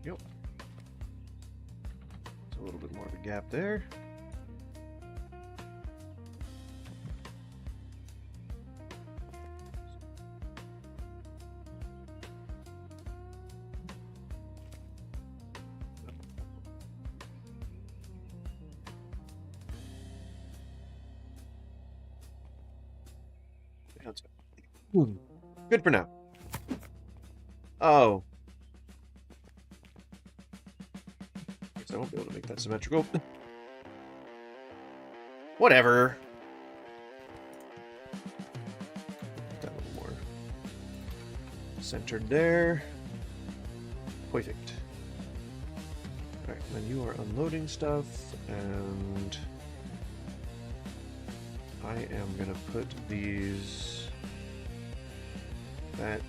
Yep. There's a little bit more of a gap there. Good for now. Oh. Guess I won't be able to make that symmetrical. Whatever. That a little more centered there. Perfect. Alright, then you are unloading stuff, and I am gonna put these... That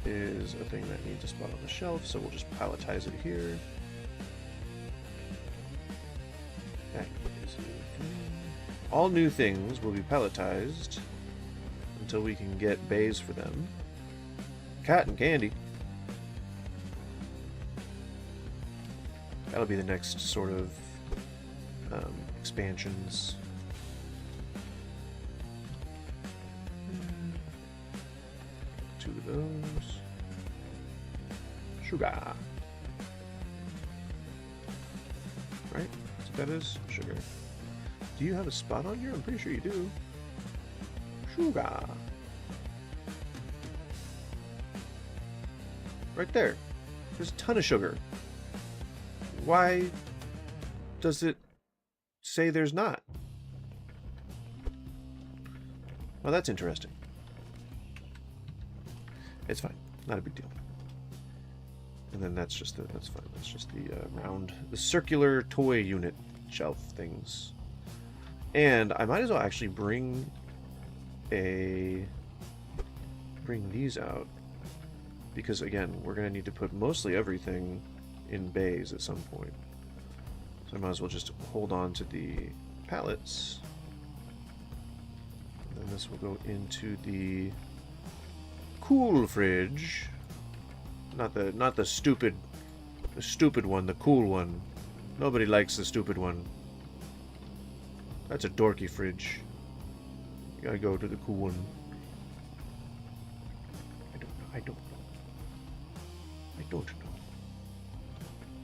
is a thing that needs a spot on the shelf, so we'll just palletize it here. That is a new thing. All new things will be palletized until we can get bays for them. Cotton candy. That'll be the next sort of expansions. Two of those. Sugar. Right? That's what that is? Sugar. Do you have a spot on here? I'm pretty sure you do. Sugar. Right there. There's a ton of sugar. Why does it say there's not? Well, that's interesting. It's fine. Not a big deal. And then that's just that's fine. That's just the round, the circular toy unit shelf things. And I might as well actually bring these out, because again, we're gonna need to put mostly everything in bays at some point. So I might as well just hold on to the pallets. And then this will go into the cool fridge. Not the stupid one, the cool one. Nobody likes the stupid one. That's a dorky fridge. You gotta go to the cool one.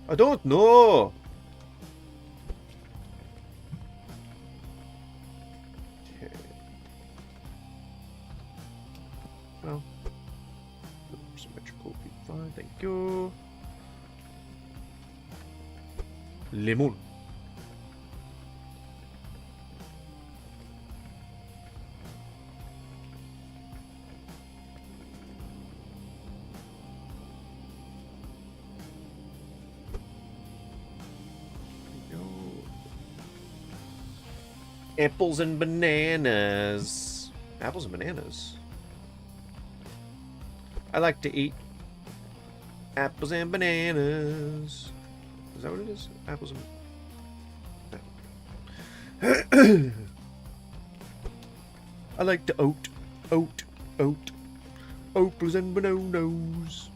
I don't know. Thank you. Lemon. Apples and bananas. Apples and bananas. I like to eat apples and bananas. Is that what it is? Apples and... I like to oat. Apples and bananas.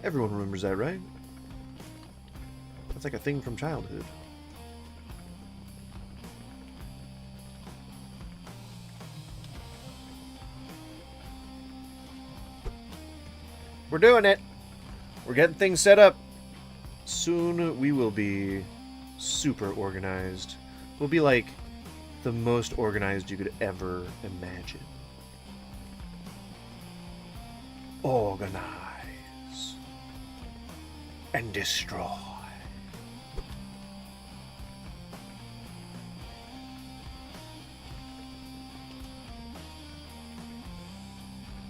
Everyone remembers that, right? That's like a thing from childhood. We're doing it. We're getting things set up. Soon we will be super organized. We'll be like the most organized you could ever imagine. Organize and destroy.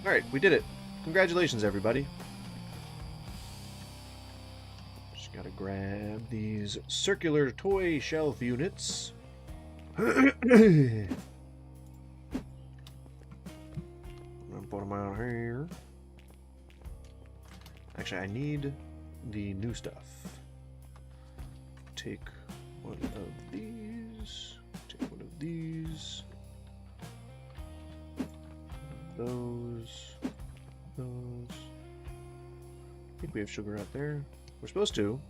Alright, we did it. Congratulations, everybody. Just gotta grab these circular toy shelf units. I'm gonna put them out here. Actually, I need the new stuff. Take one of these. Take one of these. Those. I think we have sugar out there. We're supposed to.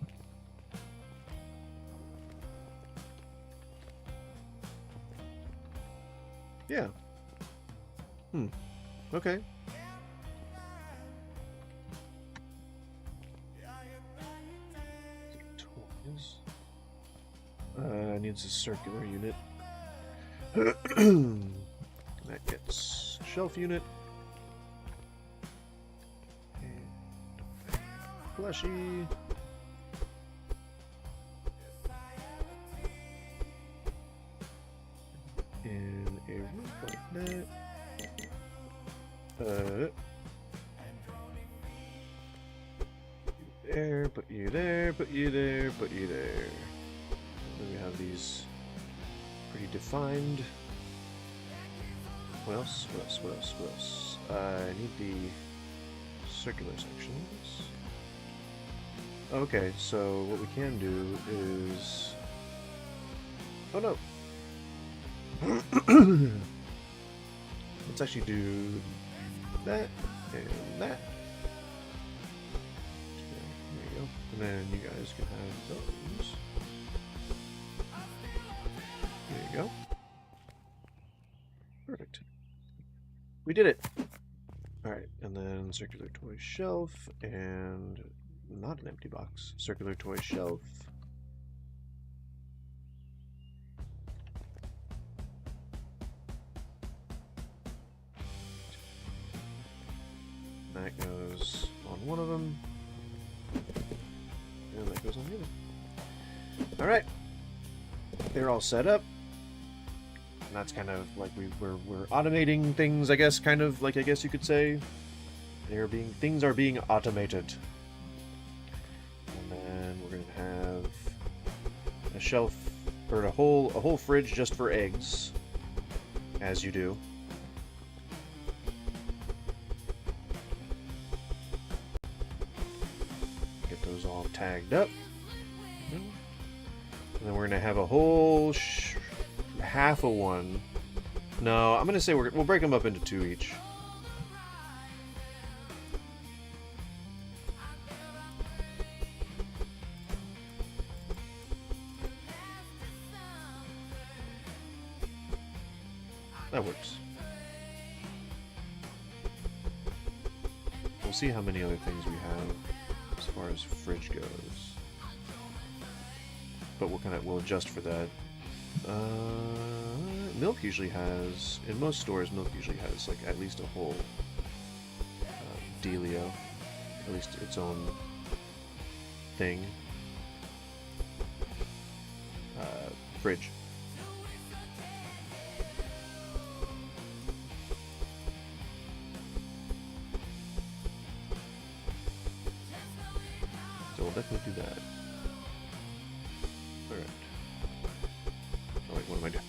Yeah. Okay. Toys. Needs a circular unit. That gets shelf unit. Plushie. And a roof like that. There, put you there, put you there, put you there. Then we have these pretty defined. What else? What else? What else? What else? I need the circular sections. Okay, so what we can do is... Oh no! Let's actually do that and that. There you go. And then you guys can have those. There you go. Perfect. We did it! Alright, and then circular toy shelf and... Not an empty box. Circular toy shelf. That goes on one of them. And that goes on the other. Alright. They're all set up. And that's kind of like we're automating things, I guess, kind of like I guess you could say. Things are being automated. We're gonna have a shelf or a whole fridge just for eggs, as you do. Get those all tagged up, and then we're gonna have a whole half of one. No, I'm gonna say we'll break them up into two each. That works. We'll see how many other things we have as far as fridge goes. But we'll adjust for that. Milk usually has, in most stores, milk usually has like at least a whole dealio. At least its own thing. Fridge. So we'll definitely do that. Alright. Oh wait, what am I doing?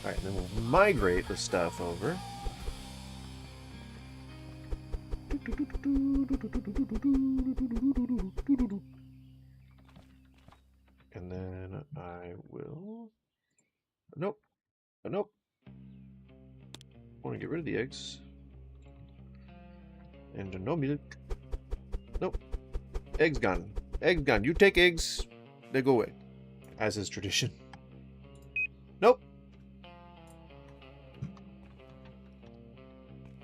Alright, then we'll migrate the stuff over. And then I will... Nope. Nope. I want to get rid of the eggs. And no milk. Nope. Eggs gone. Eggs gone. You take eggs, they go away. As is tradition. Nope.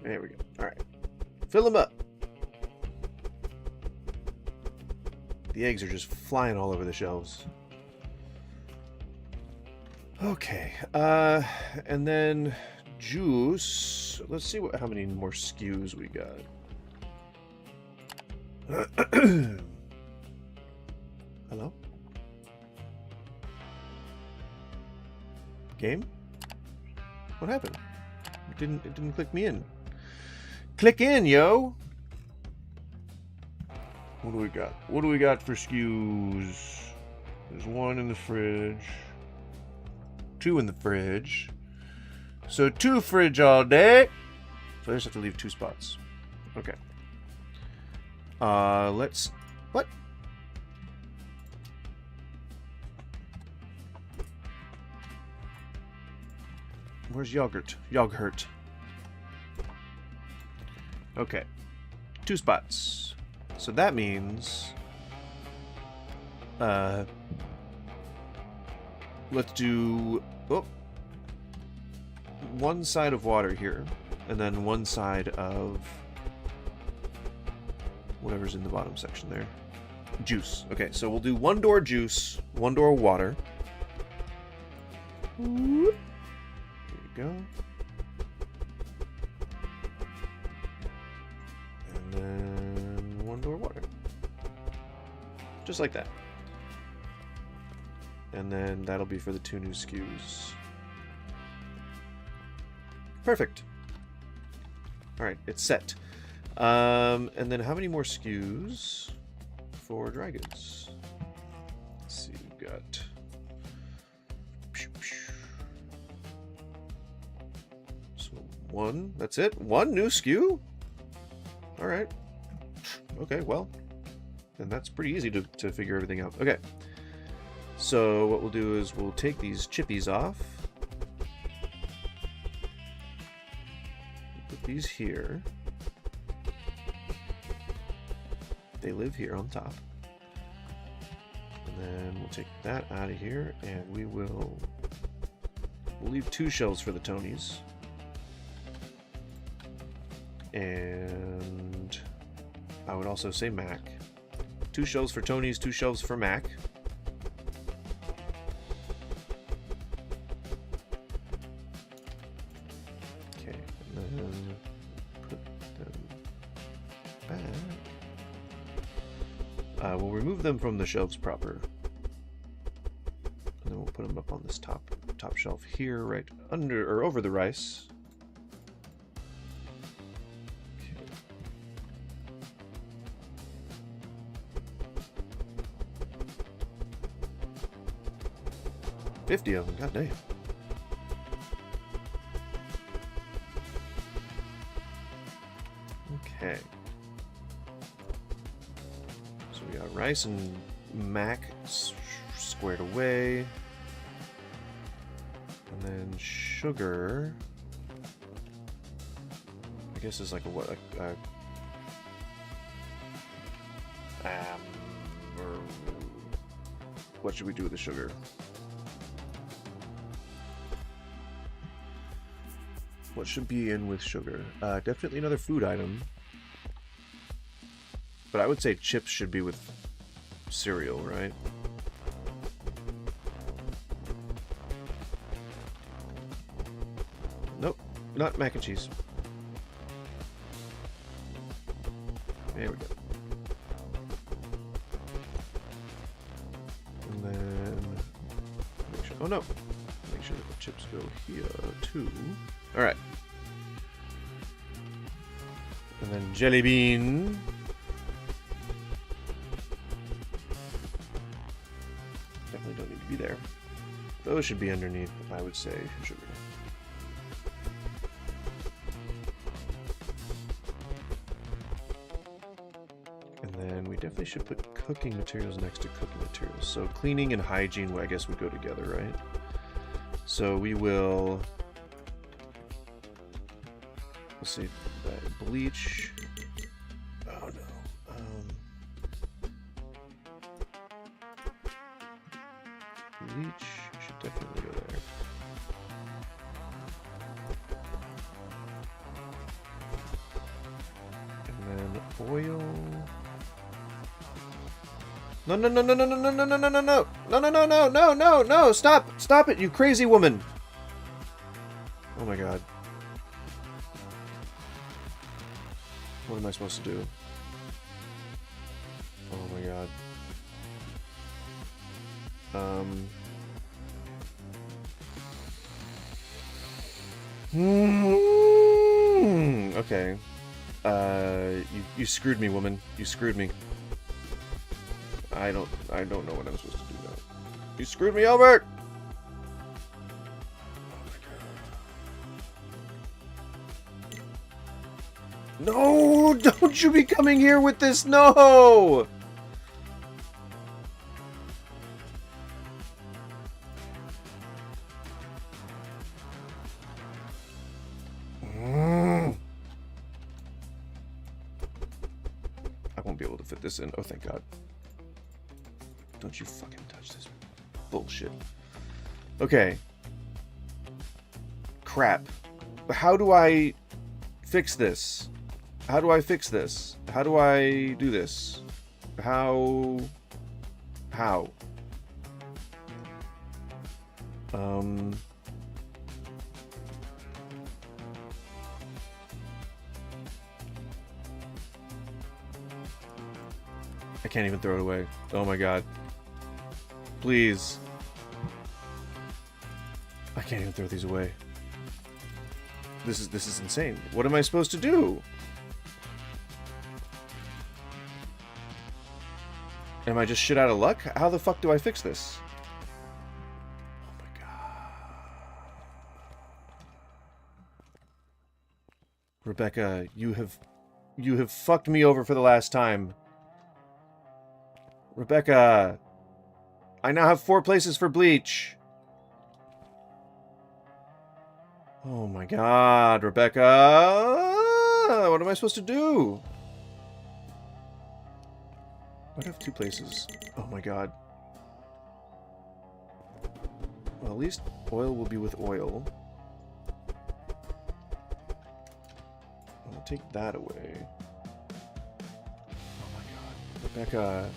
There we go. Alright. Fill them up. The eggs are just flying all over the shelves. Okay. And then juice. Let's see how many more SKUs we got. Hello? Game? What happened? It didn't click me in. Click in, yo! What do we got? What do we got for SKUs? There's one in the fridge. Two in the fridge. So 2 fridge all day. So I just have to leave 2 spots. Okay. Let's... What? Where's yogurt? Yogurt. Okay. 2 spots. So that means... let's do... Oh. 1 side of water here. And then 1 side of... whatever's in the bottom section there. Juice. Okay, so we'll do 1 door juice, 1 door water. There you go. And then 1 door water. Just like that. And then that'll be for the 2 new SKUs. Perfect. Alright, it's set. And then how many more SKUs for dry goods? Let's see, we've got... So 1, that's it? 1 new SKU? Alright. Okay, well, then that's pretty easy to figure everything out. Okay. So what we'll do is we'll take these chippies off. Put these here. They live here on top. And then we'll take that out of here and we'll leave 2 shelves for the Tonys. And I would also say Mac. 2 shelves for Tonys, 2 shelves for Mac. Okay, and then put them back. We'll remove them from the shelves proper. And then we'll put them up on this top shelf here, right under or over the rice. Okay. 50 of them, god damn. Okay. So we got rice and mac squared away. And then sugar, I guess is like or what should we do with the sugar? What should be in with sugar? Definitely another food item. But I would say chips should be with cereal, right? Nope, not mac and cheese. There we go. And then make sure, oh no, make sure that the chips go here too. All right. And then jelly bean. Definitely don't need to be there. Those should be underneath, I would say, sugar. And then we definitely should put cooking materials next to cooking materials. So cleaning and hygiene, I guess, would go together, right? So we will... Let's see, bleach. Oh no. Bleach should definitely go there. And then oil. No, no, no, no, no, no, no, no, no, no, no, no, no, no, no, no, no, no, no, stop, stop it, you crazy woman. Oh my god. What am I supposed to do? Oh my god. Okay. You screwed me, woman. You screwed me. I don't know what I'm supposed to do now. You screwed me over! No! Don't you be coming here with this! No! I won't be able to fit this in. Oh, thank God. Don't you fucking touch this bullshit. Okay. Crap. How do I fix this? How do I fix this? How do I do this? How? I can't even throw it away. Oh my god. Please. I can't even throw these away. This is insane. What am I supposed to do? Am I just shit out of luck? How the fuck do I fix this? Oh my god. Rebecca, you have fucked me over for the last time. Rebecca, I now have 4 places for bleach. Oh my god, Rebecca! What am I supposed to do? I'd have 2 places. Oh my god. Well, at least oil will be with oil. I'll take that away. Oh my god. Rebecca.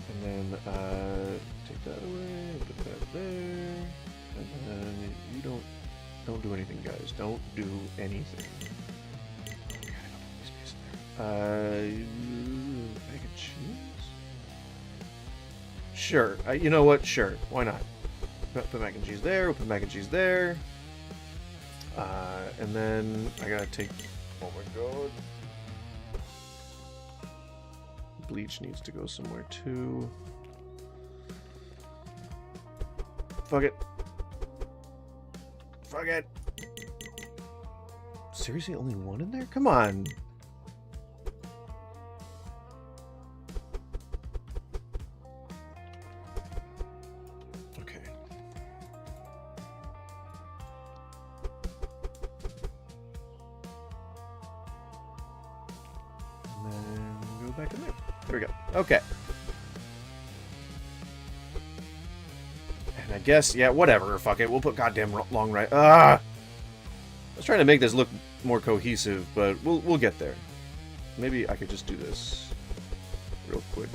And then, take that away, put that there, and then you don't do anything, guys. Don't do anything. Okay, I got all this space in there. Mac and cheese? Sure. You know what? Sure. Why not? Put mac and cheese there, we'll put mac and cheese there. And then I gotta take, oh my god. Bleach needs to go somewhere too. Fuck it. Fuck it. Seriously, only 1 in there? Come on. Okay. And then go back in there. There we go. Okay. And I guess, yeah, whatever. Fuck it. We'll put goddamn long right. I was trying to make this look more cohesive, but we'll get there. Maybe I could just do this real quick.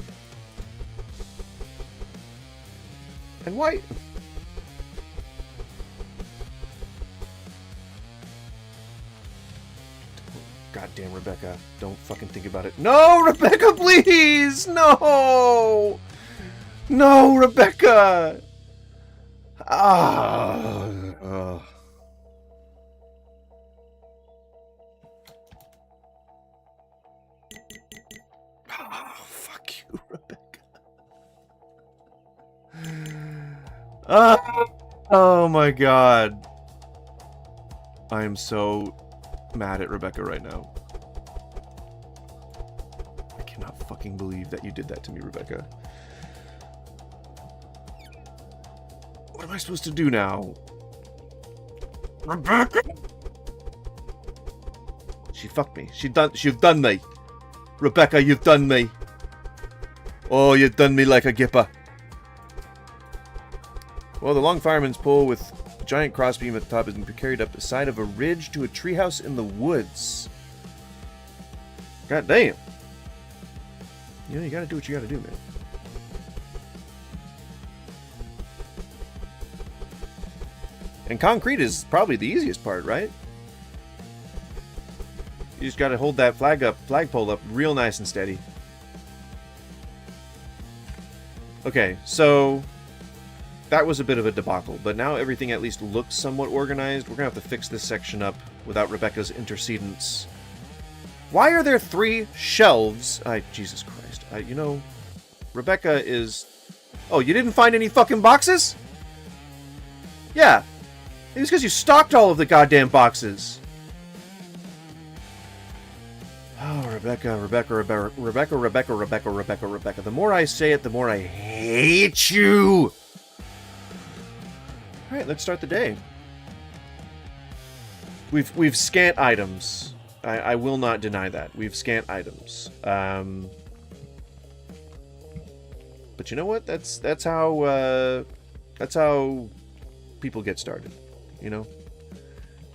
And white. Goddamn, Rebecca. Don't fucking think about it. No, Rebecca, please! No! No, Rebecca! Ah. Oh, fuck you, Rebecca. Oh my god. I am so mad at Rebecca right now. I cannot fucking believe that you did that to me, Rebecca. What am I supposed to do now? Rebecca! She fucked me. You've done me. Rebecca, you've done me. Oh, you've done me like a gipper. Well, the long fireman's pole with a giant crossbeam at the top has been carried up the side of a ridge to a treehouse in the woods. God damn. You know, you gotta do what you gotta do, man. And concrete is probably the easiest part, right? You just gotta hold that flagpole up real nice and steady. Okay, so that was a bit of a debacle, but now everything at least looks somewhat organized. We're gonna have to fix this section up without Rebecca's intercedence. Why are there 3 shelves? Jesus Christ. You know, Rebecca is... Oh, you didn't find any fucking boxes? Yeah. It was because you stocked all of the goddamn boxes. Oh, Rebecca. The more I say it, the more I hate you. Alright, let's start the day. We've scant items. I will not deny that. We've scant items. But you know what? That's how people get started. You know?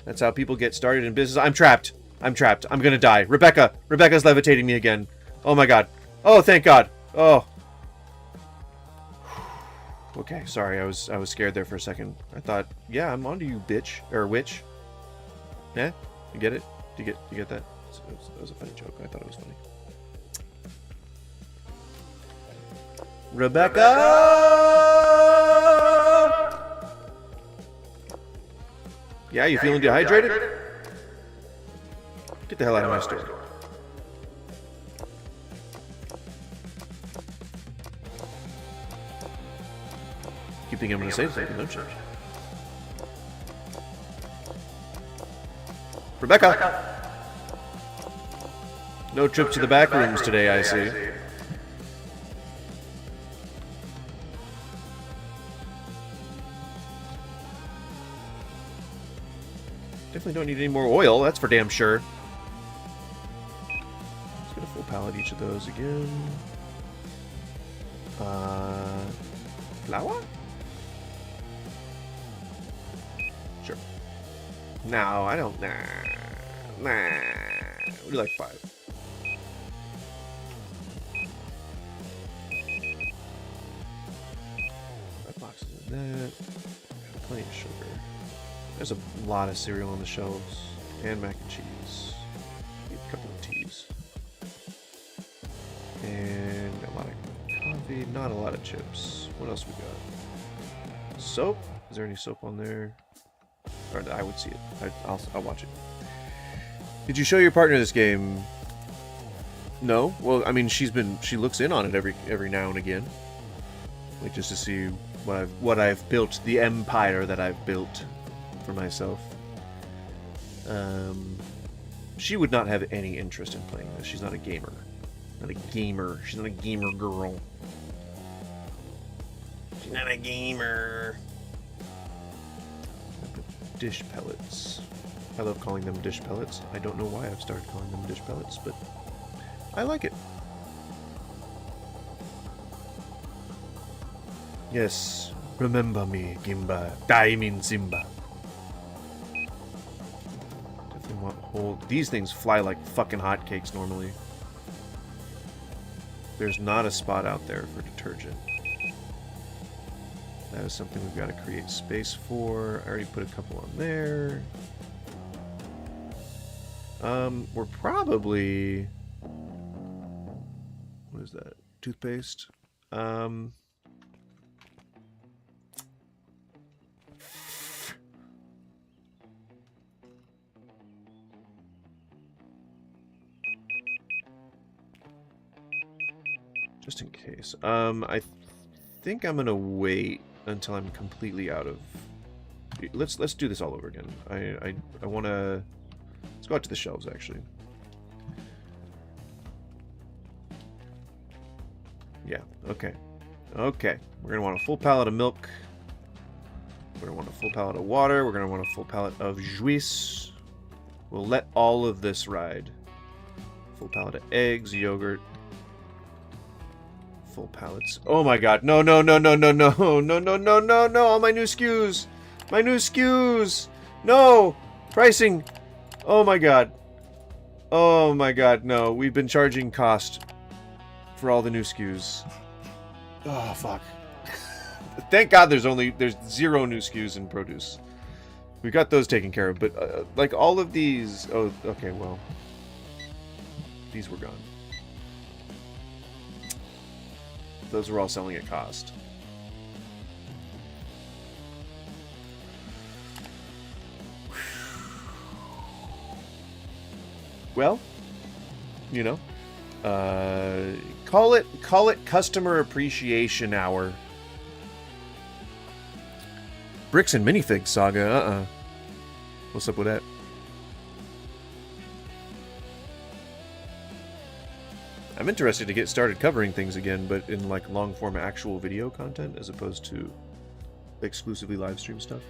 That's how people get started in business. I'm trapped. I'm gonna die. Rebecca's levitating me again. Oh my god. Oh, thank god. Oh. Okay, sorry, I was scared there for a second. I thought, yeah, I'm onto you, bitch. Or witch. Yeah? You get it? Do you get that? That was a funny joke. I thought it was funny. Rebecca! Yeah, you feeling dehydrated? Get the hell out of my store. Keep thinking I'm going to say something, don't you? Rebecca! No trip to the back rooms today, I see. Definitely don't need any more oil, that's for damn sure. Let's get a full pallet each of those again. Flour? Sure. No, I don't. Nah. We do like 5. 5 boxes of that. Got plenty of sugar. There's a lot of cereal on the shelves. And mac and cheese. Need a couple of teas. And a lot of coffee. Not a lot of chips. What else we got? Soap? Is there any soap on there? Or I would see it. I'll watch it. Did you show your partner this game? No. Well, I mean, she looks in on it every now and again, like just to see what I've built, the empire that I've built for myself. She would not have any interest in playing this. She's not a gamer. Not a gamer. She's not a gamer girl. She's not a gamer. Dish pellets. I love calling them dish pellets. I don't know why I've started calling them dish pellets, but I like it. Yes, remember me, Gimba. Daimin Simba. Definitely want whole... These things fly like fucking hotcakes normally. There's not a spot out there for detergent. That is something we've got to create space for. I already put a couple on there. We're probably... What is that? Toothpaste? Just in case. I think I'm gonna wait until I'm completely out of... Let's do this all over again. I wanna... Let's go out to the shelves, actually. Yeah, okay. Okay. We're gonna want a full pallet of milk. We're gonna want a full pallet of water. We're gonna want a full pallet of juice. We'll let all of this ride. Full pallet of eggs, yogurt. Full pallets. Oh my god. No, no, no, no, no, no. No, no, no, no, no. All my new SKUs. My new SKUs. No. Pricing. Oh my god. Oh my god. No. We've been charging cost for all the new SKUs. Oh, fuck. Thank god there's 0 new SKUs in produce. We got those taken care of, but like all of these... Oh, okay, well. These were gone. Those were all selling at cost. Well, you know, call it customer appreciation hour. Bricks and minifigs saga. What's up with that? I'm interested to get started covering things again, but in like long-form actual video content as opposed to exclusively live stream stuff.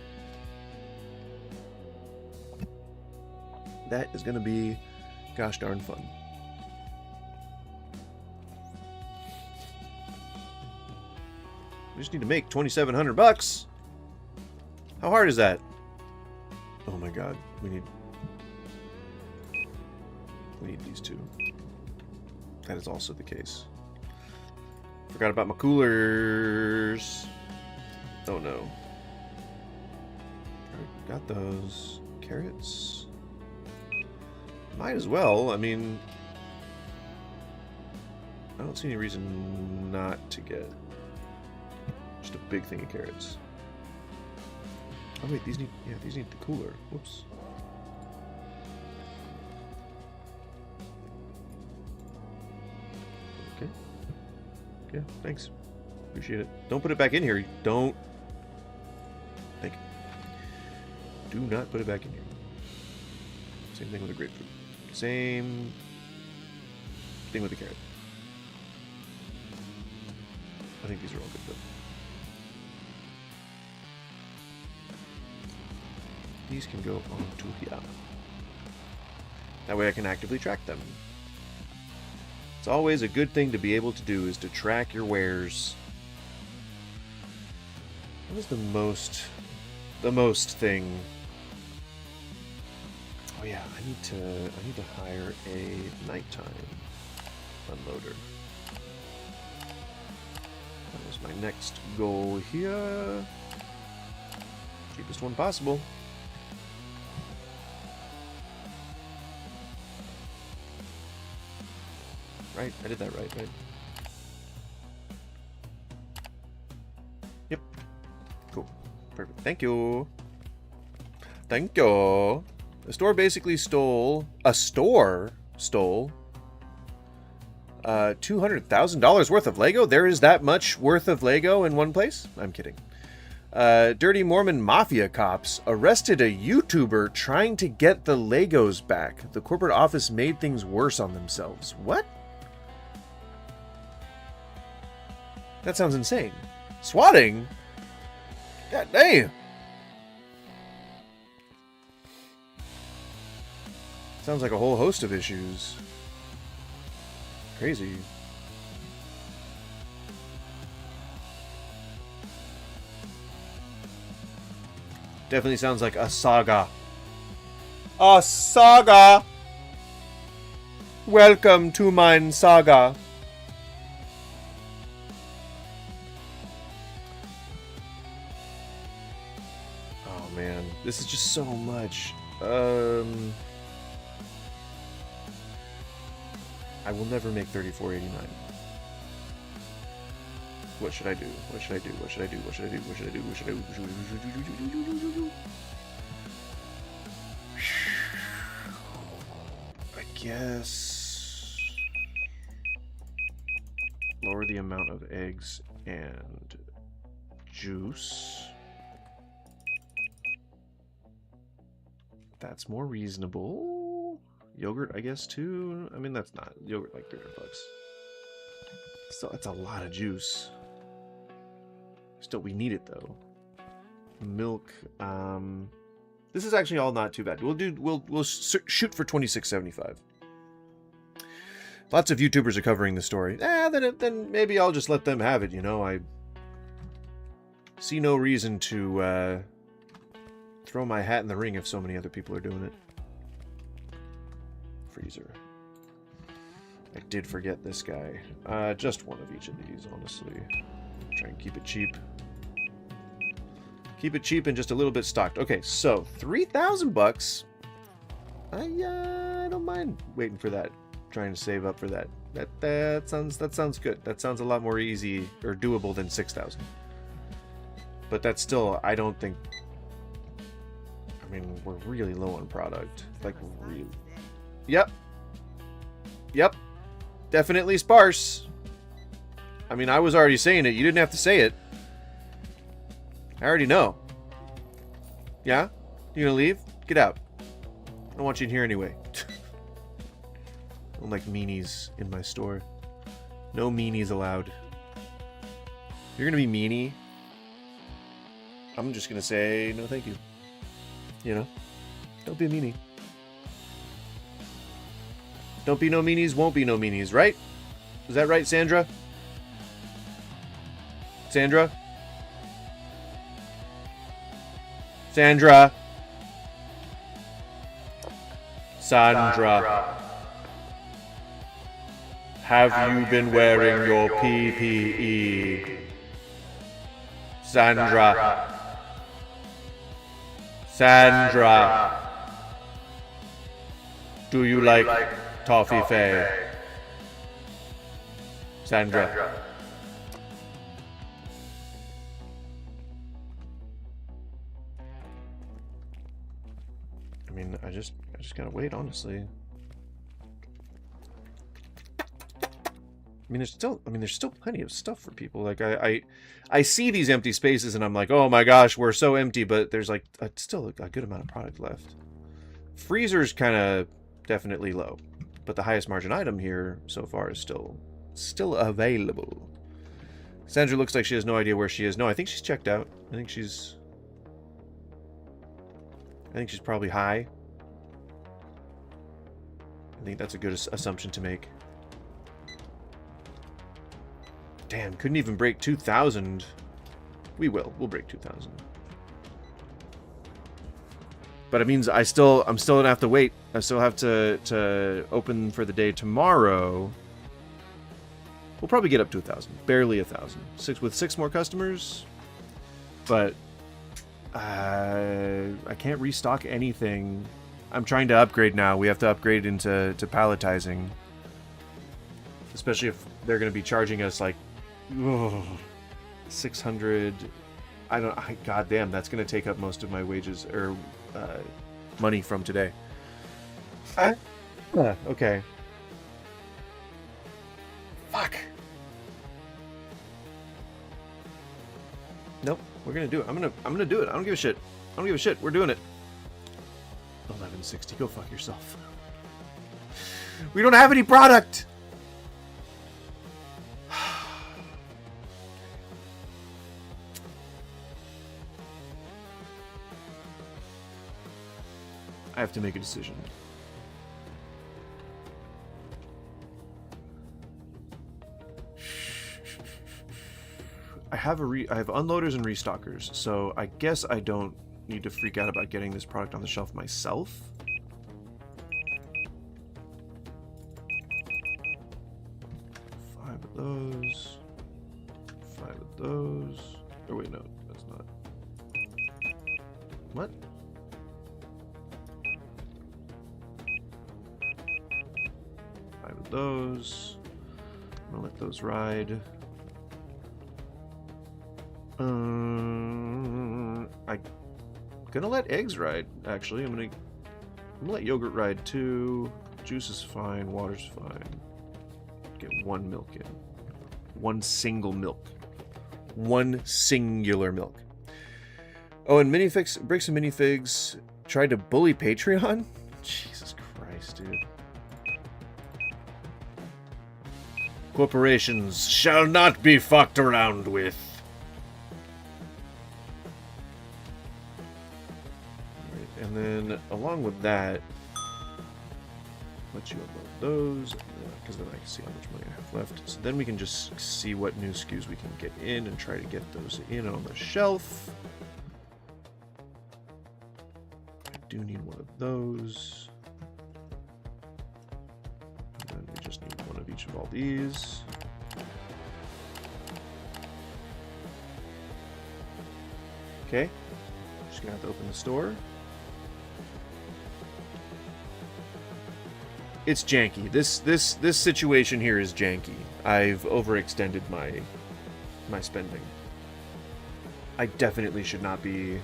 That is going to be gosh darn fun. We just need to make $2,700. How hard is that? Oh my god, we need these two. That is also the case. Forgot about my coolers. Oh no. Got those. Carrots. Might as well. I mean, I don't see any reason not to get just a big thing of carrots. Oh wait, these need the cooler. Whoops. Okay. Yeah, thanks. Appreciate it. Don't put it back in here. Don't. Thank you. Do not put it back in here. Same thing with the grapefruit. Same thing with the carrot. I think these are all good though. These can go onto here. That way I can actively track them. It's always a good thing to be able to do, is to track your wares. What is the most thing? Oh yeah, I need to hire a nighttime unloader. That was my next goal here. Cheapest one possible. Right, I did that right? Yep. Cool. Perfect. Thank you. Thank you. The store basically stole... A store stole... $200,000 worth of Lego? There is that much worth of Lego in one place? I'm kidding. Dirty Mormon Mafia cops arrested a YouTuber trying to get the Legos back. The corporate office made things worse on themselves. What? That sounds insane. Swatting? God damn. Sounds like a whole host of issues. Crazy. Definitely sounds like a saga. A saga! Welcome to mine saga. Oh man, this is just so much. I will never make $34.89. What should I do? What should I do? What should I do? What should I do? What should I do? What should I do? I guess lower the amount of eggs and juice. That's more reasonable. Yogurt, I guess, too. I mean, that's not yogurt, like $300. Still, that's a lot of juice. Still, we need it though. Milk. This is actually all not too bad. We'll shoot for $26.75. Lots of YouTubers are covering the story. Then maybe I'll just let them have it. You know, I see no reason to throw my hat in the ring if so many other people are doing it. Freezer. I did forget this guy. Just one of each of these, honestly. Try and keep it cheap. Keep it cheap and just a little bit stocked. Okay, so $3,000. I don't mind waiting for that. Trying to save up for that. That sounds good. That sounds a lot more easy or doable than 6,000. But that's still, I don't think. I mean, we're really low on product. Like really. Yep. Definitely sparse. I mean, I was already saying it. You didn't have to say it. I already know. Yeah? You gonna leave? Get out. I don't want you in here anyway. I don't like meanies in my store. No meanies allowed. If you're gonna be meanie, I'm just gonna say no thank you. You know? Don't be a meanie. Don't be no meanies, won't be no meanies, right? Is that right, Sandra? Sandra? Sandra? Sandra? Have you been wearing your PPE? Sandra? Sandra? Do you like Toffee Faye? Sandra? I mean, I just gotta wait, honestly. I mean, there's still plenty of stuff for people. Like, I see these empty spaces and I'm like, oh my gosh, we're so empty, but there's like still a good amount of product left. Freezer's kind of definitely low, but the highest margin item here so far is still available. Sandra looks like she has no idea where she is. No, I think she's checked out. I think she's probably high. I think that's a good assumption to make. Damn, couldn't even break 2,000. We'll break 2,000. But it means I'm still gonna have to wait. I still have to open for the day tomorrow. We'll probably get up to 1,000, barely 1,000. With 6 more customers, but I can't restock anything. I'm trying to upgrade now. We have to upgrade into palletizing, especially if they're going to be charging us like 600. Goddamn, that's going to take up most of my wages or money from today. Okay. Fuck. Nope, we're gonna do it. I'm gonna do it. I don't give a shit. I don't give a shit. We're doing it. 1160. Go fuck yourself. We don't have any product. I have to make a decision. I have unloaders and restockers, so I guess I don't need to freak out about getting this product on the shelf myself. Five of those. 5 of those. Oh wait, no, that's not. What? those. I'm gonna let those ride. I'm gonna let eggs ride, actually. I'm gonna let yogurt ride too. Juice is fine, water's fine. Get one milk in. One single milk. One singular milk. Oh, and Bricks and Minifigs tried to bully Patreon? Jesus Christ, dude. Corporations shall not be fucked around with. Alright, and then along with that, let you upload those, because then I can see how much money I have left. So then we can just see what new SKUs we can get in and try to get those in on the shelf. I do need one of those. And then we just need one of each of all these. Okay. Just gonna have to open the store. It's janky. This situation here is janky. I've overextended my spending. I definitely should not be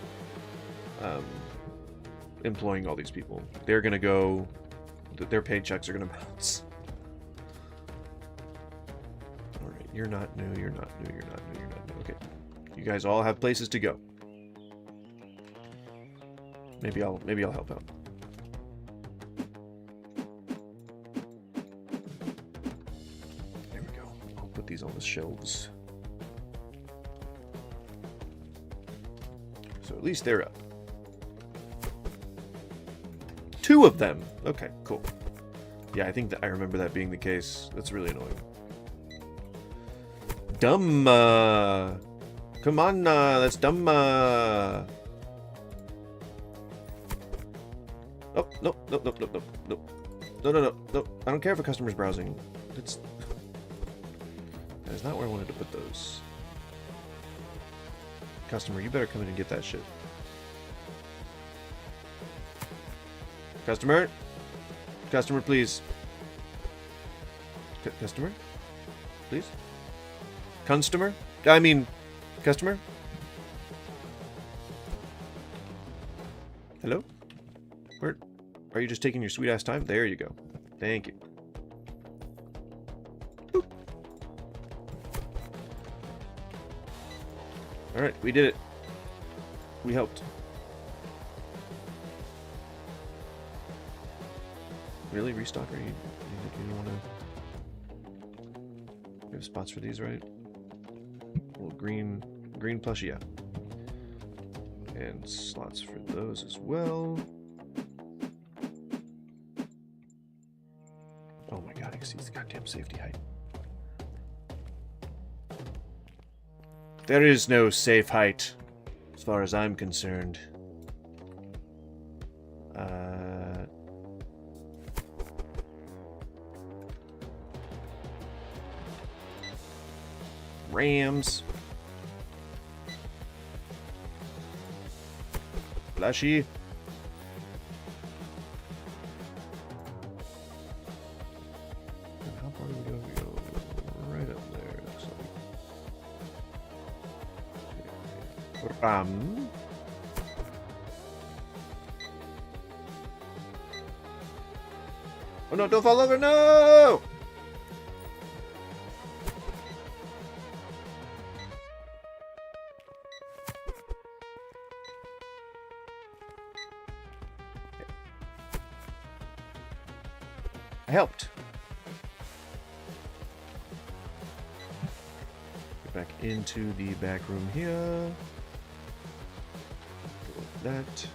employing all these people. They're gonna go. Their paychecks are gonna bounce. All right, you're not new. You're not new. You're not new. You're not new. Okay, you guys all have places to go. Maybe I'll help out. These on the shelves. So at least they're up. 2 of them. Okay, cool. Yeah, I think that I remember that being the case. That's really annoying. Dumb. Come on, that's dumb. Oh, no. No. I don't care if a customer's browsing. It's... That is not where I wanted to put those. Customer, you better come in and get that shit. Customer? Customer, please. Customer? Please? Customer? I mean, customer? Hello? Where? Are you just taking your sweet ass time? There you go. Thank you. Alright, we did it. We helped. Really? Restock? Or you want to... We have spots for these, right? Well, green plush, yeah. And slots for those as well. Oh my god, I see the goddamn safety height. There is no safe height, as far as I'm concerned. Rams. Flashy. How far do we go? We go right up there, it looks like. Ram. Oh no, don't fall over, no! I helped. Get back into the back room here. Like that.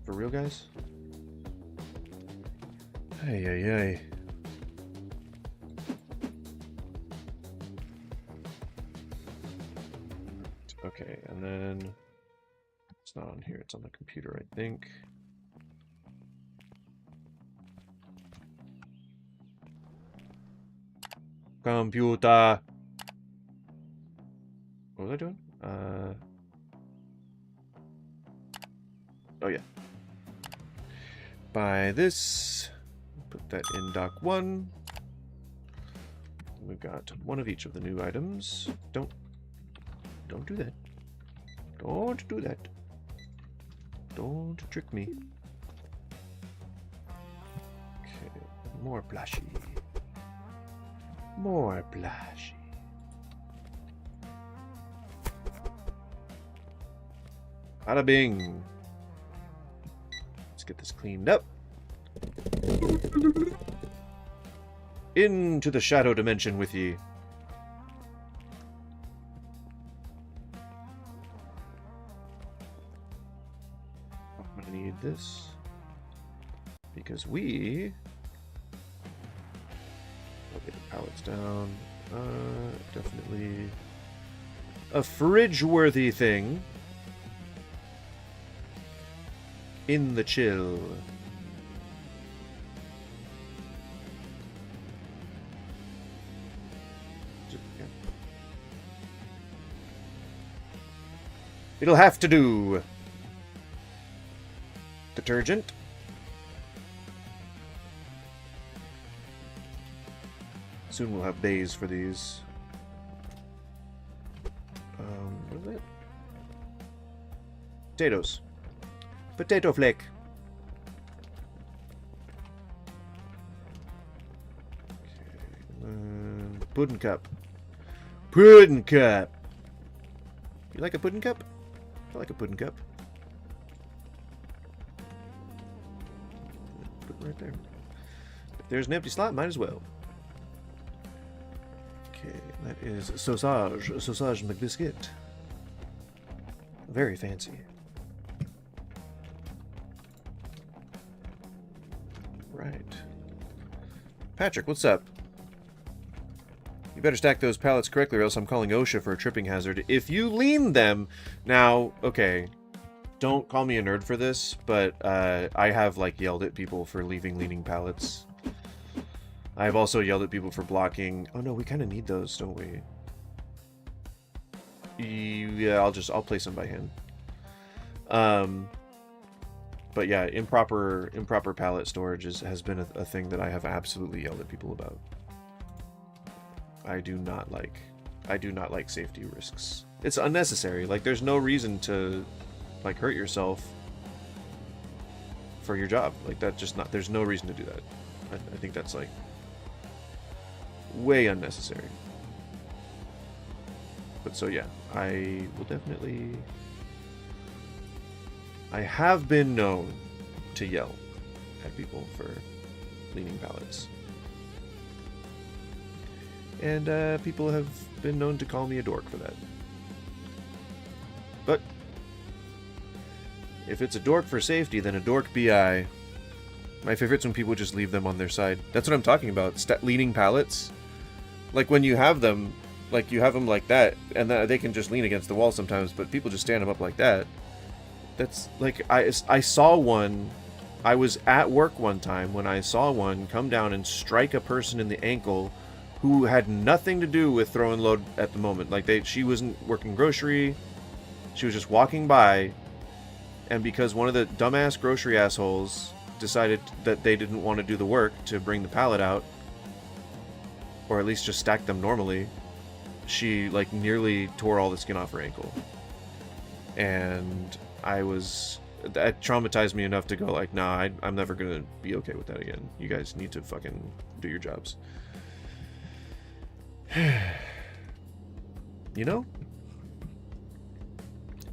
For real, guys? Hey, hey, hey. Okay, and then it's not on here, it's on the computer, I think. Computer. What was I doing? Oh yeah. Buy this. Put that in dock 1. We've got one of each of the new items. Don't do that. Don't do that. Don't trick me. Okay, more plushy. More plushy. Bada bing. Let's get this cleaned up. Into the shadow dimension with ye. I'm gonna need this because we will get the pallets down. Definitely a fridge-worthy thing in the chill. It'll have to do. Detergent. Soon we'll have bays for these. What is it? Potatoes. Potato flake. Okay. Pudding cup. Pudding cup. You like a pudding cup? I like a pudding cup. Put it right there. If there's an empty slot, might as well. Okay, that is sausage. Sausage McBiscuit. Very fancy. Right. Patrick, what's up? You better stack those pallets correctly or else I'm calling OSHA for a tripping hazard. If you lean them... Now, okay, don't call me a nerd for this, but I have, like, yelled at people for leaving leaning pallets. I've also yelled at people for blocking... Oh, no, we kind of need those, don't we? Yeah, I'll place them by hand. But yeah, improper pallet storage has been a thing that I have absolutely yelled at people about. I do not like safety risks. It's unnecessary. Like, there's no reason to, like, hurt yourself for your job. Like, that's just not... There's no reason to do that. I think that's, like, way unnecessary. But so, yeah. I will definitely... I have been known to yell at people for leaning pallets. And people have been known to call me a dork for that. But if it's a dork for safety, then a dork BI. My favorite's when people just leave them on their side. That's what I'm talking about. Leaning pallets. Like when you have them, like you have them like that, and they can just lean against the wall sometimes, but people just stand them up like that. That's like, I saw one. I was at work one time when I saw one come down and strike a person in the ankle who had nothing to do with throw and load at the moment. Like, she wasn't working grocery. She was just walking by. And because one of the dumbass grocery assholes decided that they didn't want to do the work to bring the pallet out, or at least just stack them normally, she, like, nearly tore all the skin off her ankle. And that traumatized me enough to go, like, nah, I'm never gonna be okay with that again. You guys need to fucking do your jobs. You know?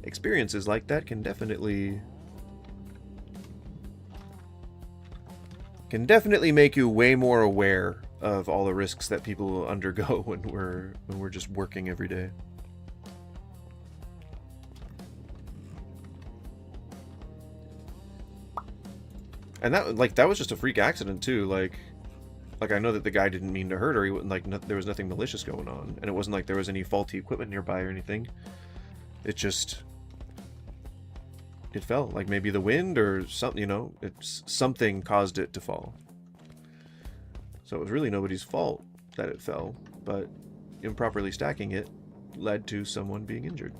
Experiences like that can definitely make you way more aware of all the risks that people undergo when we're just working every day. And that was just a freak accident too. Like, I know that the guy didn't mean to hurt her. He wasn't, like, there was nothing malicious going on. And it wasn't like there was any faulty equipment nearby or anything. It fell. Like, maybe the wind or something, you know. Something caused it to fall. So it was really nobody's fault that it fell. But improperly stacking it led to someone being injured.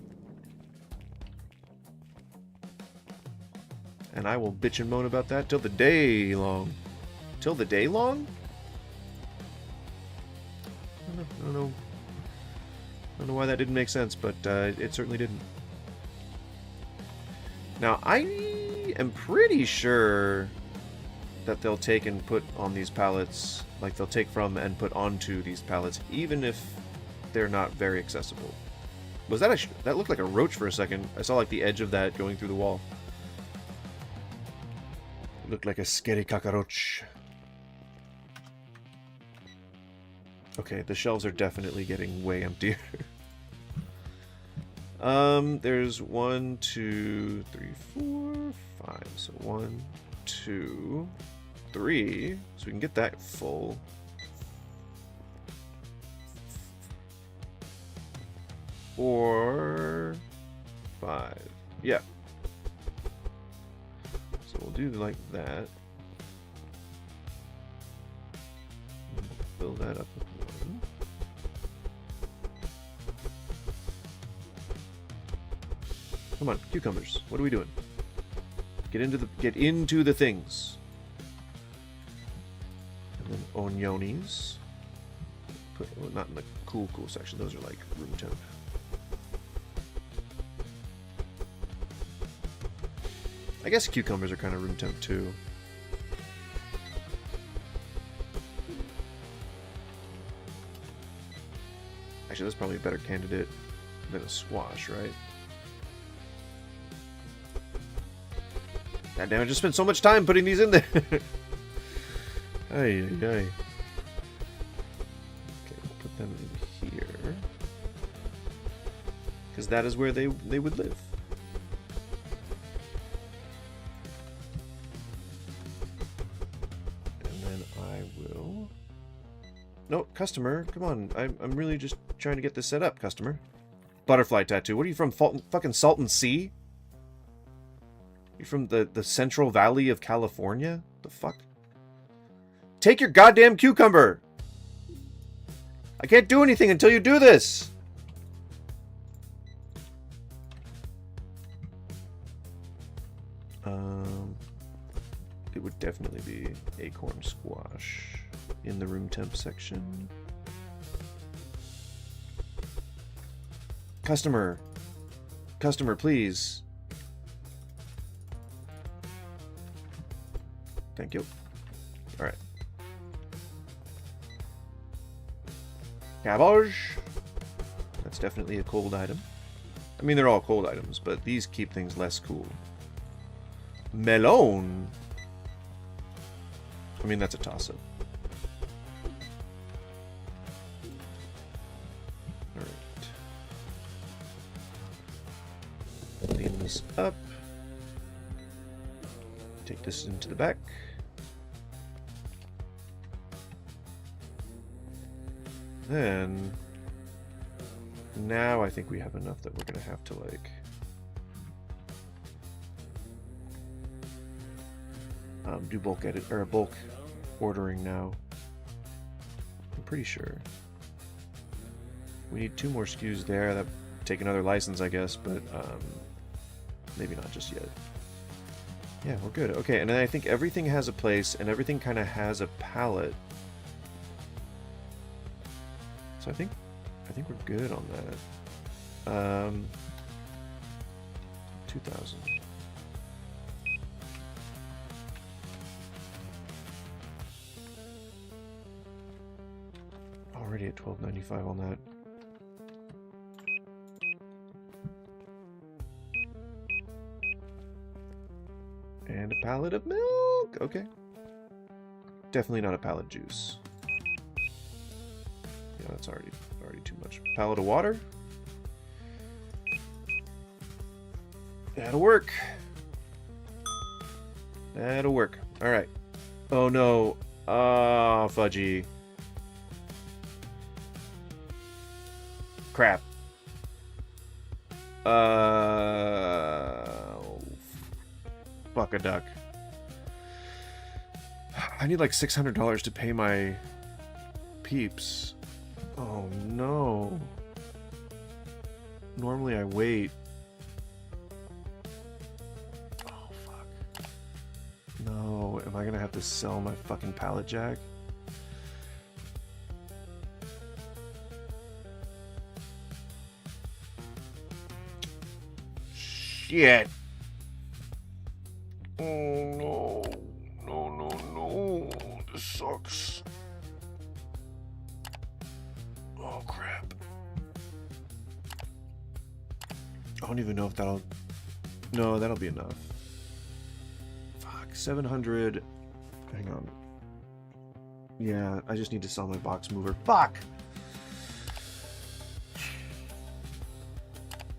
And I will bitch and moan about that till the day until the day long? I don't know. I don't know why that didn't make sense, but it certainly didn't. Now, I am pretty sure that they'll take and put on these pallets, like they'll take from and put onto these pallets, even if they're not very accessible. Was that that looked like a roach for a second? I saw like the edge of that going through the wall. It looked like a scary cockroach. Okay, the shelves are definitely getting way emptier. There's 1, 2, 3, 4, 5. So 1, 2, 3. So we can get that full. 4, 5. Yeah. So we'll do like that. Fill that up with 1. Come on, cucumbers. What are we doing? Get into the things. And then onionis. Well, not in the cool section. Those are like room temp. I guess cucumbers are kind of room temp too. Actually, that's probably a better candidate than a squash, right? God damn, I just spent so much time putting these in there. Ay, ay, ay. Okay, we'll put them in here. Because that is where they would live. And then I will... No, customer, come on. I'm really just trying to get this set up, customer. Butterfly tattoo. What are you from? Fucking Salton Sea? You from the Central Valley of California? The fuck? Take your goddamn cucumber! I can't do anything until you do this! It would definitely be acorn squash in the room temp section. Customer, please. Thank you. Alright. Cabbage. That's definitely a cold item. I mean, they're all cold items, but these keep things less cool. Melon. I mean, that's a toss-up. Alright. Clean this up. Take this into the back. Then, now I think we have enough that we're going to have to, like, do bulk edit, or bulk ordering now. I'm pretty sure. We need 2 more SKUs there. That take another license, I guess, but maybe not just yet. Yeah, we're good. Okay, and then I think everything has a place, and everything kind of has a palette. So I think we're good on that. 2,000. Already at $12.95 on that. And a pallet of milk. Okay. Definitely not a pallet juice. Yeah, that's already too much. Pallet of water. That'll work. That'll work. All right. Oh no. Oh, fudgy. Crap. Fuck a duck. I need like $600 to pay my peeps. Oh no. Normally I wait. Oh fuck. No, am I gonna have to sell my fucking pallet jack? Shit. Oh no. No, no, no. This sucks. Oh crap. I don't even know if that'll... No, that'll be enough. Fuck, 700. Hang on. Yeah, I just need to sell my box mover. Fuck!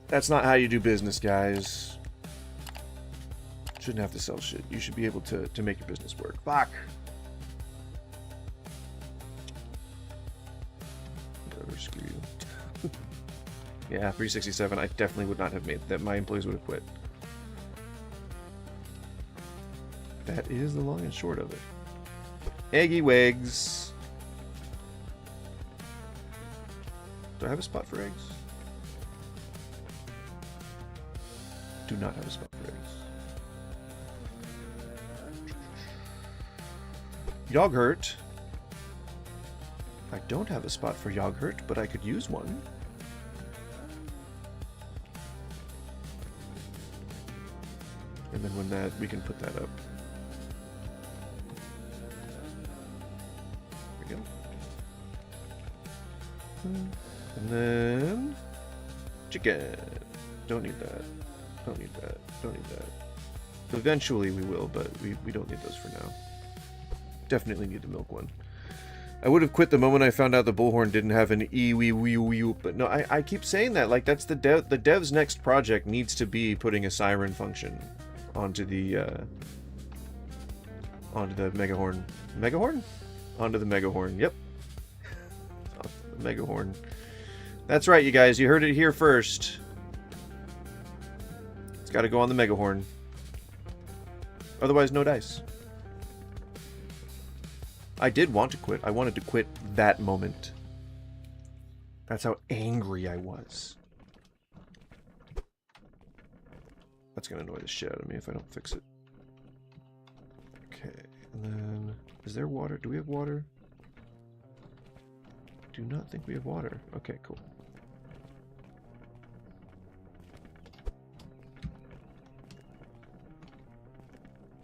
That's not how you do business, guys. Shouldn't have to sell shit. You should be able to make your business work. Fuck! Whatever, screw you. Yeah, 367. I definitely would not have made that. My employees would have quit. That is the long and short of it. Eggy Wigs. Do I have a spot for eggs? Do not have a spot for eggs. Yogurt. I don't have a spot for yogurt, but I could use one. And then when that, we can put that up. There we go. And then chicken. Don't need that. Don't need that. Don't need that. Eventually we will, but we don't need those for now. Definitely need the milk one. I would have quit the moment I found out the bullhorn didn't have an e-wee-wee-wee, but no, I keep saying that. Like, that's the dev's next project needs to be putting a siren function onto the megahorn. Megahorn? Onto the megahorn. Yep. The megahorn. That's right, you guys. You heard it here first. It's got to go on the megahorn. Otherwise, no dice. I did want to quit. I wanted to quit that moment. That's how angry I was. That's going to annoy the shit out of me if I don't fix it. Okay, and then... Is there water? Do we have water? Do not think we have water. Okay, cool.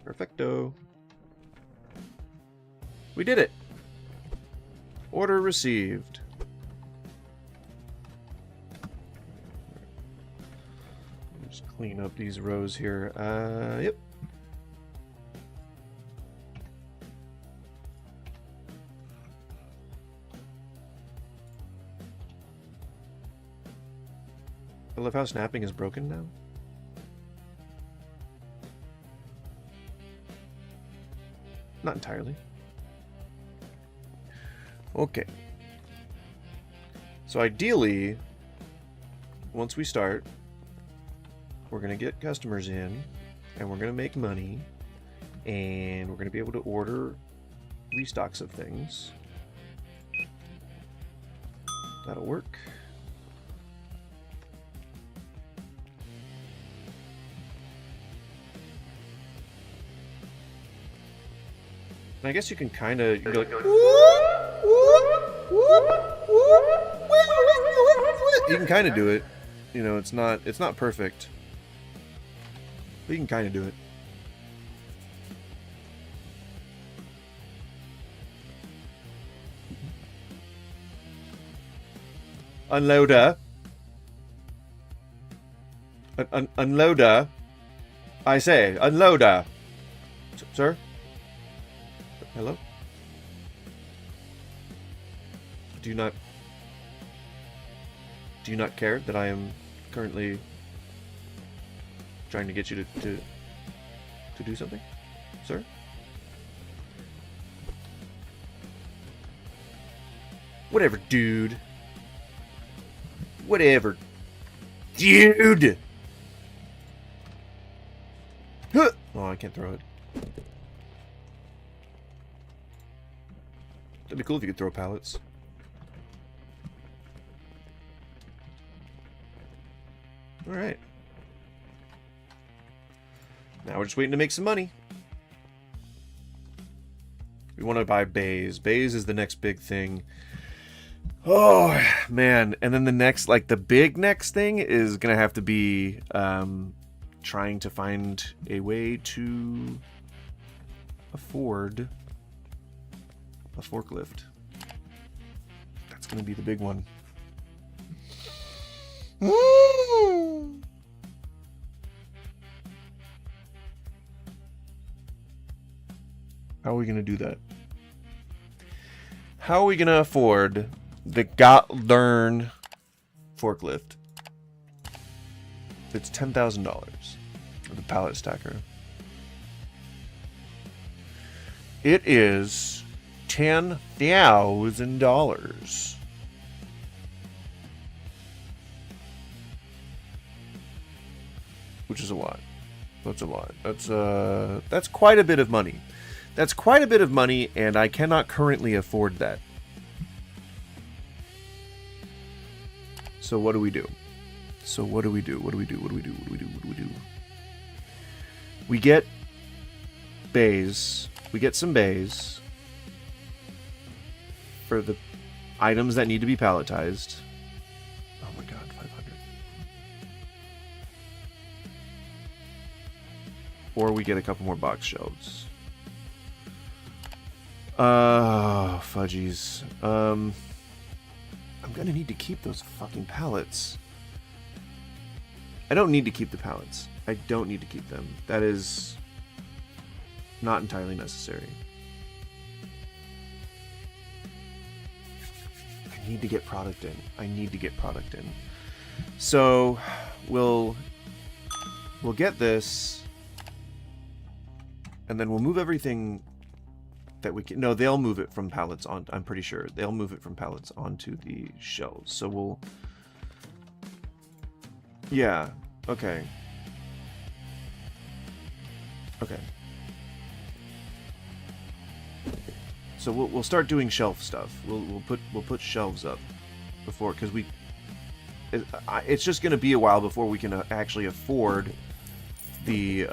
Perfecto. We did it! Order received. Just clean up these rows here. Yep. I love how snapping is broken now. Not entirely. Okay. So ideally, once we start, we're going to get customers in, and we're going to make money, and we're going to be able to order restocks of things. That'll work. And I guess you can kind of go like, you can kind of do it. You know, it's not perfect. But you can kind of do it. Unloader. Unloader. I say, unloader. Sir? Hello? Do you not care that I am currently trying to get you to do something, sir? Whatever, dude. Whatever, dude. Huh. Oh, I can't throw it. That'd be cool if you could throw pallets. Alright. Now we're just waiting to make some money. You want to buy bays. Bays is the next big thing. Oh, man. And then the next, like, the big next thing is going to have to be trying to find a way to afford a forklift. That's going to be the big one. How are we going to do that? How are we going to afford the got-learn forklift? It's $10,000 for the pallet stacker. It is $10,000. Which is a lot. That's a lot. That's quite a bit of money. That's quite a bit of money, and I cannot currently afford that. So what do we do? We get bays. We get some bays for the items that need to be palletized. Oh my god, 500. Or we get a couple more box shelves. Fudgies. I'm gonna need to keep those fucking pallets. I don't need to keep the pallets. I don't need to keep them. That is not entirely necessary. I need to get product in. So we'll get this, and then we'll move everything that we can. No, they'll move it from pallets on. I'm pretty sure they'll move it from pallets onto the shelves. So we'll. Yeah. Okay. Okay. So we'll start doing shelf stuff. We'll put shelves up before, because it's just gonna be a while before we can actually afford the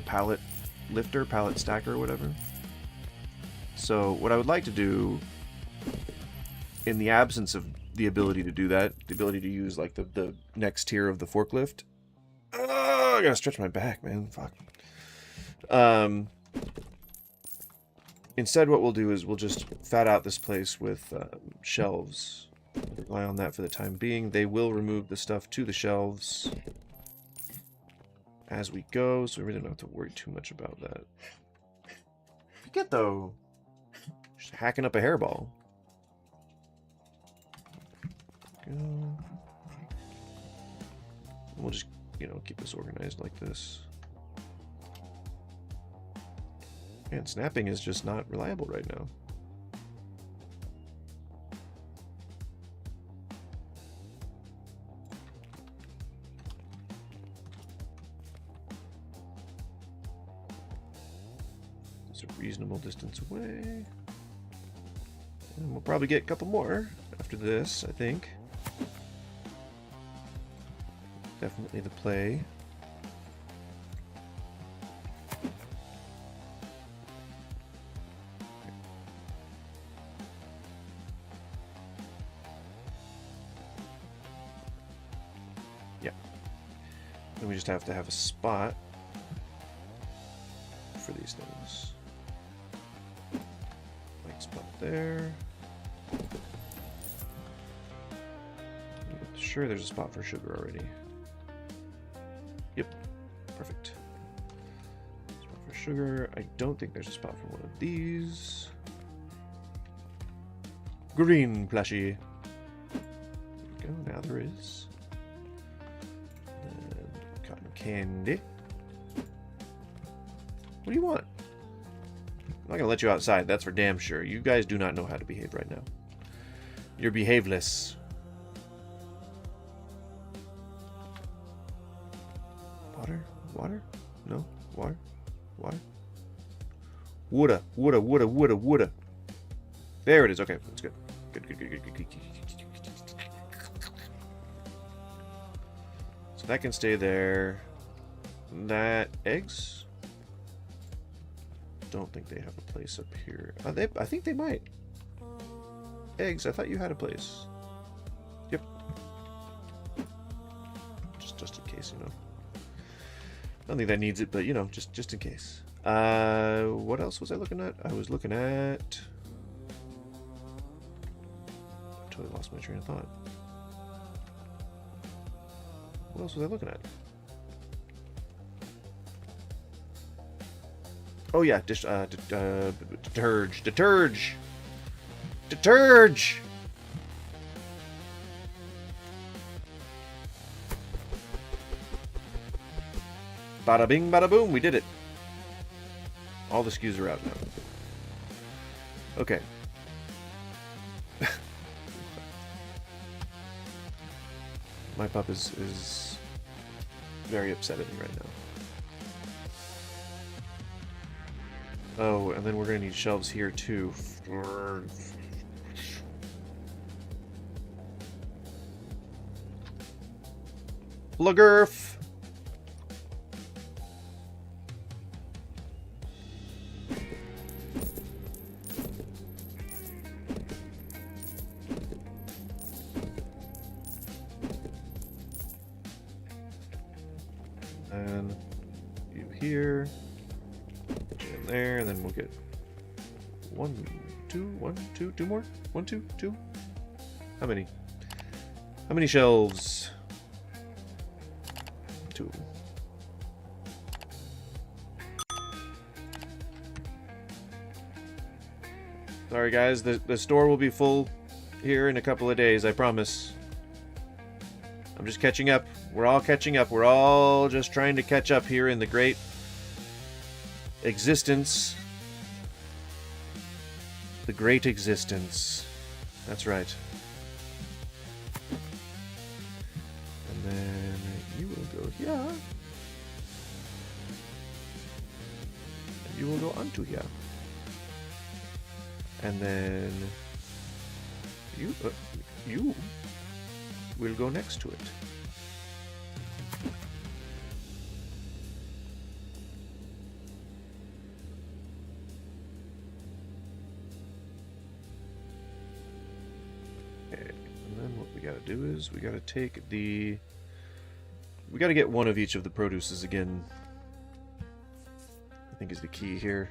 pallet lifter, pallet stacker, or whatever. So what I would like to do, in the absence of the ability to do that, the ability to use like the next tier of the forklift. Oh, I gotta stretch my back, man. Fuck. Instead, what we'll do is we'll just fat out this place with shelves. Rely on that for the time being. They will remove the stuff to the shelves as we go, so we really don't have to worry too much about that. Forget though, just hacking up a hairball. Go. We'll just, keep this organized like this. Man, snapping is just not reliable right now. It's a reasonable distance away. And we'll probably get a couple more after this, I think. Definitely the play. Yeah. Then we just have to have a spot for these things. Like spot there. I'm sure there's a spot for sugar already. Yep, perfect. Spot for sugar. I don't think there's a spot for one of these. Green plushie. There we go, now there is. And cotton candy. What do you want? I'm not gonna let you outside, that's for damn sure. You guys do not know how to behave right now. You're behaveless. Water? Water? No? Water? Water? Woulda, woulda, woulda, woulda, woulda. There it is. Okay, that's good. Good. So that can stay there. That eggs? don't think they have a place up here. I think they might. Eggs, I thought you had a place. Yep. Just in case, you know. I don't think that needs it, but you know, just in case. What else was I looking at? I was looking at... I totally lost my train of thought. What else was I looking at? Oh yeah, deterge. Bada bing, bada boom, we did it. All the SKUs are out now. Okay. My pup is very upset at me right now. Oh, and then we're gonna need shelves here too. Bluggerf! And you here. In there, and then we'll get two more? 1, 2, 2? How many? How many shelves? 2. Sorry guys, the store will be full here in a couple of days, I promise. I'm just catching up. We're all catching up. We're all just trying to catch up here in the great existence. The great existence. That's right. And then you will go here. And you will go onto here. And then you will go next to it. Do is we gotta take the... We gotta get one of each of the produces again. I think is the key here.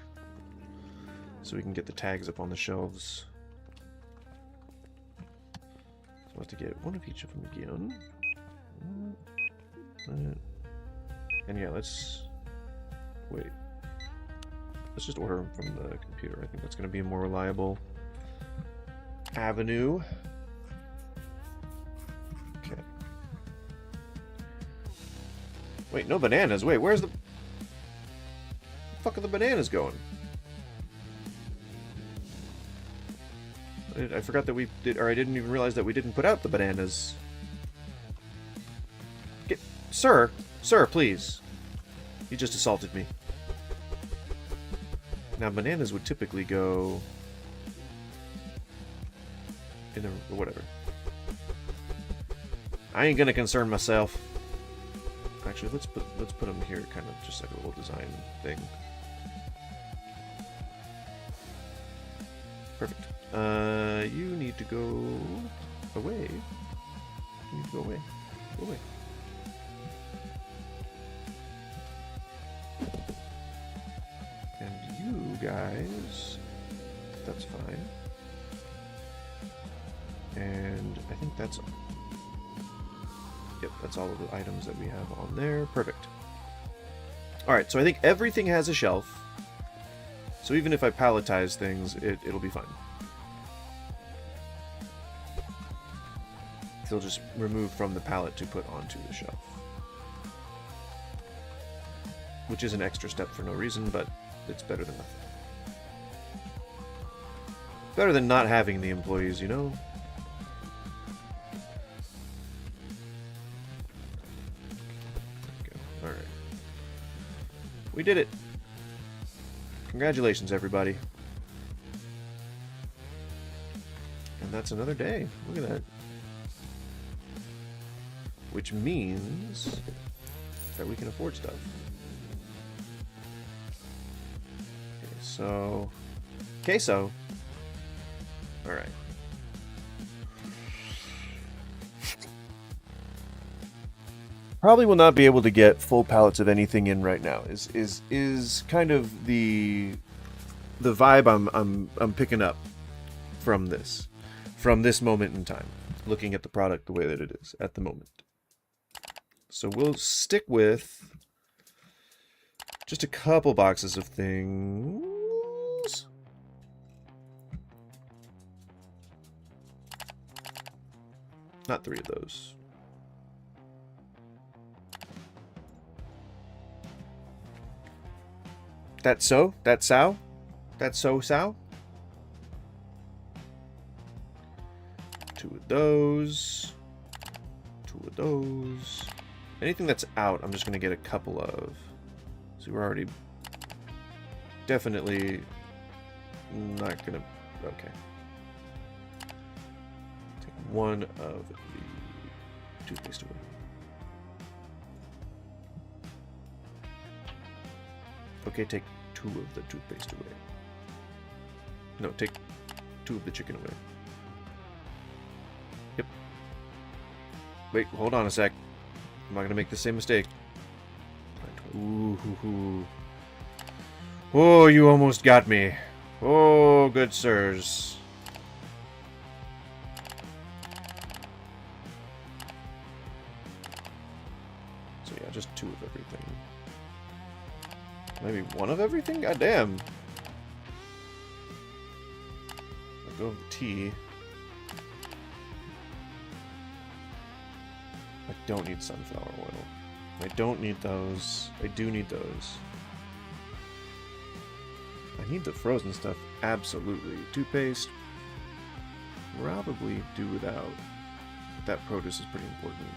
So we can get the tags up on the shelves. So we'll have to get one of each of them again. And yeah, let's... Wait. Let's just order them from the computer. I think that's gonna be a more reliable avenue. Wait, no bananas. Wait, where's the fuck are the bananas going? I forgot that we did, or I didn't even realize that we didn't put out the bananas. Sir, please. You just assaulted me. Now, bananas would typically go in the whatever. I ain't gonna concern myself. Actually, let's put them here, kind of just like a little design thing. Perfect. You need to go away. You need to go away. Go away. And you guys, that's fine. And I think that's... Yep, that's all of the items that we have on there. Perfect. Alright, so I think everything has a shelf. So even if I palletize things, it'll be fine. They'll just remove from the pallet to put onto the shelf. Which is an extra step for no reason, but it's better than nothing. Better than not having the employees, you know? Alright. We did it! Congratulations, everybody. And that's another day. Look at that. Which means that we can afford stuff. Okay, So, queso. All right. Probably will not be able to get full pallets of anything in right now. Is kind of the vibe I'm picking up from this moment in time, looking at the product the way that it is at the moment. So we'll stick with just a couple boxes of things. Not 3 of those. That's so? That's sow? That's so sow? 2 of those. 2 of those. Anything that's out, I'm just going to get a couple of. So we're already definitely not going to... Okay. Take 1 of the toothpaste away. Okay, take 2 of the toothpaste away. No, take 2 of the chicken away. Yep. Wait, hold on a sec. I'm not gonna make the same mistake. Ooh, hoo, hoo. Oh, you almost got me. Oh, good sirs. So yeah, just 2 of everything. Maybe 1 of everything? God damn. I'll go with tea. I don't need sunflower oil. I don't need those. I do need those. I need the frozen stuff. Absolutely. Toothpaste. Probably do without. But that produce is pretty important.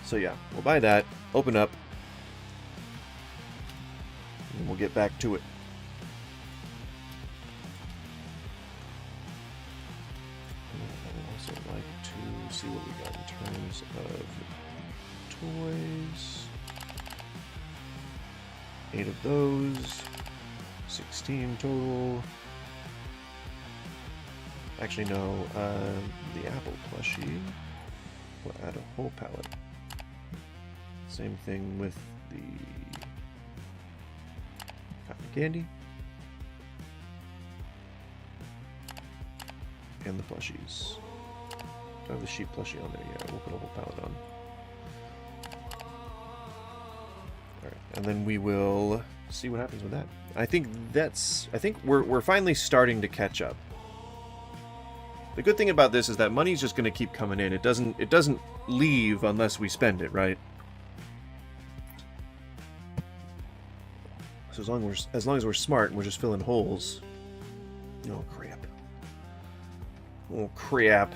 So yeah, we'll buy that. Open up. And we'll get back to it. I would also like to see what we got in terms of toys. 8 of those. 16 total. Actually, no. The apple plushie. We'll add a whole palette. Same thing with the cotton candy. And the plushies. Do I have the sheep plushie on there? Yeah, we'll put a whole palette on. Alright, and then we will see what happens with that. I think we're finally starting to catch up. The good thing about this is that money's just going to keep coming in. It doesn't leave unless we spend it, right? So as long as we're smart and we're just filling holes. Oh crap. Oh crap.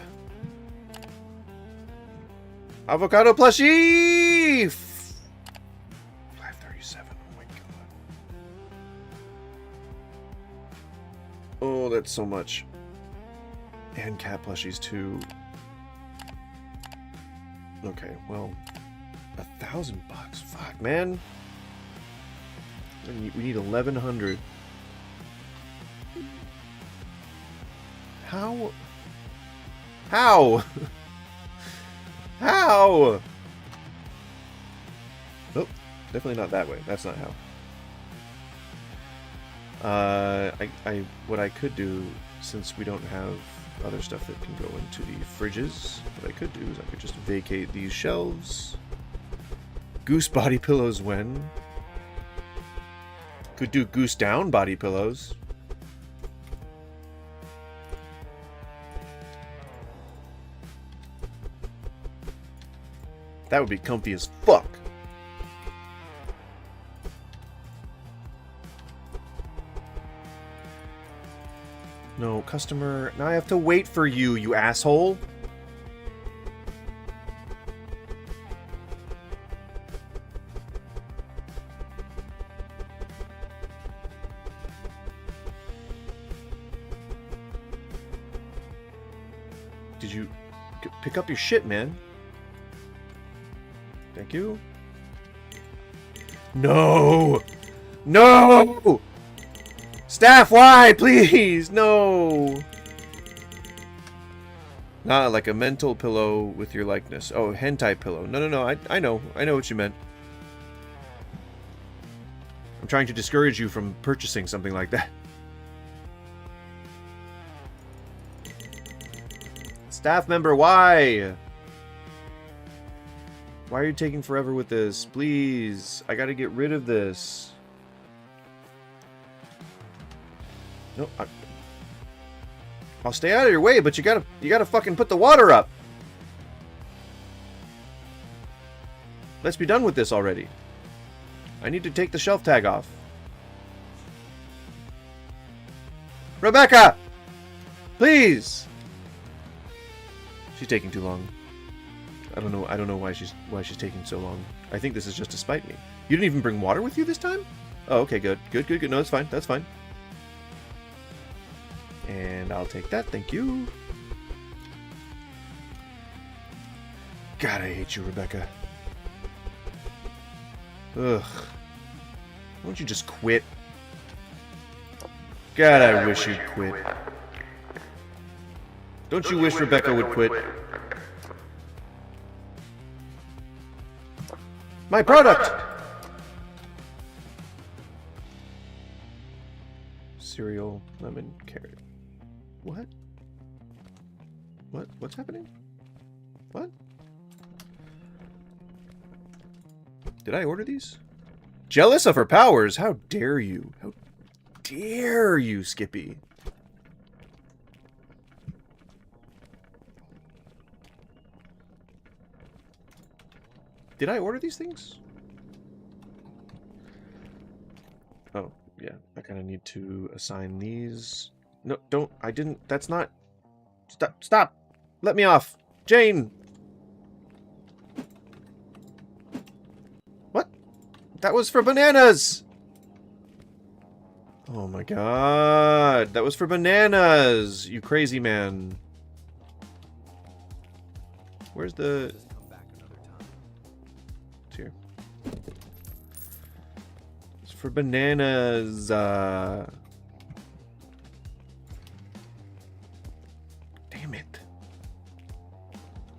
Avocado plushie! 537. Oh my god. Oh, that's so much. And cat plushies too. Okay, well, $1,000 bucks. Fuck, man. We need 1,100. How? How? How? Nope, definitely not that way. That's not how. What I could do, since we don't have other stuff that can go into the fridges, what I could do is I could just vacate these shelves. Goose body pillows when? Could do goose down body pillows. That would be comfy as fuck. No, customer. Now I have to wait for you, you asshole. Did you pick up your shit, man? Thank you. No! No! Staff, why? Please! No! Not like a mental pillow with your likeness. Oh, hentai pillow. No, no, no. I know. I know what you meant. I'm trying to discourage you from purchasing something like that. Staff member, why? Why are you taking forever with this? Please. I gotta get rid of this. No, I'll stay out of your way, but you gotta fucking put the water up. Let's be done with this already. I need to take the shelf tag off. Rebecca! Please! She's taking too long. I don't know why she's taking so long. I think this is just to spite me. You didn't even bring water with you this time? Oh, okay, good. Good. No, that's fine. That's fine. And I'll take that, thank you. God, I hate you, Rebecca. Ugh. Why don't you just quit? God, I wish you'd quit. Don't you wish Rebecca would quit? My product! Cereal, lemon, carrot. What? What's happening? What? Did I order these? Jealous of her powers? How dare you? How dare you, Skippy? Did I order these things? Oh, yeah. I kind of need to assign these. No, don't. I didn't. That's not. Stop. Stop. Let me off. Jane. What? That was for bananas. Oh my god. That was for bananas. You crazy man. Where's the... It's here. It's for bananas. Damn it.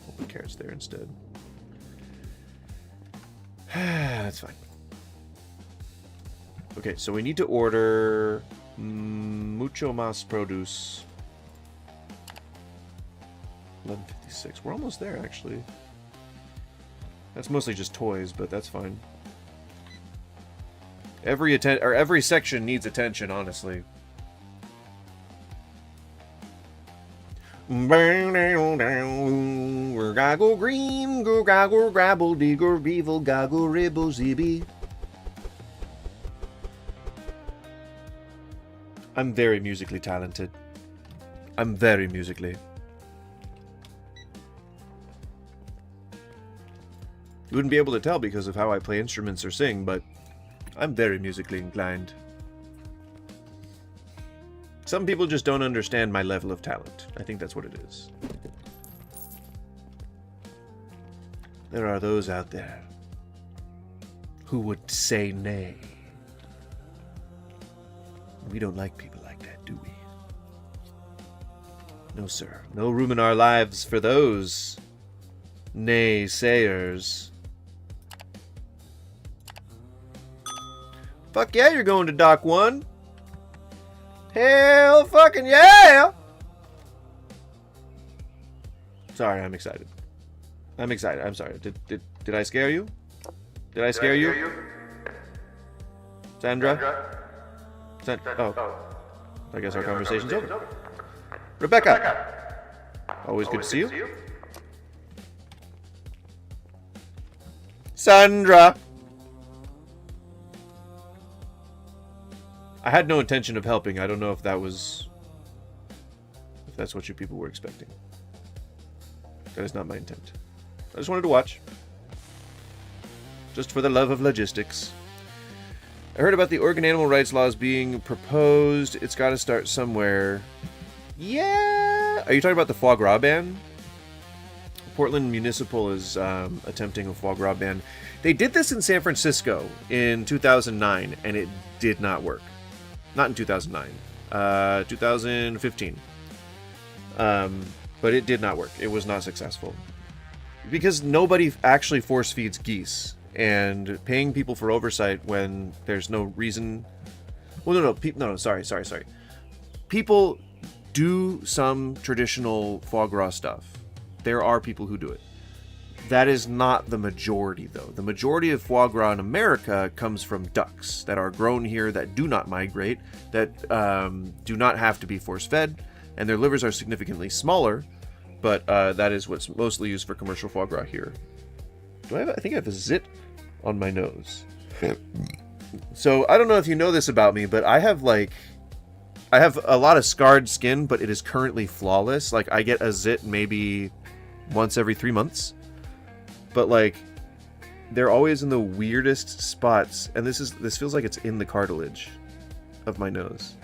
I'll put carrots there instead. That's fine. Okay, so we need to order mucho más produce. 11:56. We're almost there, actually. That's mostly just toys, but that's fine. Every section needs attention, honestly. Gaggle green, go gaggle grabble, digger beetle, gaggle ribble zibby. I'm very musically talented. I'm very musically. You wouldn't be able to tell because of how I play instruments or sing, but I'm very musically inclined. Some people just don't understand my level of talent. I think that's what it is. There are those out there who would say nay. We don't like people like that, do we? No, sir. No room in our lives for those naysayers. Fuck yeah, you're going to Dock 1. Hell fucking yeah! Sorry, I'm excited. I'm excited. I'm sorry. Did I scare you? Did I scare you? Sandra? Oh. I guess our conversation's over. Rebecca! Always good to see you. Sandra! I had no intention of helping. I don't know if that's what you people were expecting. That is not my intent. I just wanted to watch. Just for the love of logistics. I heard about the organ animal rights laws being proposed. It's got to start somewhere. Yeah! Are you talking about the foie gras ban? Portland Municipal is attempting a foie gras ban. They did this in San Francisco in 2009, and it did not work. Not in 2009. 2015. But it did not work. It was not successful. Because nobody actually force feeds geese. And paying people for oversight when there's no reason... Well, no, sorry. People do some traditional foie gras stuff. There are people who do it. That is not the majority, though. The majority of foie gras in America comes from ducks that are grown here, that do not migrate, that do not have to be force-fed, and their livers are significantly smaller, but that is what's mostly used for commercial foie gras here. I think I have a zit on my nose. So, I don't know if you know this about me, but I have a lot of scarred skin, but it is currently flawless. Like, I get a zit maybe once every 3 months. But, like, they're always in the weirdest spots, and this feels like it's in the cartilage of my nose.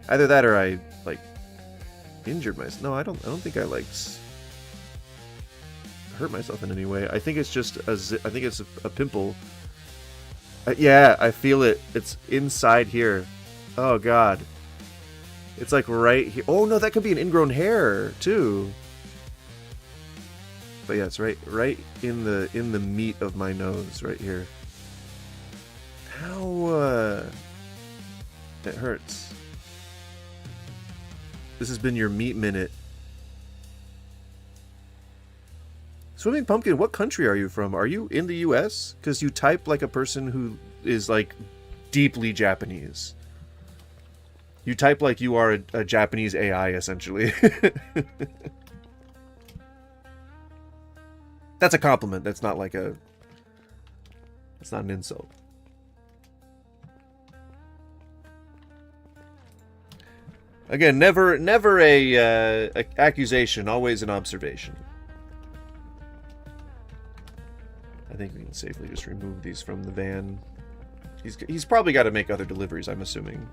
Either that or I, like, injured myself. No, I don't think I, like, hurt myself in any way. I think it's just I think it's a pimple. Yeah, I feel it. It's inside here. Oh, God. It's, like, right here. Oh, no, that could be an ingrown hair, too. But yeah, it's right in the meat of my nose, right here. Ow! It hurts. This has been your meat minute. Swimming Pumpkin, what country are you from? Are you in the US? Because you type like a person who is like deeply Japanese. You type like you are a Japanese AI, essentially. That's a compliment. That's not like a... That's not an insult. Again, never a accusation, always an observation. I think we can safely just remove these from the van. He's probably got to make other deliveries, I'm assuming.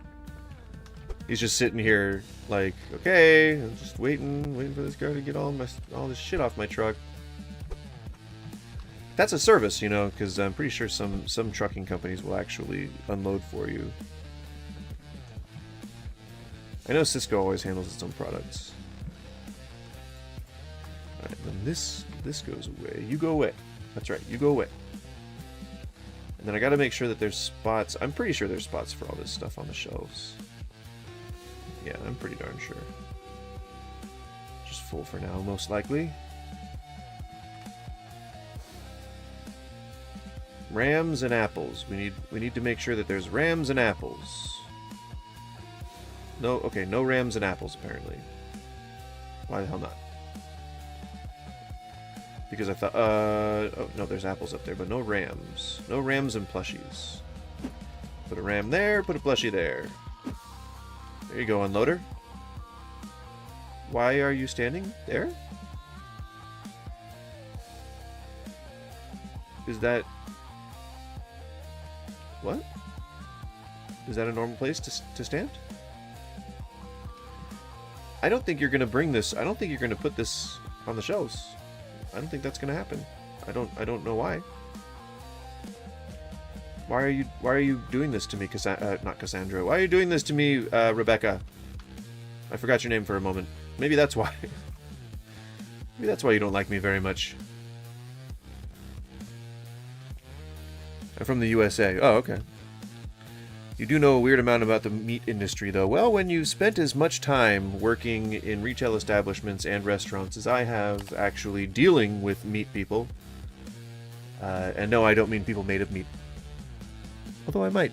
He's just sitting here like, okay, I'm just waiting for this guy to get all this shit off my truck. That's a service, you know, because I'm pretty sure some trucking companies will actually unload for you. I know Cisco always handles its own products. Alright, then this goes away. You go away. That's right, you go away. And then I gotta make sure that there's spots. I'm pretty sure there's spots for all this stuff on the shelves. Yeah, I'm pretty darn sure. Just full for now, most likely. Rams and apples. We need to make sure that there's rams and apples. No, okay, no rams and apples apparently. Why the hell not? Because I thought, oh no, there's apples up there, but no rams. No rams and plushies. Put a ram there, put a plushie there. There you go, unloader. Why are you standing there? Is that... What? Is that a normal place to stand? I don't think you're going to bring this... I don't think you're going to put this on the shelves. I don't think that's going to happen. I don't know why. Why are you doing this to me, not Cassandra? Why are you doing this to me, Rebecca? I forgot your name for a moment. Maybe that's why. Maybe that's why you don't like me very much. I'm from the USA. Oh, okay. You do know a weird amount about the meat industry, though. Well, when you spent as much time working in retail establishments and restaurants as I have actually dealing with meat people, and no, I don't mean people made of meat, although I might,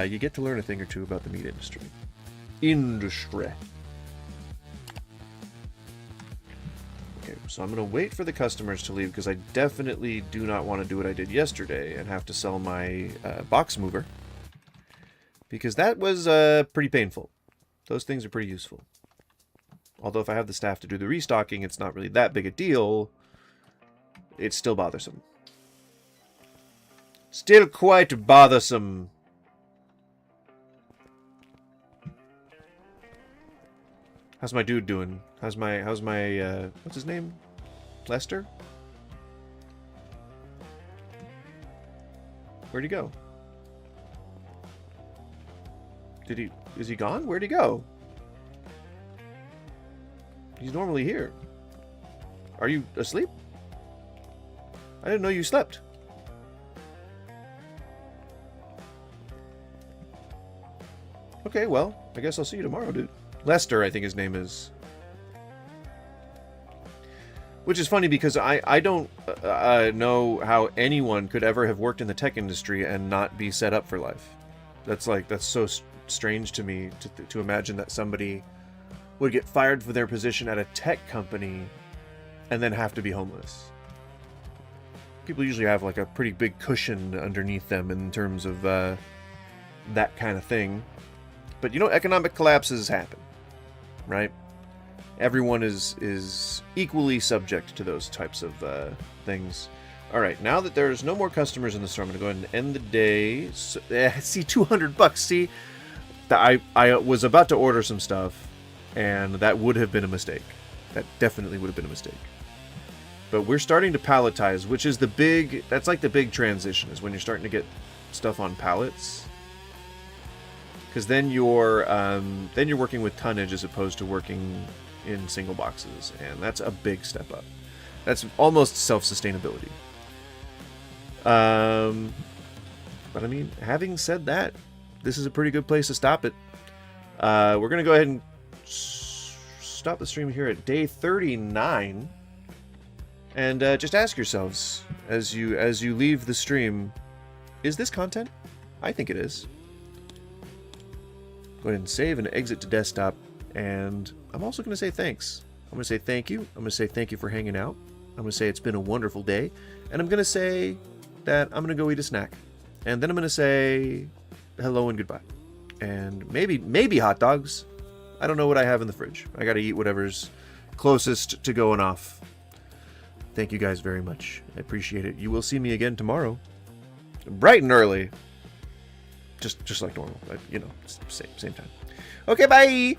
you get to learn a thing or two about the meat industry. Okay, so I'm going to wait for the customers to leave, because I definitely do not want to do what I did yesterday and have to sell my box mover. Because that was pretty painful. Those things are pretty useful. Although if I have the staff to do the restocking, it's not really that big a deal. It's still bothersome. Still quite bothersome. How's my dude doing? How's my what's his name? Lester? Where'd he go? Is he gone? Where'd he go? He's normally here. Are you asleep? I didn't know you slept. Okay, well, I guess I'll see you tomorrow, dude. Lester, I think his name is. Which is funny because I don't know how anyone could ever have worked in the tech industry and not be set up for life. That's so strange to me to imagine that somebody would get fired for their position at a tech company and then have to be homeless. People usually have like a pretty big cushion underneath them in terms of that kind of thing. But you know, economic collapses happen, right? Everyone is equally subject to those types of things. All right, now that there's no more customers in the store, I'm going to go ahead and end the day. So, see, $200. See, I was about to order some stuff, and that would have been a mistake. That definitely would have been a mistake. But we're starting to palletize, which is that's like the big transition, is when you're starting to get stuff on pallets. Because then you're working with tonnage as opposed to working in single boxes, and that's a big step up. That's almost self-sustainability. But I mean, having said that, this is a pretty good place to stop it. We're gonna go ahead and stop the stream here at day 39, and just ask yourselves as you leave the stream, is this content? I think it is. Go ahead and save and exit to desktop. And I'm also going to say thanks. I'm going to say thank you. I'm going to say thank you for hanging out. I'm going to say it's been a wonderful day. And I'm going to say that I'm going to go eat a snack. And then I'm going to say hello and goodbye. And maybe hot dogs. I don't know what I have in the fridge. I got to eat whatever's closest to going off. Thank you guys very much. I appreciate it. You will see me again tomorrow. Bright and early. Just like normal. But, you know, same time. Okay, bye!